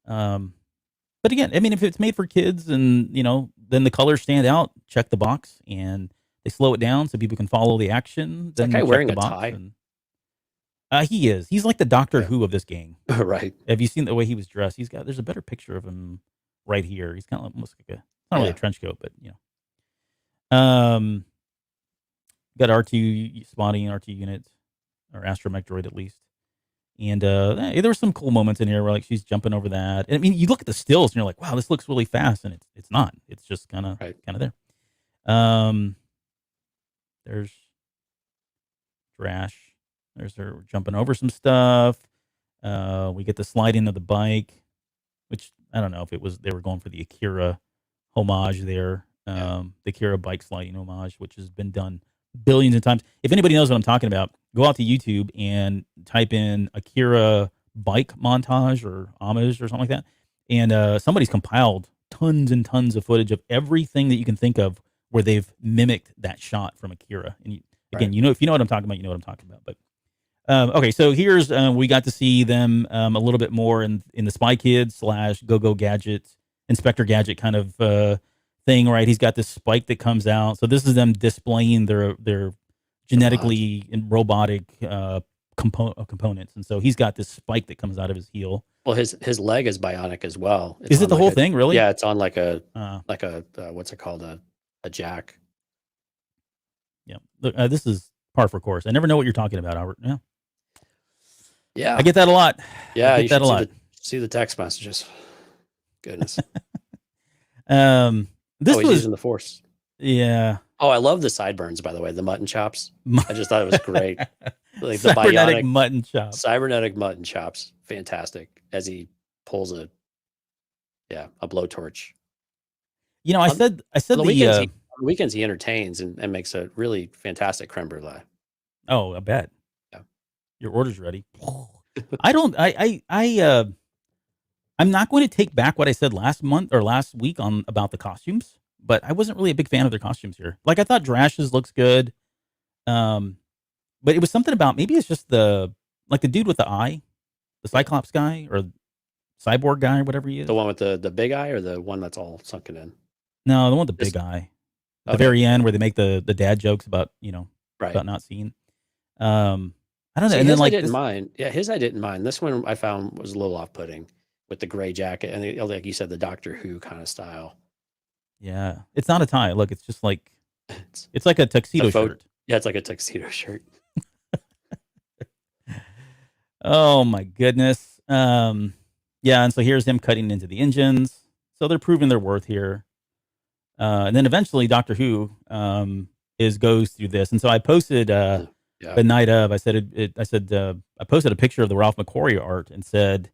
But again, I mean, if it's made for kids and, then the colors stand out, check the box, and they slow it down so people can follow the action. that Then guy check wearing the a box tie? and- he is. He's like the Doctor Yeah. Who of this gang. Right. Have you seen the way he was dressed? There's a better picture of him right here. He's kind of almost like not really a Yeah. trench coat, but got R2 spotting R2 unit or astromech droid at least. And there were some cool moments in here where like she's jumping over that. And I mean, you look at the stills and you're like, wow, this looks really fast, and it's not. It's just kind of there. There's Drash. There's her jumping over some stuff. We get the sliding of the bike, which I don't know if they were going for the Akira homage there. The Akira bike sliding homage, which has been done billions of times. If anybody knows what I'm talking about, go out to YouTube and type in Akira bike montage or homage or something like that. And somebody's compiled tons and tons of footage of everything that you can think of where they've mimicked that shot from Akira. And again, if you know what I'm talking about, you know what I'm talking about. But okay, so here's we got to see them a little bit more in the Spy Kids / Go Gadget, Inspector Gadget kind of thing, right? He's got this spike that comes out. So this is them displaying their genetically and robotic components. And so he's got this spike that comes out of his heel. Well, his leg is bionic as well. Is it the whole thing, really? Yeah, it's on like a what's it called, a jack. Yeah, look, this is par for course. I never know what you're talking about, Albert. Yeah, I get that a lot. Yeah, I get that a lot. See the text messages. Goodness. This he's was using the Force. Yeah. Oh, I love the sideburns, by the way. The mutton chops. I just thought it was great. Like the cybernetic bionic mutton chop. Cybernetic mutton chops. Fantastic. As he pulls a blowtorch. I said on the weekends he entertains and makes a really fantastic creme brulee. Oh, I bet. Yeah. Your order's ready. I'm not going to take back what I said last week about the costumes, but I wasn't really a big fan of their costumes here. Like, I thought Drash's looks good. But it was something about, maybe it's just the dude with the eye, the Cyclops guy or cyborg guy, whatever he is. The one with the big eye or the one that's all sunken in? No, the one with the big eye. At the very end where they make the dad jokes about, about not seeing. I don't know. See, and then I didn't mind. Yeah, his I didn't mind. This one I found was a little off-putting with the gray jacket and like you said, the Doctor Who kind of style. Yeah, it's not a tie. Look, it's just like it's like a tuxedo shirt. Yeah, it's like a tuxedo shirt. Oh my goodness. Yeah, and so here's him cutting into the engines. So they're proving their worth here. And then eventually Doctor Who goes through this. And so I posted the night of, I posted a picture of the Ralph McQuarrie art and said,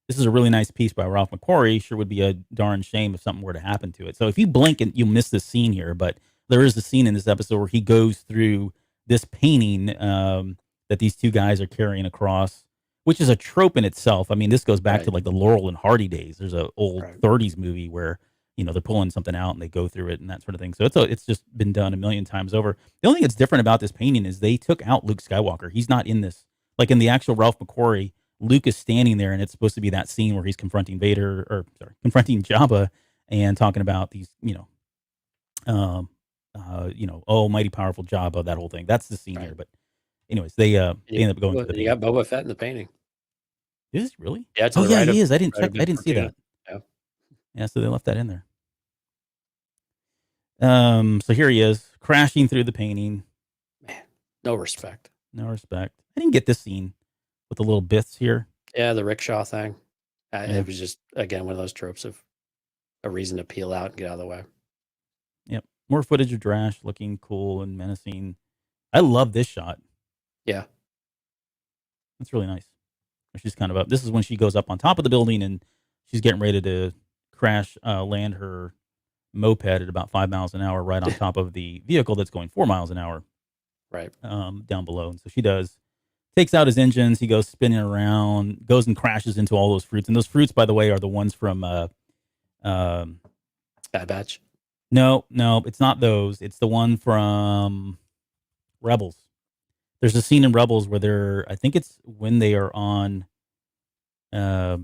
this is a really nice piece by Ralph McQuarrie. Sure would be a darn shame if something were to happen to it. So if you blink and you'll miss this scene here, but there is a scene in this episode where he goes through this painting that these two guys are carrying across, which is a trope in itself. I mean, this goes back to like the Laurel and Hardy days. There's an old 30s movie where, you know, they're pulling something out and they go through it and that sort of thing. So it's just been done a million times over. The only thing that's different about this painting is they took out Luke Skywalker. He's not in this. Like in the actual Ralph McQuarrie, Luke is standing there, and it's supposed to be that scene where he's confronting confronting Jabba and talking about these, oh, mighty powerful Jabba, that whole thing. That's the scene here. But anyways, they end up going to the You got Boba Fett in the painting. Is it really? Yeah, oh yeah, he is. I didn't check. I didn't see that. Yeah, so they left that in there. So here he is, crashing through the painting. Man, no respect. No respect. I didn't get this scene with the little bits here. Yeah, the rickshaw thing. It was just, again, one of those tropes of a reason to peel out and get out of the way. Yep. More footage of Drash looking cool and menacing. I love this shot. Yeah. That's really nice. She's kind of up. This is when she goes up on top of the building and she's getting ready to land her moped at about 5 miles an hour right on top of the vehicle that's going 4 miles an hour. Right. Down below. And so she takes out his engines. He goes spinning around, goes and crashes into all those fruits. And those fruits, by the way, are the ones from Bad Batch. No, it's not those. It's the one from Rebels. There's a scene in Rebels where I think it's when they are on, I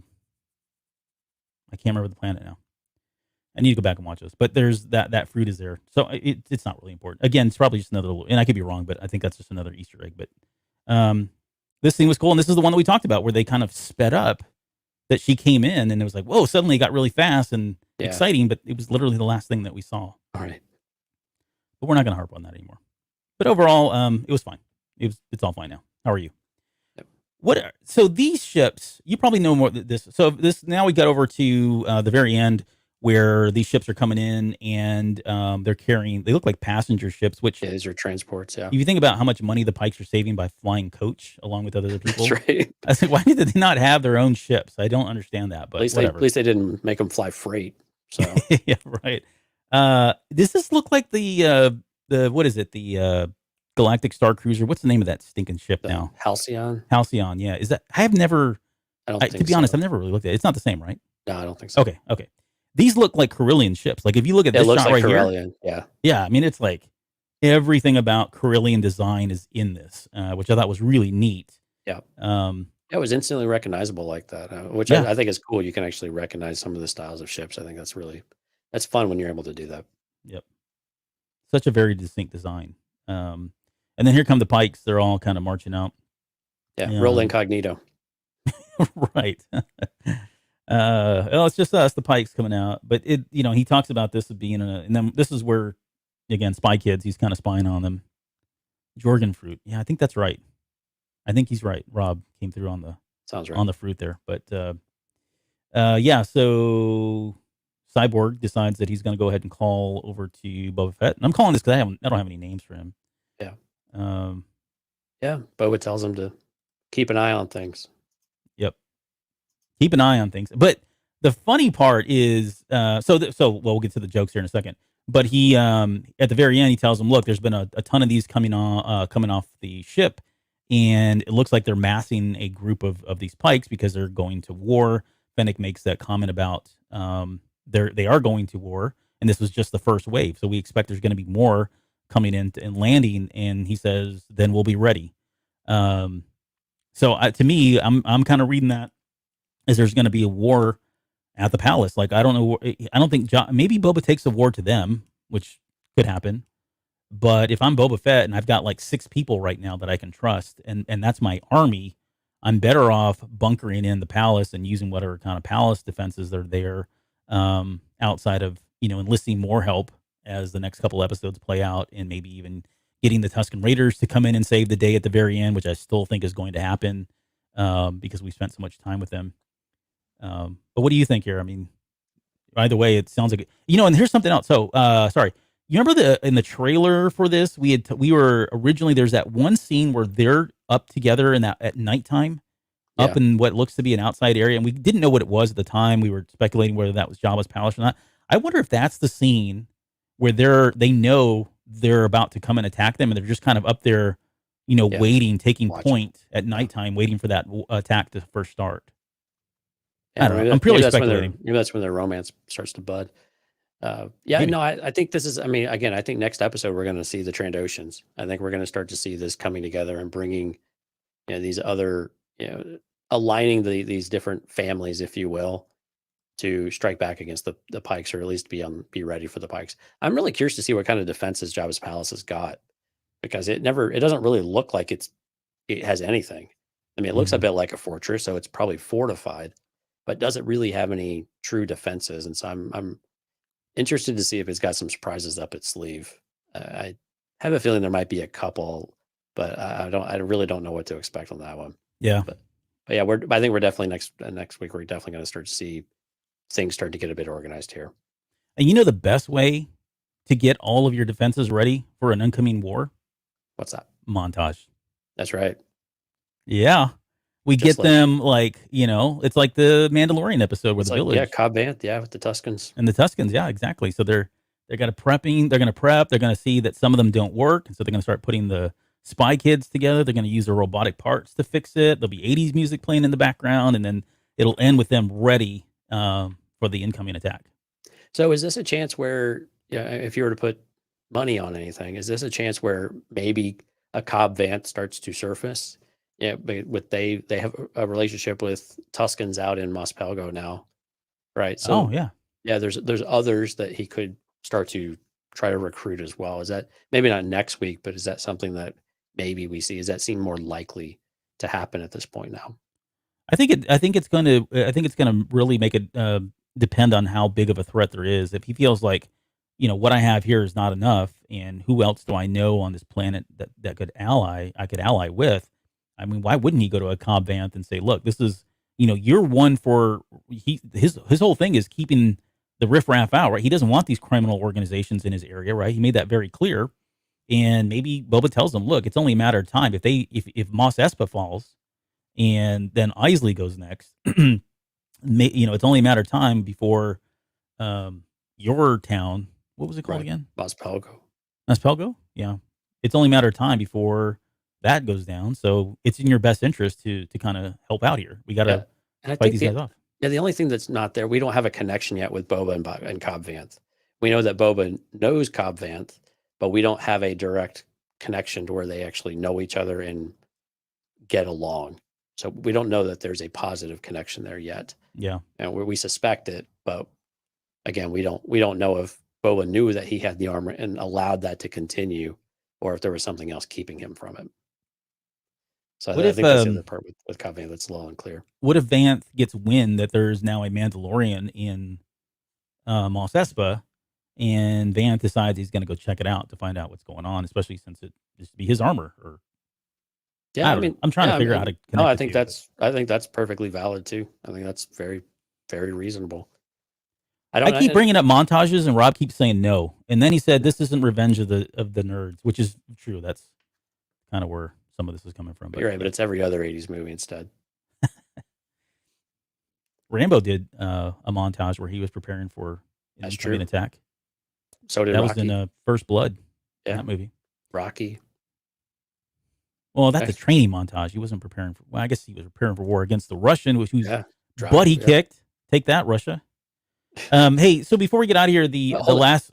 can't remember the planet now. I need to go back and watch this, but there's that fruit is there. So it's not really important. Again, it's probably just another little, and I could be wrong, but I think that's just another Easter egg. But this thing was cool. And this is the one that we talked about where they kind of sped up that she came in and it was like, whoa, suddenly it got really fast and exciting, but it was literally the last thing that we saw. All right. But we're not going to harp on that anymore. But overall, it was fine. It's all fine now. How are you? Yep. So these ships, you probably know more than this. So now we got over to the very end where these ships are coming in and they look like passenger ships, which these are transports. Yeah. If you think about how much money the Pikes are saving by flying coach along with other people. That's right. I said, why did they not have their own ships? I don't understand that, but at least they didn't make them fly freight. So yeah, right. Does this look like the what is it? The Galactic Star Cruiser. What's the name of that stinking ship now? Halcyon. Halcyon. Yeah. Is that? I have never. I don't think to be honest, I've never really looked at it. It's not the same, right? No, I don't think so. Okay. These look like Corellian ships. Like if you look at this shot like right Corellian. here. Yeah. I mean, it's like everything about Corellian design is in this, which I thought was really neat. Yeah. It was instantly recognizable like that, which I think is cool. You can actually recognize some of the styles of ships. I think that's fun when you're able to do that. Yep. Such a very distinct design. And then here come the Pikes. They're all kind of marching out. Yeah. Roll incognito. Right. Well, it's just us, the Pikes coming out. But he talks about this as being and then this is where, again, Spy Kids, he's kind of spying on them. Jorgen fruit. Yeah, I think that's right. I think he's right. Rob came through on the fruit there. But so Cyborg decides that he's going to go ahead and call over to Boba Fett. And I'm calling this because I don't have any names for him. Yeah. Boba tells him to keep an eye on things. Yep. Keep an eye on things. But the funny part is, we'll get to the jokes here in a second. But he, at the very end, he tells him, look, there's been a ton of these coming off the ship. And it looks like they're massing a group of these Pikes because they're going to war. Fennec makes that comment about they are going to war. And this was just the first wave. So we expect there's going to be more coming in and landing. And he says, then we'll be ready. To me, I'm kind of reading that as there's going to be a war at the palace. Like, I don't know. I don't think maybe Boba takes the war to them, which could happen. But if I'm Boba Fett and I've got like 6 people right now that I can trust, and that's my army, I'm better off bunkering in the palace and using whatever kind of palace defenses are there, outside of, enlisting more help as the next couple episodes play out, and maybe even getting the Tusken Raiders to come in and save the day at the very end, which I still think is going to happen, because we spent so much time with them. But what do you think here? I mean, either way, it sounds like, and here's something else. So, sorry. You remember in the trailer for this, we were originally, there's that one scene where they're up together at nighttime, up in what looks to be an outside area, and we didn't know what it was at the time. We were speculating whether that was Jabba's palace or not. I wonder if that's the scene where they know they're about to come and attack them, and they're just kind of up there, Yeah. waiting, taking Watching. point at nighttime, waiting for that attack to first start. Yeah, I don't know. maybe I'm purely that's speculating. maybe that's when their romance starts to bud. Maybe. No, I think this is. I mean, again, I think next episode we're going to see the Trandoshans. I think we're going to start to see this coming together and bringing, these other, aligning these different families, if you will, to strike back against the Pikes, or at least be ready for the Pikes. I'm really curious to see what kind of defenses Jabba's palace has got, because it doesn't really look like it has anything. I mean, it looks a bit like a fortress, so it's probably fortified, but doesn't really have any true defenses. And so I'm interested to see if it's got some surprises up its sleeve. I have a feeling there might be a couple, but I really don't know what to expect on that one. Yeah. But yeah, I think we're definitely next week we're definitely going to start to see things start to get a bit organized here. And the best way to get all of your defenses ready for an incoming war? What's that? Montage. That's right. Yeah. We get them it's like the Mandalorian episode where the village. Yeah, Cobb Vanth, with the Tuskens. And the Tuskens, yeah, exactly. So they're going to prep, they're going to see that some of them don't work, and so they're going to start putting the spy kids together. They're going to use their robotic parts to fix it. There'll be 80s music playing in the background, and then it'll end with them ready for the incoming attack. So is this a chance where, if you were to put money on anything, is this a chance where maybe a Cobb Vanth starts to surface? Yeah, but they have a relationship with Tuskens out in Mos Pelgo now, right? So there's others that he could start to try to recruit as well. Is that maybe not next week, but is that something that maybe we see? Does that seem more likely to happen at this point now? I think it's going to really make it depend on how big of a threat there is. If he feels like, what I have here is not enough, and who else do I know on this planet that could I could ally with? I mean, why wouldn't he go to a Cobb Vanth and say, look, this is, you're one for, his whole thing is keeping the riffraff out, right? He doesn't want these criminal organizations in his area, right? He made that very clear. And maybe Boba tells him, look, it's only a matter of time. If Mos Espa falls and then Isley goes next, it's only a matter of time before your town, what was it called again? Mos Pelgo. Mos Pelgo? Yeah. It's only a matter of time before that goes down, so it's in your best interest to kind of help out here. We got to fight these guys off. Yeah, the only thing that's not there, we don't have a connection yet with Boba and Cobb Vanth. We know that Boba knows Cobb Vanth, but we don't have a direct connection to where they actually know each other and get along. So we don't know that there's a positive connection there yet. Yeah, and we suspect it, but again, we don't know if Boba knew that he had the armor and allowed that to continue, or if there was something else keeping him from it. So I think that's the other part with Cobb Vanth that's a little unclear. What if Vanth gets wind that there's now a Mandalorian in Mos Espa, and Vanth decides he's going to go check it out to find out what's going on, especially since it used to be his armor? Or I'm trying to figure out how to connect. No, I think that's perfectly valid too. I think that's very, very reasonable. I keep bringing up montages, and Rob keeps saying no. And then he said, "This isn't Revenge of the Nerds," which is true. That's kind of where some of this is coming from. But you're right, but it's every other 80s movie instead. Rambo did a montage where he was preparing for an incoming attack. So did Rocky. That was in First Blood. Yeah, that movie. Rocky. Well, that's a training montage. He wasn't preparing for. Well, I guess he was preparing for war against the Russian, which was butt he kicked. Take that, Russia. Hey, so before we get out of here, the last.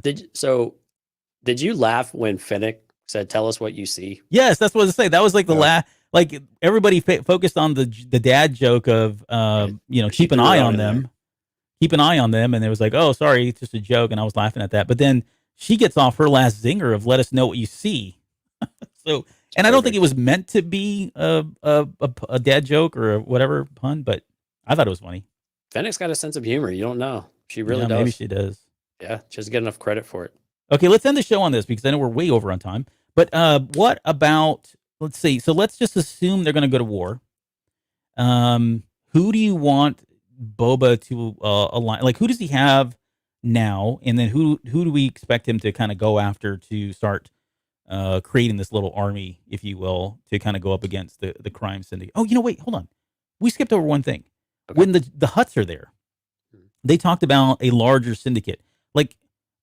Did you laugh when Fennec said, "Tell us what you see"? Yes, that's what I was saying. That was like the last. Like everybody focused on the dad joke of keep an eye on them, and it was like, oh, sorry, it's just a joke, and I was laughing at that. But then she gets off her last zinger of "Let us know what you see." So, and I don't think it was meant to be a dad joke or whatever pun, but I thought it was funny. Fennec's got a sense of humor. You don't know. She really does. Maybe she does. Yeah, she doesn't get enough credit for it. Okay, let's end the show on this because I know we're way over on time. But what about, let's see. So let's just assume they're going to go to war. Who do you want Boba to align? Like, who does he have now? And then who do we expect him to kind of go after to start creating this little army, if you will, to kind of go up against the crime syndicate? Oh, wait, hold on. We skipped over one thing. Okay. When the Hutts are there, they talked about a larger syndicate. Like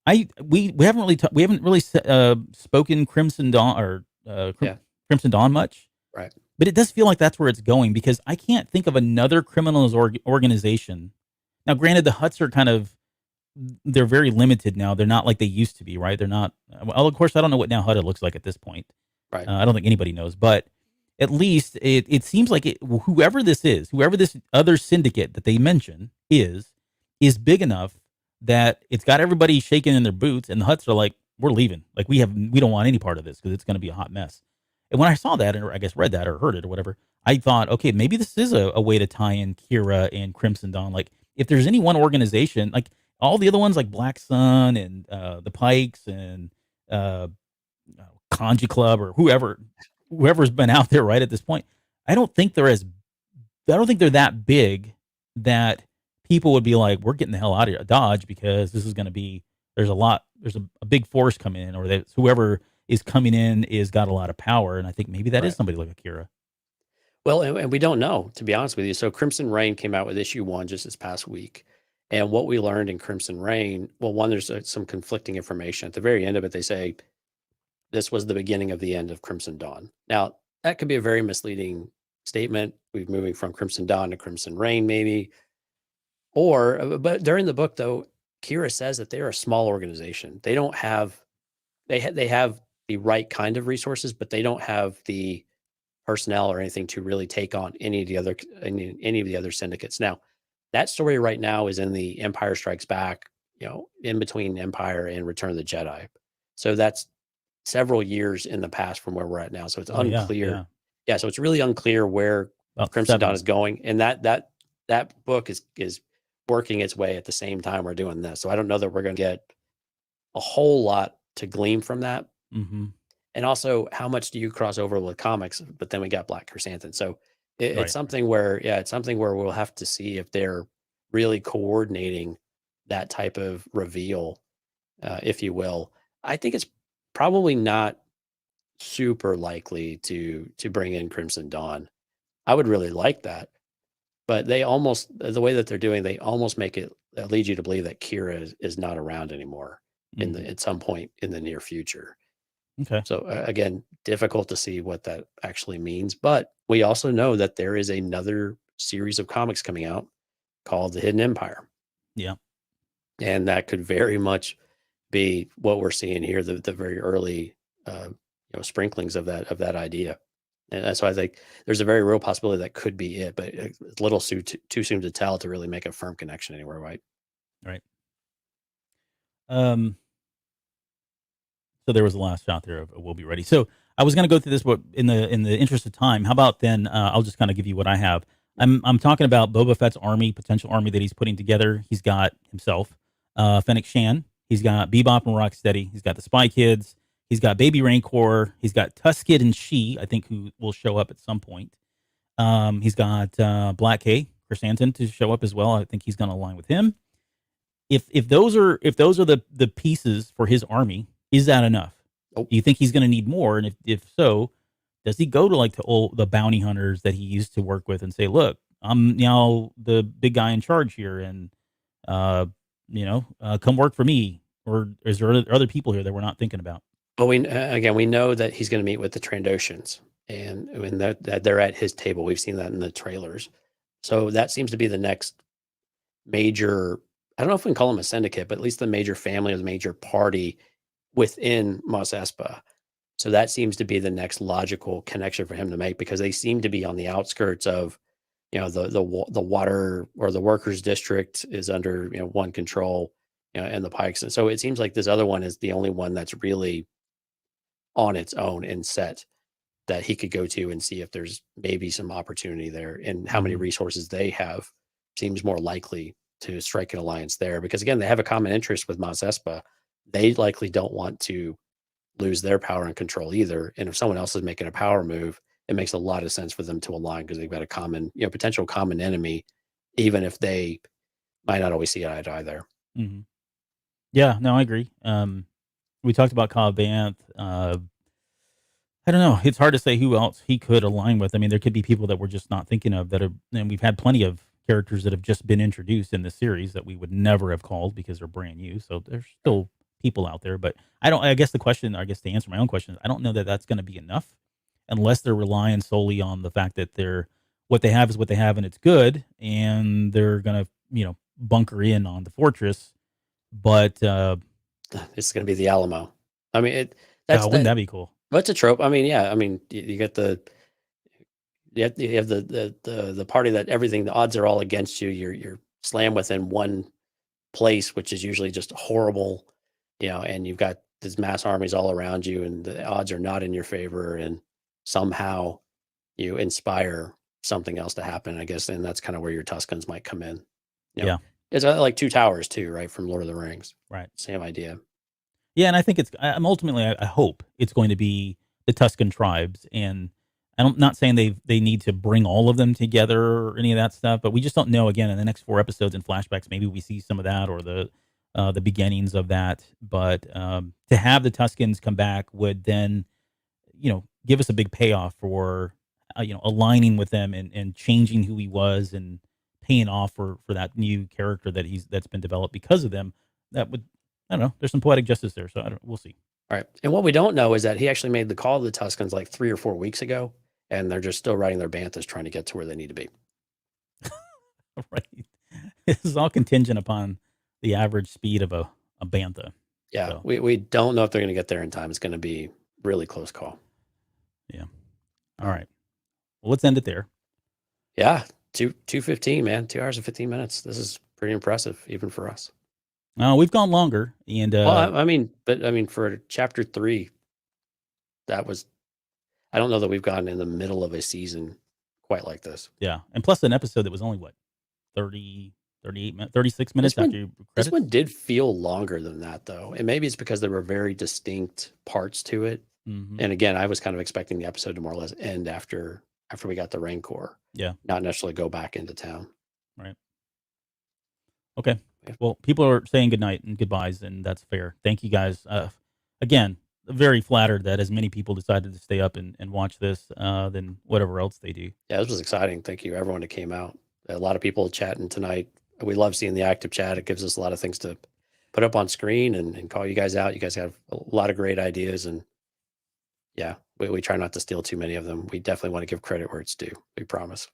we haven't really spoken Crimson Dawn or Yeah. Crimson Dawn much. Right. But it does feel like that's where it's going because I can't think of another criminals organization. Now, granted, the Hutts are they're very limited now. They're not like they used to be, right? They're not. Well, of course, I don't know what now Hutta looks like at this point. Right. I don't think anybody knows, but at least it seems like whoever this is, whoever this other syndicate that they mention is big enough that it's got everybody shaking in their boots, and the Hutts are like, we're leaving. Like we don't want any part of this because it's going to be a hot mess. And when I saw that, or I guess read that or heard it or whatever, I thought, okay, maybe this is a way to tie in Kira and Crimson Dawn. Like if there's any one organization, like all the other ones, like Black Sun and the Pikes and Kanji Club or whoever's been out there right at this point, I don't think they're that big that people would be like, we're getting the hell out of Dodge because this is going to be there's a big force coming in, or that whoever is coming in is got a lot of power, and I think maybe that is somebody like Akira. Well, and we don't know, to be honest with you. So Crimson Reign came out with issue 1 just this past week. And what we learned in Crimson Reign, well, one, there's some conflicting information. At the very end of it, they say this was the beginning of the end of Crimson Dawn. Now, that could be a very misleading statement. We're moving from Crimson Dawn to Crimson Reign, maybe. But during the book, though, Kira says that they're a small organization. They don't have, they have the right kind of resources, but they don't have the personnel or anything to really take on any of the other syndicates. Now, that story right now is in the Empire Strikes Back, in between Empire and Return of the Jedi. So that's several years in the past from where we're at now. So it's unclear. Yeah. So it's really unclear where Crimson Dawn is going. And that book is working its way at the same time we're doing this. So I don't know that we're going to get a whole lot to glean from that. Mm-hmm. And also, how much do you cross over with comics? But then we got Black Krrsantan. So it's something where we'll have to see if they're really coordinating that type of reveal, if you will. I think it's probably not super likely to bring in Crimson Dawn. I would really like that, but the way that they're doing, they almost make it lead you to believe that Kira is not around anymore at some point in the near future. Okay. So again, difficult to see what that actually means, but we also know that there is another series of comics coming out called The Hidden Empire. Yeah. And that could very much be what we're seeing here, the very early sprinklings of that idea. And so I think there's a very real possibility that could be it, but it's a little too soon to tell to really make a firm connection anywhere, right? Right. So there was the last shot there of We'll Be Ready. So I was going to go through this, but in the interest of time, how about then I'll just kind of give you what I have. I'm talking about Boba Fett's potential army that he's putting together. He's got himself, Fennec Shan. He's got Bebop and Rocksteady. He's got the Spy Kids. He's got Baby Rancor. He's got Tusked and She, I think, who will show up at some point. He's got Black Krrsantan to show up as well. I think he's going to align with him. If those are the pieces for his army, is that enough? Nope. Do you think he's going to need more? And if so, does he go to like the bounty hunters that he used to work with and say, "Look, I'm now the big guy in charge here, and come work for me"? Or is there other people here that we're not thinking about? Well, we know that he's going to meet with the Trandoshans, and that they're at his table. We've seen that in the trailers. So that seems to be the next major. I don't know if we can call them a syndicate, but at least the major family or the major party within Mos Espa. So that seems to be the next logical connection for him to make, because they seem to be on the outskirts of, the water, or the workers district is under, one control, and the Pikes. And so it seems like this other one is the only one that's really on its own and set that he could go to and see if there's maybe some opportunity there, and how many resources they have seems more likely to strike an alliance there, because again, they have a common interest with Mos Espa. They likely don't want to lose their power and control either. And if someone else is making a power move, it makes a lot of sense for them to align, because they've got a common, potential common enemy, even if they might not always see eye to eye there. Mm-hmm. Yeah, no, I agree. We talked about Cobb Vanth. I don't know. It's hard to say who else he could align with. I mean, there could be people that we're just not thinking of and we've had plenty of characters that have just been introduced in the series that we would never have called because they're brand new. So there's still people out there. But I guess to answer my own question, I don't know that that's going to be enough unless they're relying solely on the fact that what they have is what they have and it's good, and they're going to, bunker in on the fortress. But it's going to be the Alamo. I mean, wouldn't that be cool? What's a trope? I mean, yeah. I mean, you get you have the party that everything, the odds are all against you. You're slammed within one place, which is usually just horrible, and you've got these mass armies all around you, and the odds are not in your favor, and somehow you inspire something else to happen, I guess, and that's kind of where your Tuscans might come in. Yeah. It's like Two Towers too, right? From Lord of the Rings. Right. Same idea. Yeah, and I think I hope it's going to be the Tuscan tribes, and I'm not saying they need to bring all of them together or any of that stuff, but we just don't know. Again, in the next 4 episodes and flashbacks, maybe we see some of that or the beginnings of that. But to have the Tuscans come back would then, give us a big payoff for, aligning with them and changing who he was and paying off for that new character that's been developed because of them. That would, I don't know. There's some poetic justice there, so we'll see. All right. And what we don't know is that he actually made the call to the Tuscans like 3 or 4 weeks ago, and they're just still riding their banthas trying to get to where they need to be. Right. This is all contingent upon the average speed of a bantha. Yeah. So. We don't know if they're going to get there in time. It's going to be really close call. Yeah. All right. Well, let's end it there. Yeah. 2:15, man. 2 hours and 15 minutes. This is pretty impressive, even for us. We've gone longer, and well, I mean, for chapter 3, that was. I don't know that we've gotten in the middle of a season quite like this. Yeah, and plus an episode that was only 30, 38 minutes, 36 minutes after you credits. This one did feel longer than that, though, and maybe it's because there were very distinct parts to it. Mm-hmm. And again, I was kind of expecting the episode to more or less end after we got the Rancor. Yeah, not necessarily go back into town. Right. Okay. Well, people are saying goodnight and goodbyes, and that's fair. Thank you guys. Again, very flattered that as many people decided to stay up and watch this than whatever else they do. Yeah, this was exciting. Thank you, everyone that came out. A lot of people chatting tonight. We love seeing the active chat. It gives us a lot of things to put up on screen and call you guys out. You guys have a lot of great ideas, and yeah, we try not to steal too many of them. We definitely want to give credit where it's due. We promise.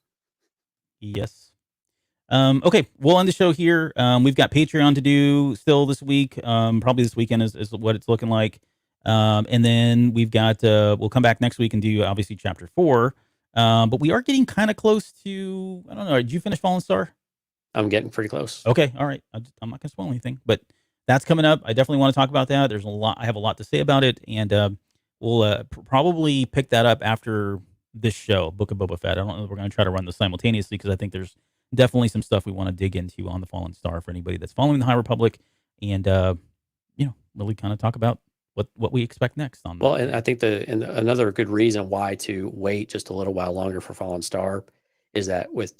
Yes. Okay, we'll end the show here. We've got Patreon to do still this week. Probably this weekend is what it's looking like. And then we've got, we'll come back next week and do obviously chapter 4. But we are getting kind of close to, I don't know. Did you finish Fallen Star? I'm getting pretty close. Okay. All right. I'm not going to spoil anything, but that's coming up. I definitely want to talk about that. There's a lot. I have a lot to say about it. And, we'll probably pick that up after this show, Book of Boba Fett. I don't know if we're going to try to run this simultaneously because I think there's definitely some stuff we want to dig into on the Fallen Star for anybody that's following the High Republic, and really kind of talk about what we expect next on that. Well, and I think another good reason why to wait just a little while longer for Fallen Star is that with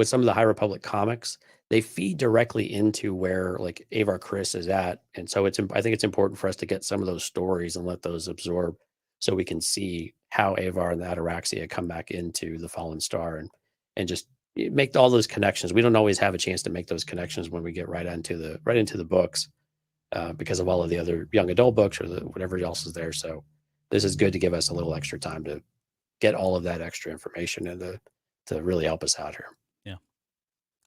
some of the High Republic comics, they feed directly into where like Avar Kriss is at, and so I think it's important for us to get some of those stories and let those absorb, so we can see how Avar and the Ataraxia come back into the Fallen Star and just make all those connections. We don't always have a chance to make those connections when we get right into the books because of all of the other young adult books or whatever else is there. So this is good to give us a little extra time to get all of that extra information and to really help us out here. Yeah.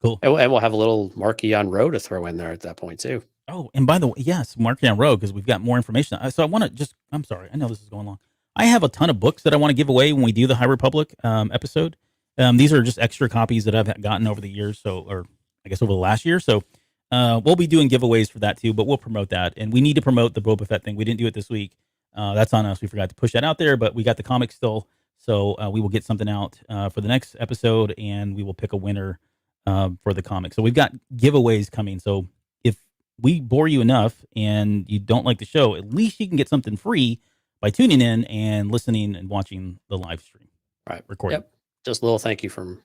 Cool. And we'll have a little Marquis on Row to throw in there at that point too. Oh, and by the way, yes, Marquis on Row, because we've got more information. So I want to I'm sorry, I know this is going long. I have a ton of books that I want to give away when we do the High Republic episode. These are just extra copies that I've gotten over the years, or I guess over the last year. So we'll be doing giveaways for that too, but we'll promote that. And we need to promote the Boba Fett thing. We didn't do it this week. That's on us. We forgot to push that out there, but we got the comics still. So we will get something out for the next episode, and we will pick a winner for the comic. So we've got giveaways coming. So if we bore you enough and you don't like the show, at least you can get something free by tuning in and listening and watching the live stream. Right. Recording. Yep. Just a little thank you from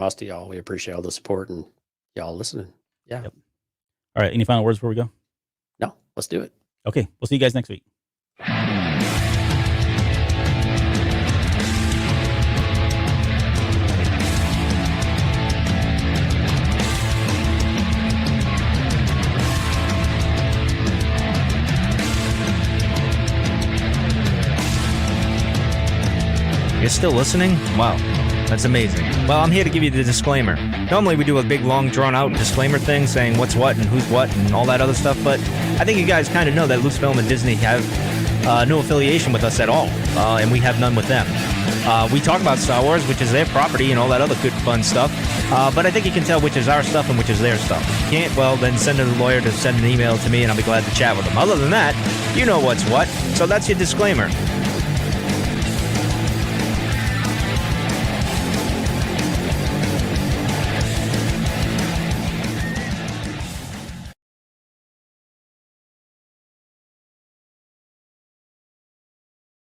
us to y'all. We appreciate all the support and y'all listening. Yeah. Yep. All right. Any final words before we go? No, let's do it. Okay. We'll see you guys next week. still listening? Wow, that's amazing. Well, I'm here to give you the disclaimer. Normally we do a big, long, drawn-out disclaimer thing saying what's what and who's what and all that other stuff, but I think you guys kind of know that Lucasfilm and Disney have no affiliation with us at all, and we have none with them. We talk about Star Wars, which is their property, and all that other good, fun stuff. But I think you can tell which is our stuff and which is their stuff. If you can't, well, then send a lawyer to send an email to me, and I'll be glad to chat with them. Other than that, you know what's what. So that's your disclaimer.